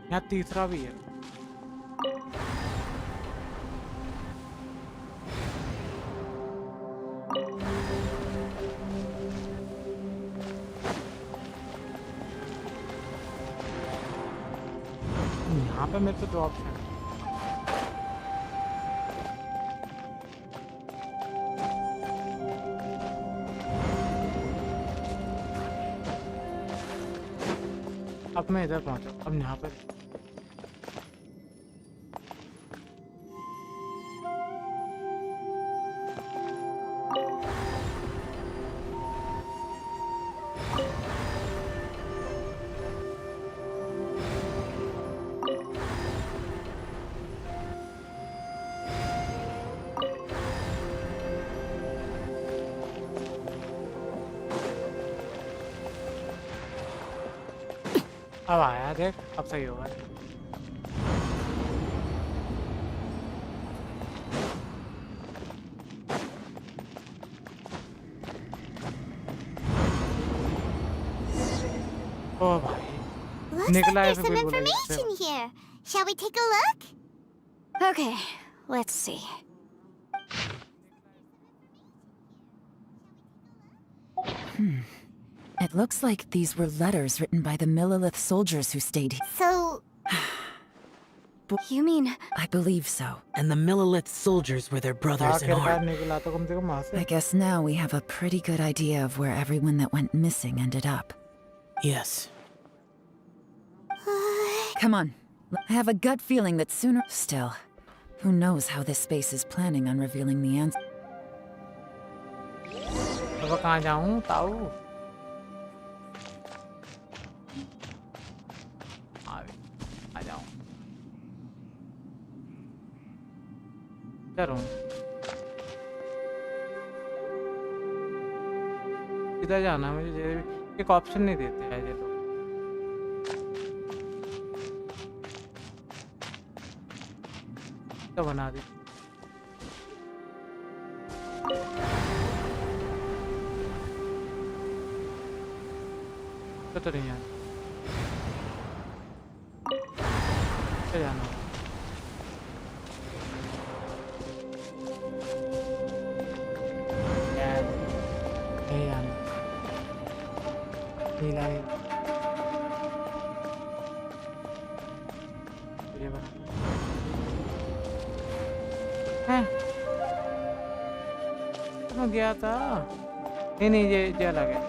यहाँ तीसरा भी है। यहाँ पे मेरे को दो ऑप्शन है। अब मैं इधर पहुंचा, अब यहाँ पे अब आया, देख अब सही होगा। ओ भाई, Looks like निकला है there's some फिर बोला information here. Shall we take a look? Okay, let's see. It looks like these were letters written by the Millilith soldiers who stayed here. So, you mean... I believe so. And the Millilith soldiers were their brothers in arms. निकला तो कम से कम वहाँ से। I guess now we have a pretty good idea of where everyone that went missing ended up. Yes. Come on. I have a gut feeling that sooner... Still, who knows how this space is planning on revealing the answer. अब कहाँ जाऊँ ताऊ? आ जाऊँ। करूँ। किधर जाना है मुझे? एक ऑप्शन नहीं देते हैं ये लोग। तो बना दी। तो नहीं जाना। तो जाना। यार, नहीं जाना। नीला नहीं। ये बना। हैं? कहाँ गया था? नहीं ये अलग है।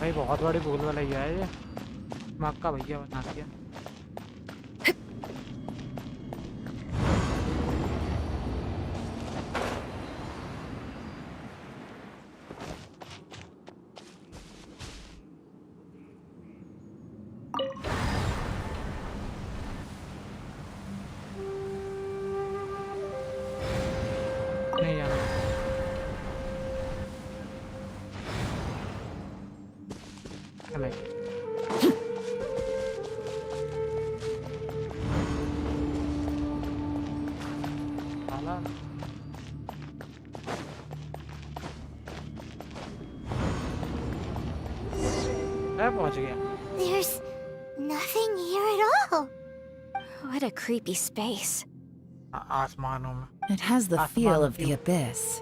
भाई बहुत बड़ी भूल वाला ही है ये। मक्का भैया बना दिया। नहीं जाना। चले। साला। पहुंच गया। there's nothing here at all. What a creepy space. आसमानों में। It has the feel of the abyss.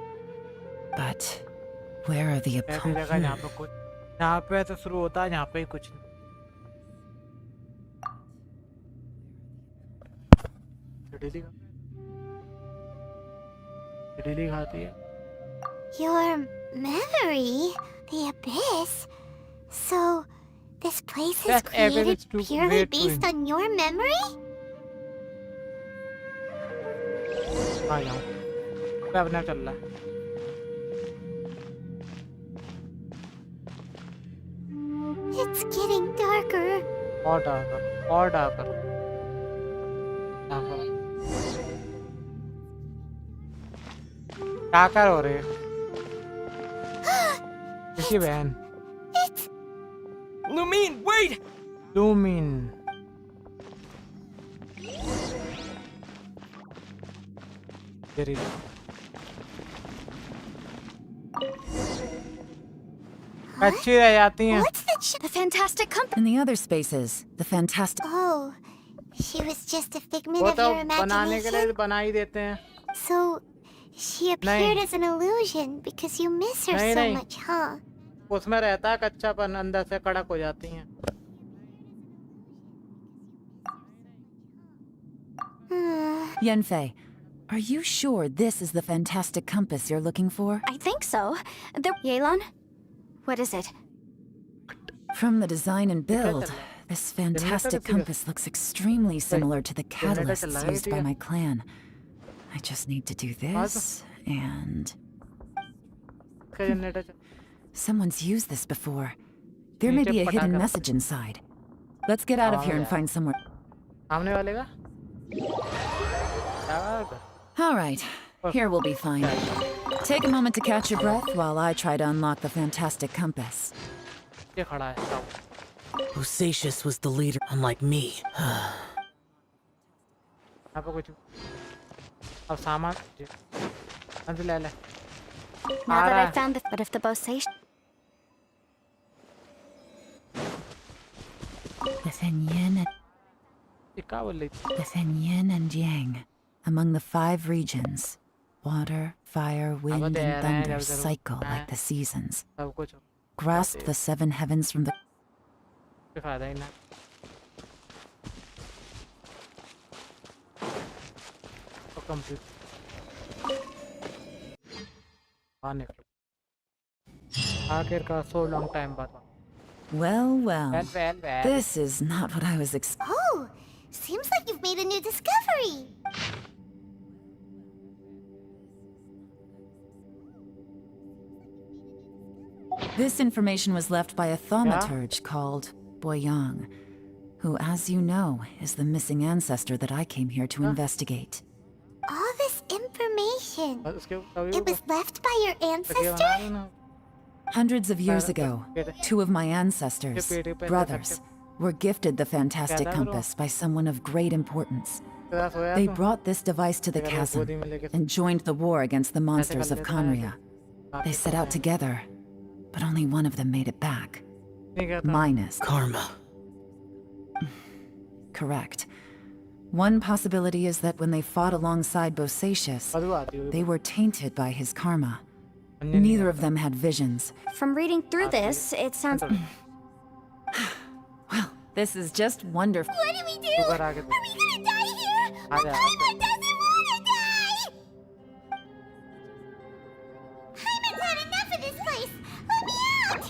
But where are the ऐसी जगह जहाँ पे कुछ, यहाँ पे तो शुरू होता है, यहाँ पे ही कुछ नहीं। चिड़िली खाती है। Your memory? The Abyss? So, this place is That Abyss created is too purely great to based on your memory? आ जाऊं मैं अपने आप चल रहा है It's getting darker. और डार्कर डार्कर हो रहे किसी बहन Lumine, wait! लूमिन तेरी अच्छी रह जाती हैं What's the fantastic company? In the other spaces, the fantastic... Oh, she was just a figment वो of तो your बनाने के लिए imagination? बना ही देते हैं So, she appeared as an illusion because you miss her नहीं, so नहीं। much, huh? उसमें रहता है कच्चापन अंदर से कड़क हो जाती हैं Yenfei, are you sure this is the fantastic compass you're looking for? I think so. Yelan? What is it? From the design and build, this fantastic compass looks extremely similar to the catalysts used by my clan. I just need to do this, and... Someone's used this before. There may be a hidden message inside. Let's get out of here and find somewhere. सामने वाले का All right, here we'll be fine. Take a moment to catch your breath while I try to unlock the fantastic compass. ये खड़ा है Bosacius was the leader, unlike me. यहाँ पे कुछ अब सामान अंदर ले ले Now that I found the... But if the Bosacius... Within yin and... ये क्या बोल रही थी Within yin and yang, among the 5 regions, water, fire, wind, and thunder cycle like the seasons. सब कुछ Grasp the 7 heavens from the... कोई फायदा ही ना तो कंप्लीट बाहर निकलो आखिर का so long time बाद Well, well. Well. This is not what I was expecting. Oh, seems like you've made a new discovery. This information was left by a thaumaturge called Boyang, who, as you know, is the missing ancestor that I came here to investigate. All this information. It was left by your ancestor? Hundreds of years ago, 2 of my ancestors, brothers, were gifted the fantastic compass by someone of great importance. They brought this device to the chasm and joined the war against the monsters of Conria. They set out together, but only one of them made it back. Minus Karma. Correct. One possibility is that when they fought alongside Bosacius, they were tainted by his karma. Neither of them had visions. From reading through this, it sounds... Well, this is just wonderful. What do we do? Are we gonna die here? Paimon doesn't wanna die! Paimon's had enough of this place! Let me out!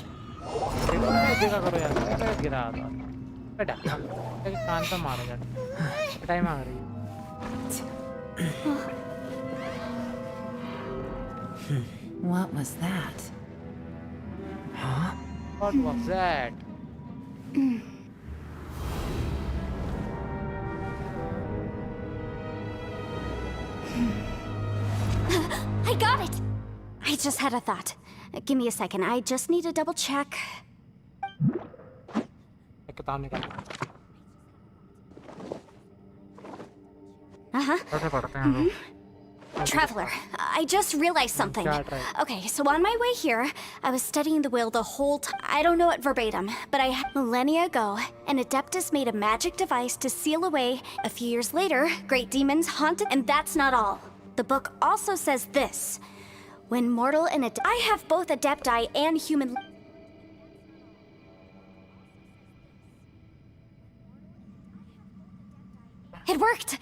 देखा करो यार मैं गिरा था बेटा एक कान पे मारो यार टाइम आ रही है What was that? Huh? What was that? I got it! I just had a thought. Give me a second, I just need to double check. एक किताब निकाल Uh-huh. पढ़ते हैं Traveler, I just realized something. Okay, so on my way here, I was studying the will the whole time. I don't know it verbatim, but millennia ago, an Adeptus made a magic device to seal away. A few years later, great demons haunted, and that's not all. The book also says this. When mortal and I have both Adepti and human... It worked!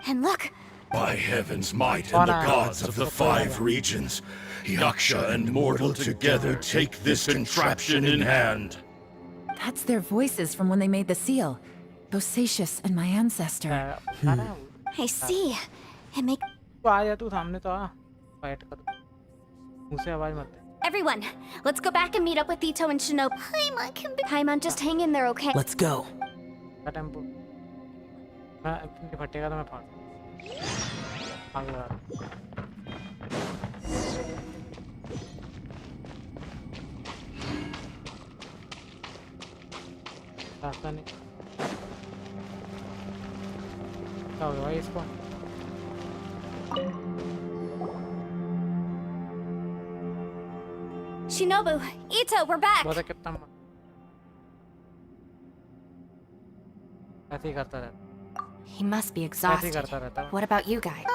And look, By heaven's might and the gods of the 5 regions, Yaksha and mortal together take this contraption in hand. That's their voices from when they made the seal. Bosacius and my ancestor. I see. It makes... तो आ जा तू सामने तो आ fight कर मुझसे आवाज मत दे Everyone, let's go back and meet up with Ito and Shinobu. Paimon, just hang in there, okay? Let's go. का टेंपो मैं अपनी फटेगा तो मैं फाड़ आगे आ रास्ता नहीं क्या हुआ इसको Shinobu, Ito, we're back. बहुत कितना ऐसे ही करता रहता He must be ऐसे ही exhausted. करता रहता What about you guys?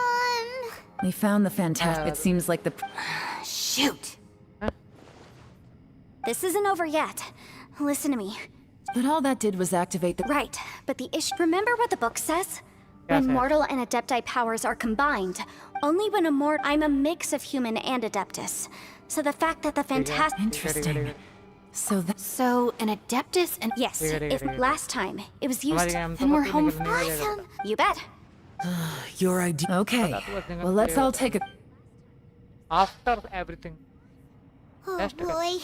We found the fantastic. It seems like the. Shoot. This isn't over yet. Listen to me. But all that did was activate the. Right, but the issue. Remember what the book says? When mortal and adepti powers are combined, only when I'm a mix of human and adeptus. So the fact that the fantastic. Interesting. So an adeptus and yes, if last time it was used, then we're home. Awesome. You bet. Your idea. Okay. Well, let's all take a. After everything. Oh boy,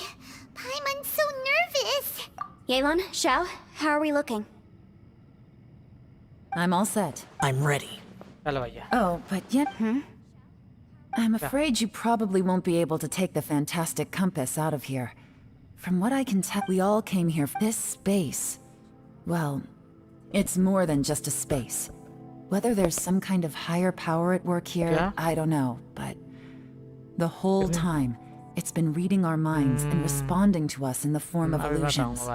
Paimon's so nervous. Yelan, Xiao, how are we looking? I'm all set. I'm ready. Oh, but yet. I'm afraid you probably won't be able to take the fantastic compass out of here. From what I can tell, we all came here for this space. Well, it's more than just a space. Whether there's some kind of higher power at work here, I don't know, but the whole time, it's been reading our minds and responding to us in the form of illusions.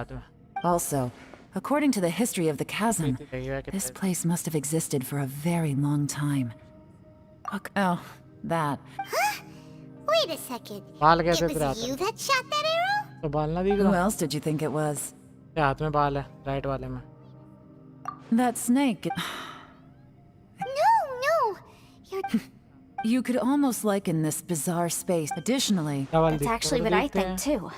Also, according to the history of the chasm, this place must have existed for a very long time. Oh, that. Huh? Wait a second. बाल It कैसे was गिराता you that shot that arrow? तो बाल ना दिख Who रहा else did you think it was? क्या हाथ में बाल है राइट वाले में That snake. No. You're... You could almost liken this bizarre space. Additionally, That's actually what I think too.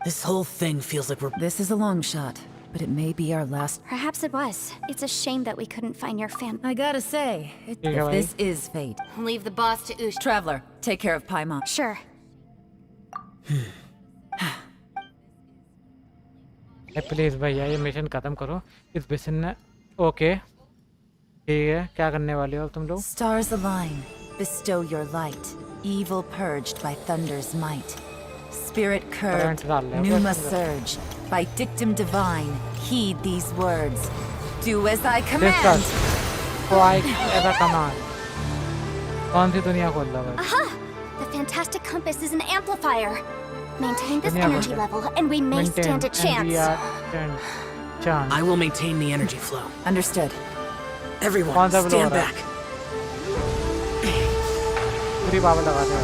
This whole thing feels like we're. This is a long shot, but it may be our last. Perhaps it was. It's a shame that we couldn't find your family. I gotta say, if this is fate. Leave the boss to Ush. Traveler, take care of Paimon. Sure. Please भैया ये mission खत्म करो इस mission ने okay ठीक है क्या करने वाले हो तुम लोग Stars align, bestow your light, evil purged by thunder's might. Spirit curbed, pneuma surge, by dictum divine, heed these words. Do as I command. As I command. कौन सी दुनिया खोल रहा है Aha! The fantastic compass is an amplifier. Maintain this energy level, and we may stand a chance. I will maintain the energy flow. Understood. Everyone, stand back. पूरी power लगा दे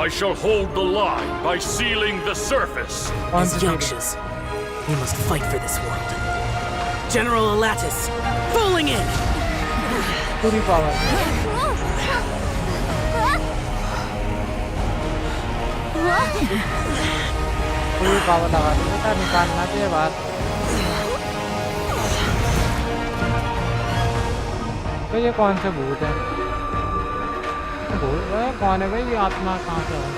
I shall hold the line by sealing the surface. As Yakshas, we must fight for this world. General Alatus, falling in! पूरी power पूरी power लगा दे बेटा निकालना चाहिए बाहर तो ये कौन से भूत है भूत है कौन है भाई ये आत्मा कहाँ से है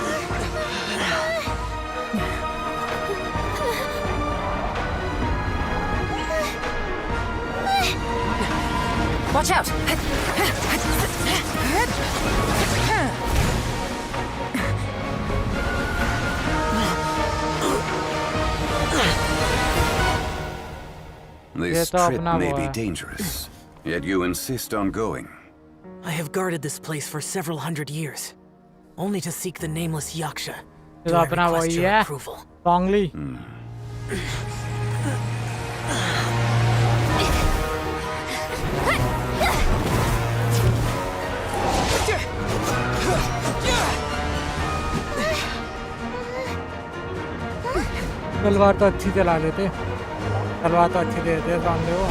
Watch out! This trip may be dangerous, yet you insist on going. I have guarded this place for several hundred years, only to seek the nameless Yaksha. Do I request your approval? Strongly. तलवार तो अच्छी चला लेते तलवार तो अच्छी दे देते सामने वो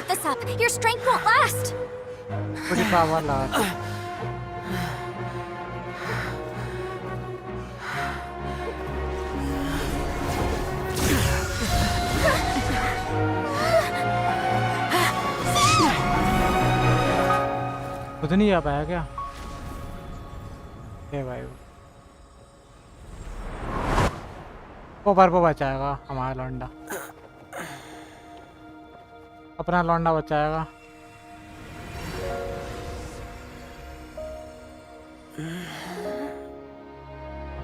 Keep this up. Your strength won't last. पूरी पावर लगा खुद नहीं आ पाया क्या भाई वो पर को बचाएगा हमारा लौंडा अपना लौंडा बचाएगा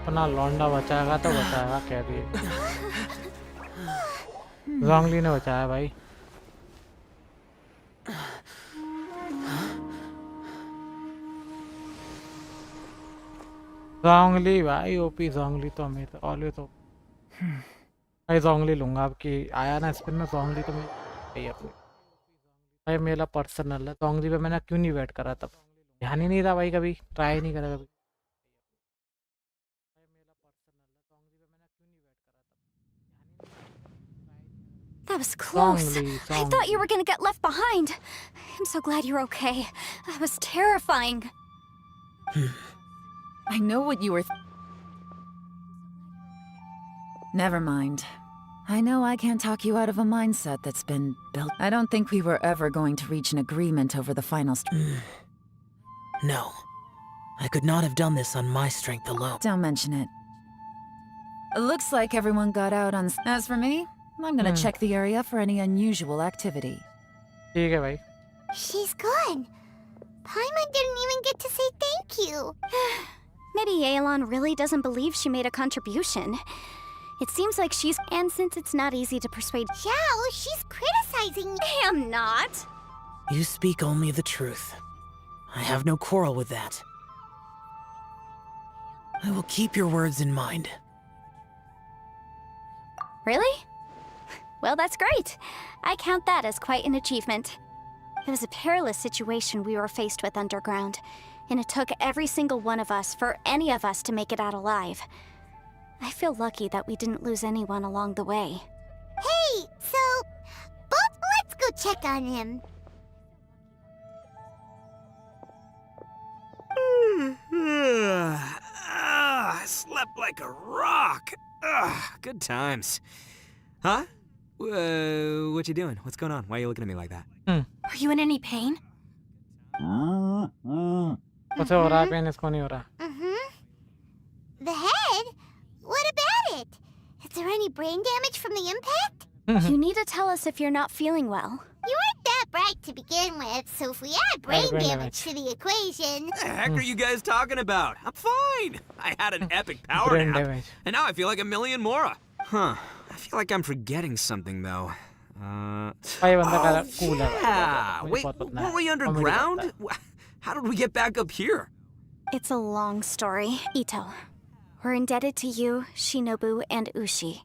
अपना लौंडा बचाएगा तो बचाएगा कह दिए जोंगली ने बचाया भाई जोंगली भाई ओपी जोंगली तो हमें तो ऑलवेज तो भाई जोंगली लूंगा आपकी आया ना स्पिन में जोंगली तो मैं अपनी भाई मेरा पर्सनल है जोंगली पे मैंने क्यों नहीं वेट करा तब ध्यान ही नहीं था भाई कभी ट्राई नहीं करा कभी That was close. I thought you were gonna get left behind. I'm so glad you're okay. That was terrifying. I know what you were Never mind. I know I can't talk you out of a mindset that's been built. I don't think we were ever going to reach an agreement over the final No. I could not have done this on my strength alone. Don't mention it. It looks like everyone got out on... As for me, I'm gonna check the area for any unusual activity. ठीक है भाई She's gone. Paimon didn't even get to say thank you. Maybe Yelan really doesn't believe she made a contribution. It seems like she's... And since it's not easy to persuade... Xiao, she's criticizing... I am not. You speak only the truth. I have no quarrel with that. I will keep your words in mind. Really? Well, that's great. I count that as quite an achievement. It was a perilous situation we were faced with underground, and it took every single one of us for any of us to make it out alive. I feel lucky that we didn't lose anyone along the way. Hey, so... Both, let's go check on him. I slept like a rock. Good times. Huh? What you doing? What's going on? Why are you looking at me like that? Are you in any pain? कुछ हो रहा है pen इसको नहीं हो रहा The head? What about it? Is there any brain damage from the impact? You need to tell us if you're not feeling well. You weren't that bright to begin with, so if we add brain damage to the equation... What the heck are you guys talking about? I'm fine. I had an epic power Brain nap, damage. and now I feel like a million more. Huh. I feel like I'm forgetting something, though. भाई बंदा का cool है Yeah. Wait, weren't we underground? How did we get back up here? It's a long story. Ito, we're indebted to you, Shinobu, and Ushi.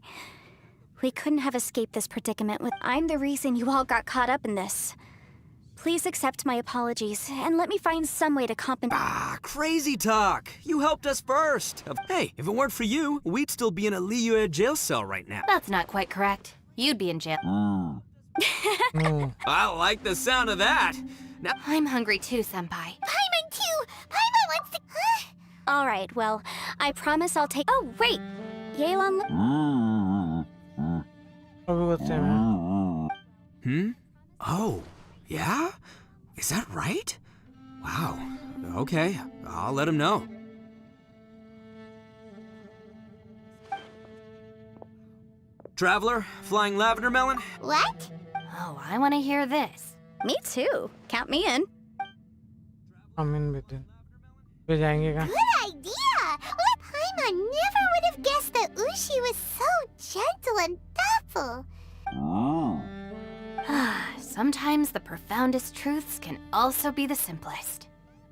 We couldn't have escaped this predicament with... I'm the reason you all got caught up in this. Please accept my apologies, and let me find some way to compensate... Crazy talk. You helped us first. Hey, if it weren't for you, we'd still be in a Liyue jail cell right now. That's not quite correct. You'd be in jail. I like the sound of that. Now I'm hungry too, Senpai. Paimon too! Paimon wants to... All right, well, I promise I'll take... Oh, wait! Yelan... Oh, yeah? Is that right? Wow. Okay, I'll let him know. Traveler, flying lavender melon? What? Oh, I want to hear this. Me too. Count me in. I'm in with him. वे जाएंगे कहाँ? Good idea! Well, Paimon never would have guessed that Ushi was so gentle and thoughtful. Sometimes the profoundest truths can also be the simplest.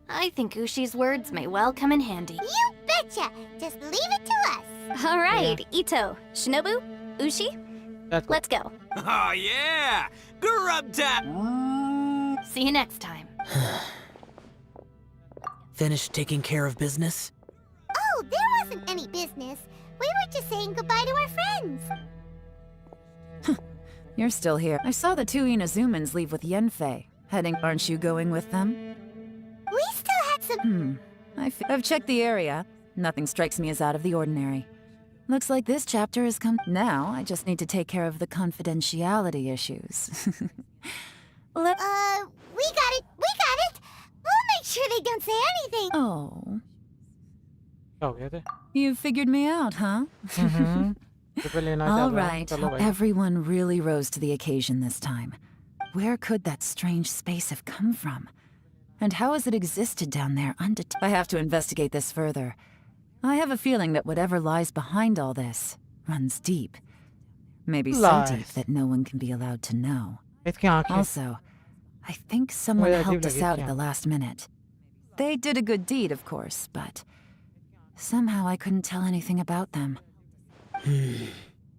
I think Ushi's words may well come in handy. You betcha! Just leave it to us. All right, Ito, Shinobu, Ushi, let's go. Oh, yeah! Grub tap! See you next time. Finished taking care of business? Oh, there wasn't any business. We were just saying goodbye to our friends. You're still here. I saw the two Inazumans leave with Yenfei. Heading, aren't you going with them? We still had some... I've checked the area. Nothing strikes me as out of the ordinary. Looks like this chapter has come. Now, I just need to take care of the confidentiality issues. We got it! We'll make sure they don't say anything! Oh. हो गए थे You figured me out, huh? All right. Everyone really rose to the occasion this time. Where could that strange space have come from? And how has it existed down there I have to investigate this further. I have a feeling that whatever lies behind all this runs deep. Maybe so deep that no one can be allowed to know. Also, I think someone helped us out at the last minute. They did a good deed, of course, but somehow I couldn't tell anything about them.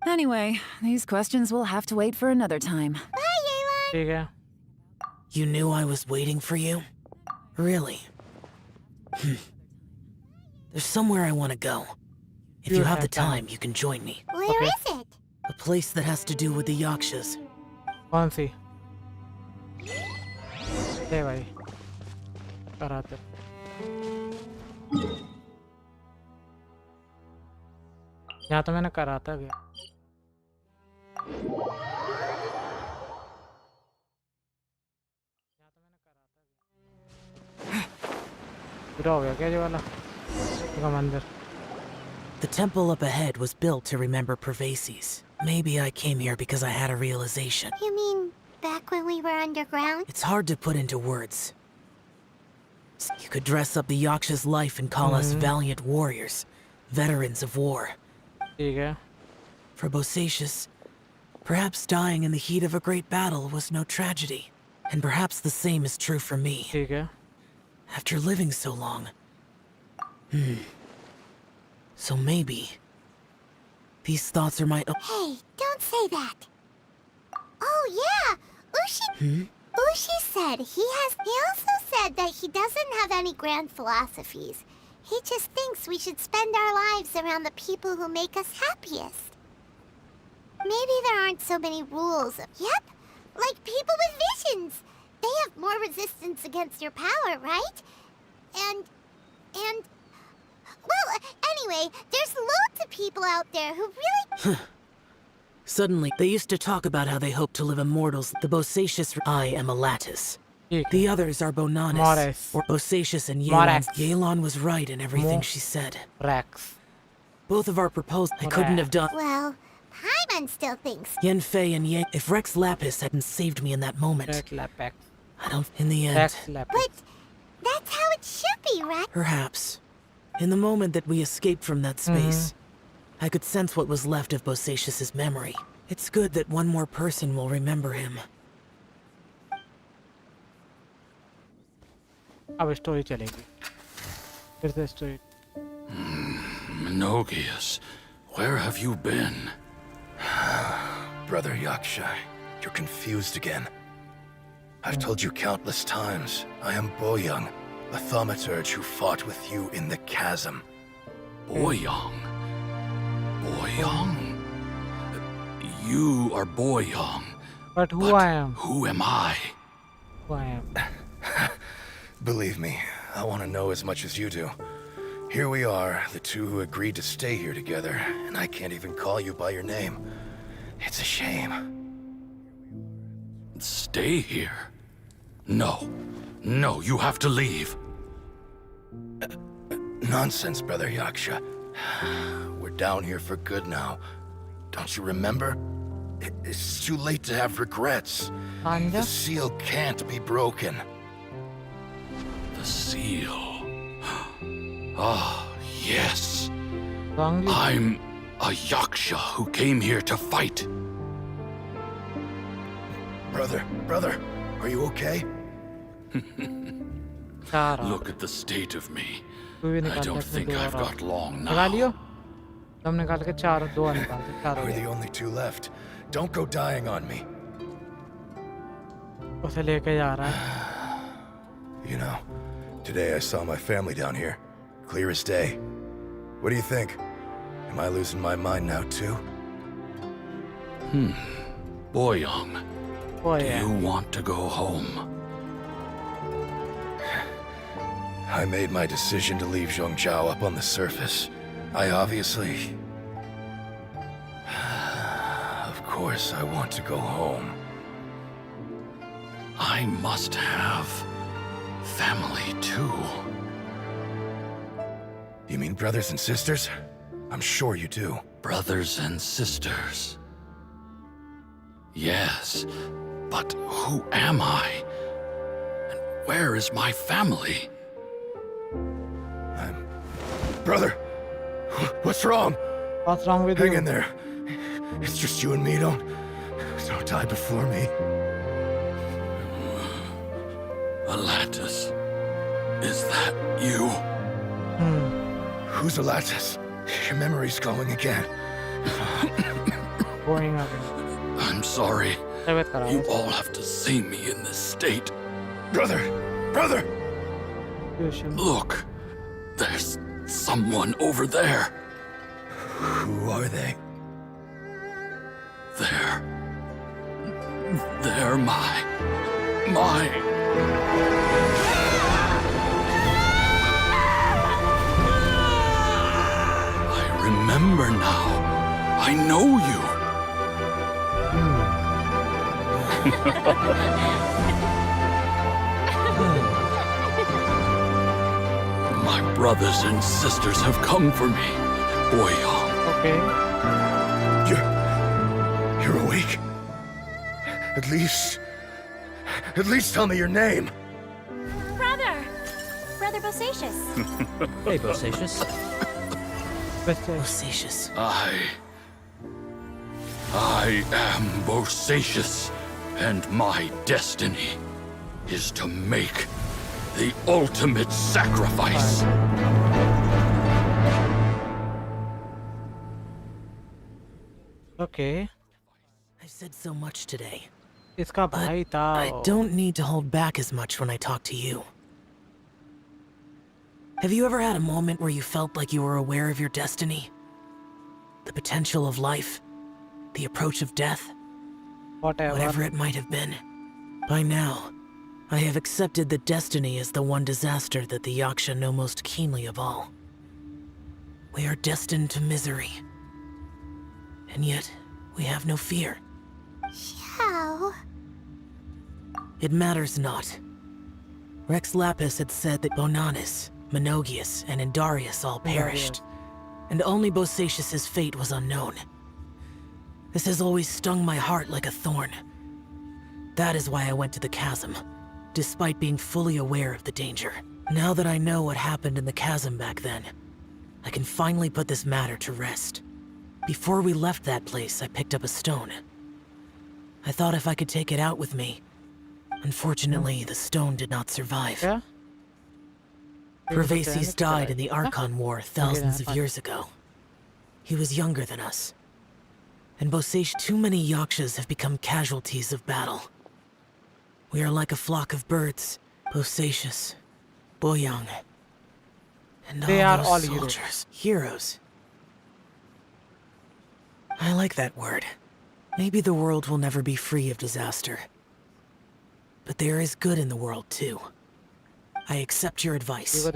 Anyway, these questions will have to wait for another time. Bye, Yelan! You knew I was waiting for you? Really? There's somewhere I want to go. If you have the time, you can join me. Where is it? A place that has to do with the Yakshas. कौन सी ले भाई कराते यहाँ तो मैंने कराता गया पूरा हो गया क्या ये वाला इसका मंदिर The temple up ahead was built to remember Pervases. Maybe I came here because I had a realization. You mean back when we were underground? It's hard to put into words. You could dress up the Yaksha's life and call us valiant warriors, veterans of war. For Bosacius, perhaps dying in the heat of a great battle was no tragedy. And perhaps the same is true for me. After living so long. So maybe these thoughts are my own. Hey, don't say that. Oh yeah, Ushi said he also said that he doesn't have any grand philosophies. He just thinks we should spend our lives around the people who make us happiest. Maybe there aren't so many rules. Yep, like people with visions. They have more resistance against your power, right? And well, anyway, there's loads of people out there who really... Suddenly, they used to talk about how they hope to live immortals. The Bosacius... I am a lattice. The others are Bonanis, or Bosacius and Yelan. Yelan was right in everything she said. Both of our proposals I couldn't have done. Well, Paimon still thinks... Yenfei and Yang... If Rex Lapis hadn't saved me in that moment... I don't... In the end... But that's how it should be, right? Perhaps. In the moment that we escaped from that space, I could sense what was left of Bosacius's memory. It's good that one more person will remember him. अब story चलेगी फिर से story Menogias, where have you been? Brother Yaksha, you're confused again. I've told you countless times, I am Boyoung, a thaumaturge who fought with you in the chasm. Boyoung? Boyoung? You are Boyoung. But who I am? Who am I? Who I am? Believe me, I want to know as much as you do. Here we are, the two who agreed to stay here together, and I can't even call you by your name. It's a shame. Stay here? No. No, you have to leave. Nonsense, Brother Yaksha. We're down here for good now. Don't you remember? It's too late to have regrets. The seal can't be broken. The seal. Ah, yes. I'm a Yaksha who came here to fight. Brother, are you okay? Look at the state of me. I don't think I've got long now. We're the only two left. Don't go dying on me. You know, today I saw my family down here. Clear as day. What do you think? Am I losing my mind now too? Boyoung, Oh do yeah. you want to go home? I made my decision to leave Zhongzhao up on the surface. I obviously... Of course I want to go home. I must have family too. You mean brothers and sisters? I'm sure you do. Brothers and sisters. Yes, but who am I? And where is my family? Brother, what's wrong? What's wrong with Hang you? in there. It's just you and me. Don't die before me. Alatus, is that you? Who's Alatus? Your memory's going again. Going again. I'm sorry. Wait, wait, You all have to see me in this state. Brother! Brother! Look, there's someone over there. Who are they? They're my... I remember now. I know you. My brothers and sisters have come for me, Boyoung. Okay. You're awake? At least tell me your name. Brother Bosacius. Hey, Bosacius. Bosacius. I am Bosacius, and my destiny is to make the ultimate sacrifice. Okay. I've said so much today. इसका भाई था. I don't need to hold back as much when I talk to you. Have you ever had a moment where you felt like you were aware of your destiny? The potential of life? The approach of death? Whatever it might have been. By now, I have accepted that destiny is the one disaster that the Yaksha know most keenly of all. We are destined to misery. And yet, we have no fear. How? It matters not. Rex Lapis had said that Bonanis, Menogius, and Indarius all perished, and only Bosacius's fate was unknown. This has always stung my heart like a thorn. That is why I went to the chasm, despite being fully aware of the danger. Now that I know what happened in the chasm back then, I can finally put this matter to rest. Before we left that place, I picked up a stone. I thought if I could take it out with me. Unfortunately, the stone did not survive. Yeah? Pervases died in the Archon War thousands of years ago. He was younger than us. And Bosacius, too many Yakshas have become casualties of battle. We are like a flock of birds. Bosacius, Boyoung, and They all are those all soldiers. Heroes. I like that word. Maybe the world will never be free of disaster. But there is good in the world, too. I accept your advice.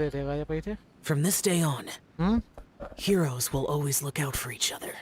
From this day on, heroes will always look out for each other.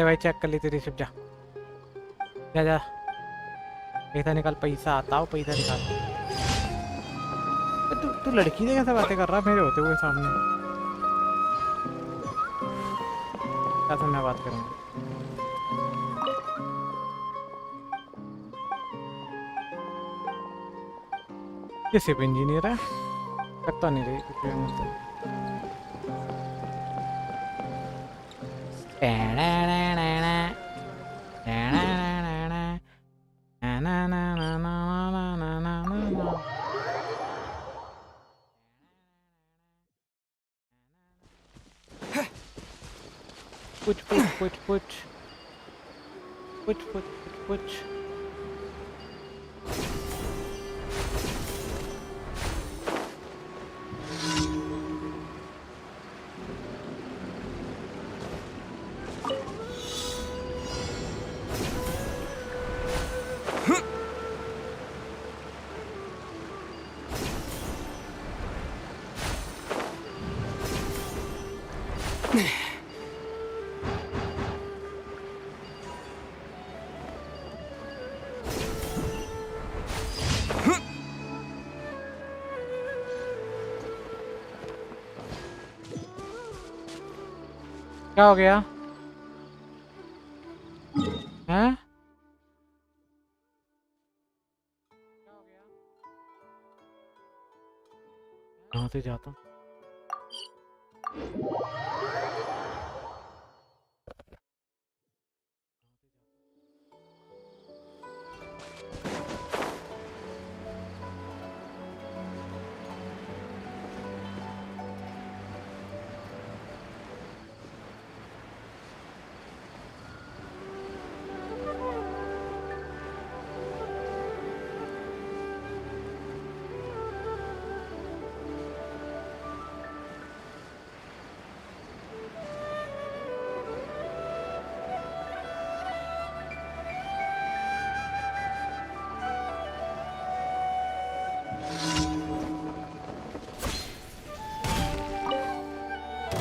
ले भाई check कर ली तेरी receipt. जा जा जा पैसा निकाल, पैसा आता हो, पैसा निकाल। तू लड़की से कैसे बातें कर रहा मेरे होते हुए सामने? क्या मैं बात करूँगा? ये सिर्फ इंजीनियर है, करता नहीं रही कुछ मतलब। Push. क्या हो गया? हैं? कहाँ से जाता हूँ?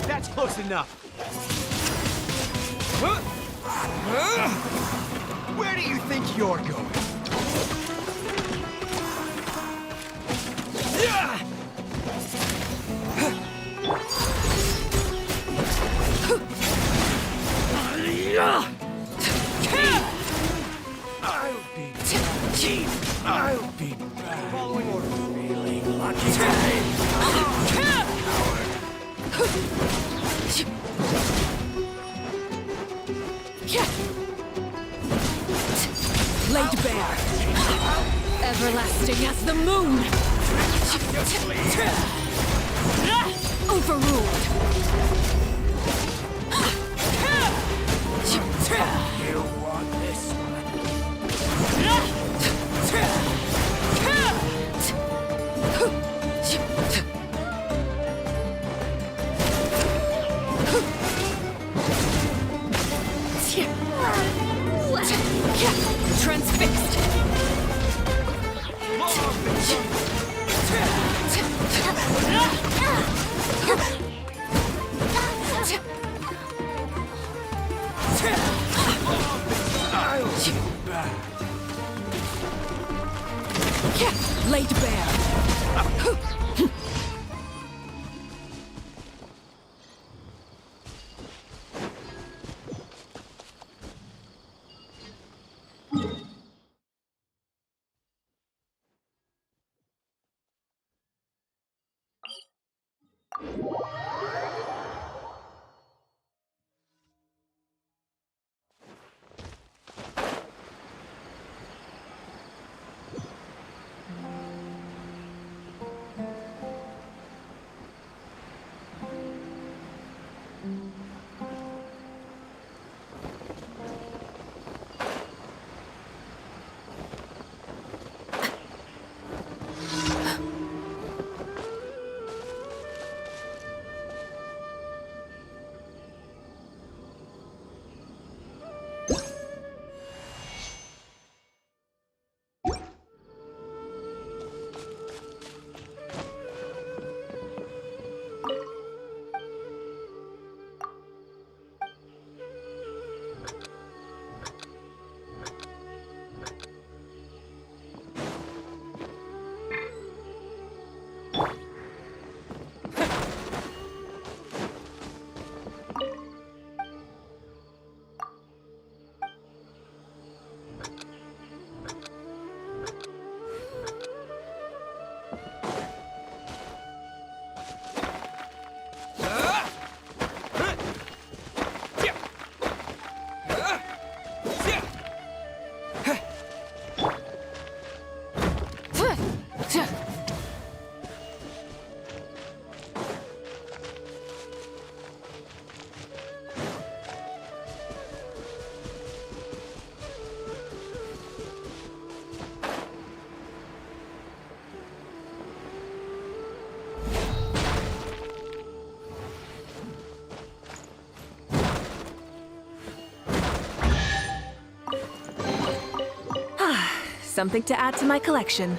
That's close enough. Where do you think you're going? I'll be back. Following orders. Feeling lucky today. Laid bare, everlasting as the moon. Overruled. You want this Transfixed. Laid bare. Something to add to my collection.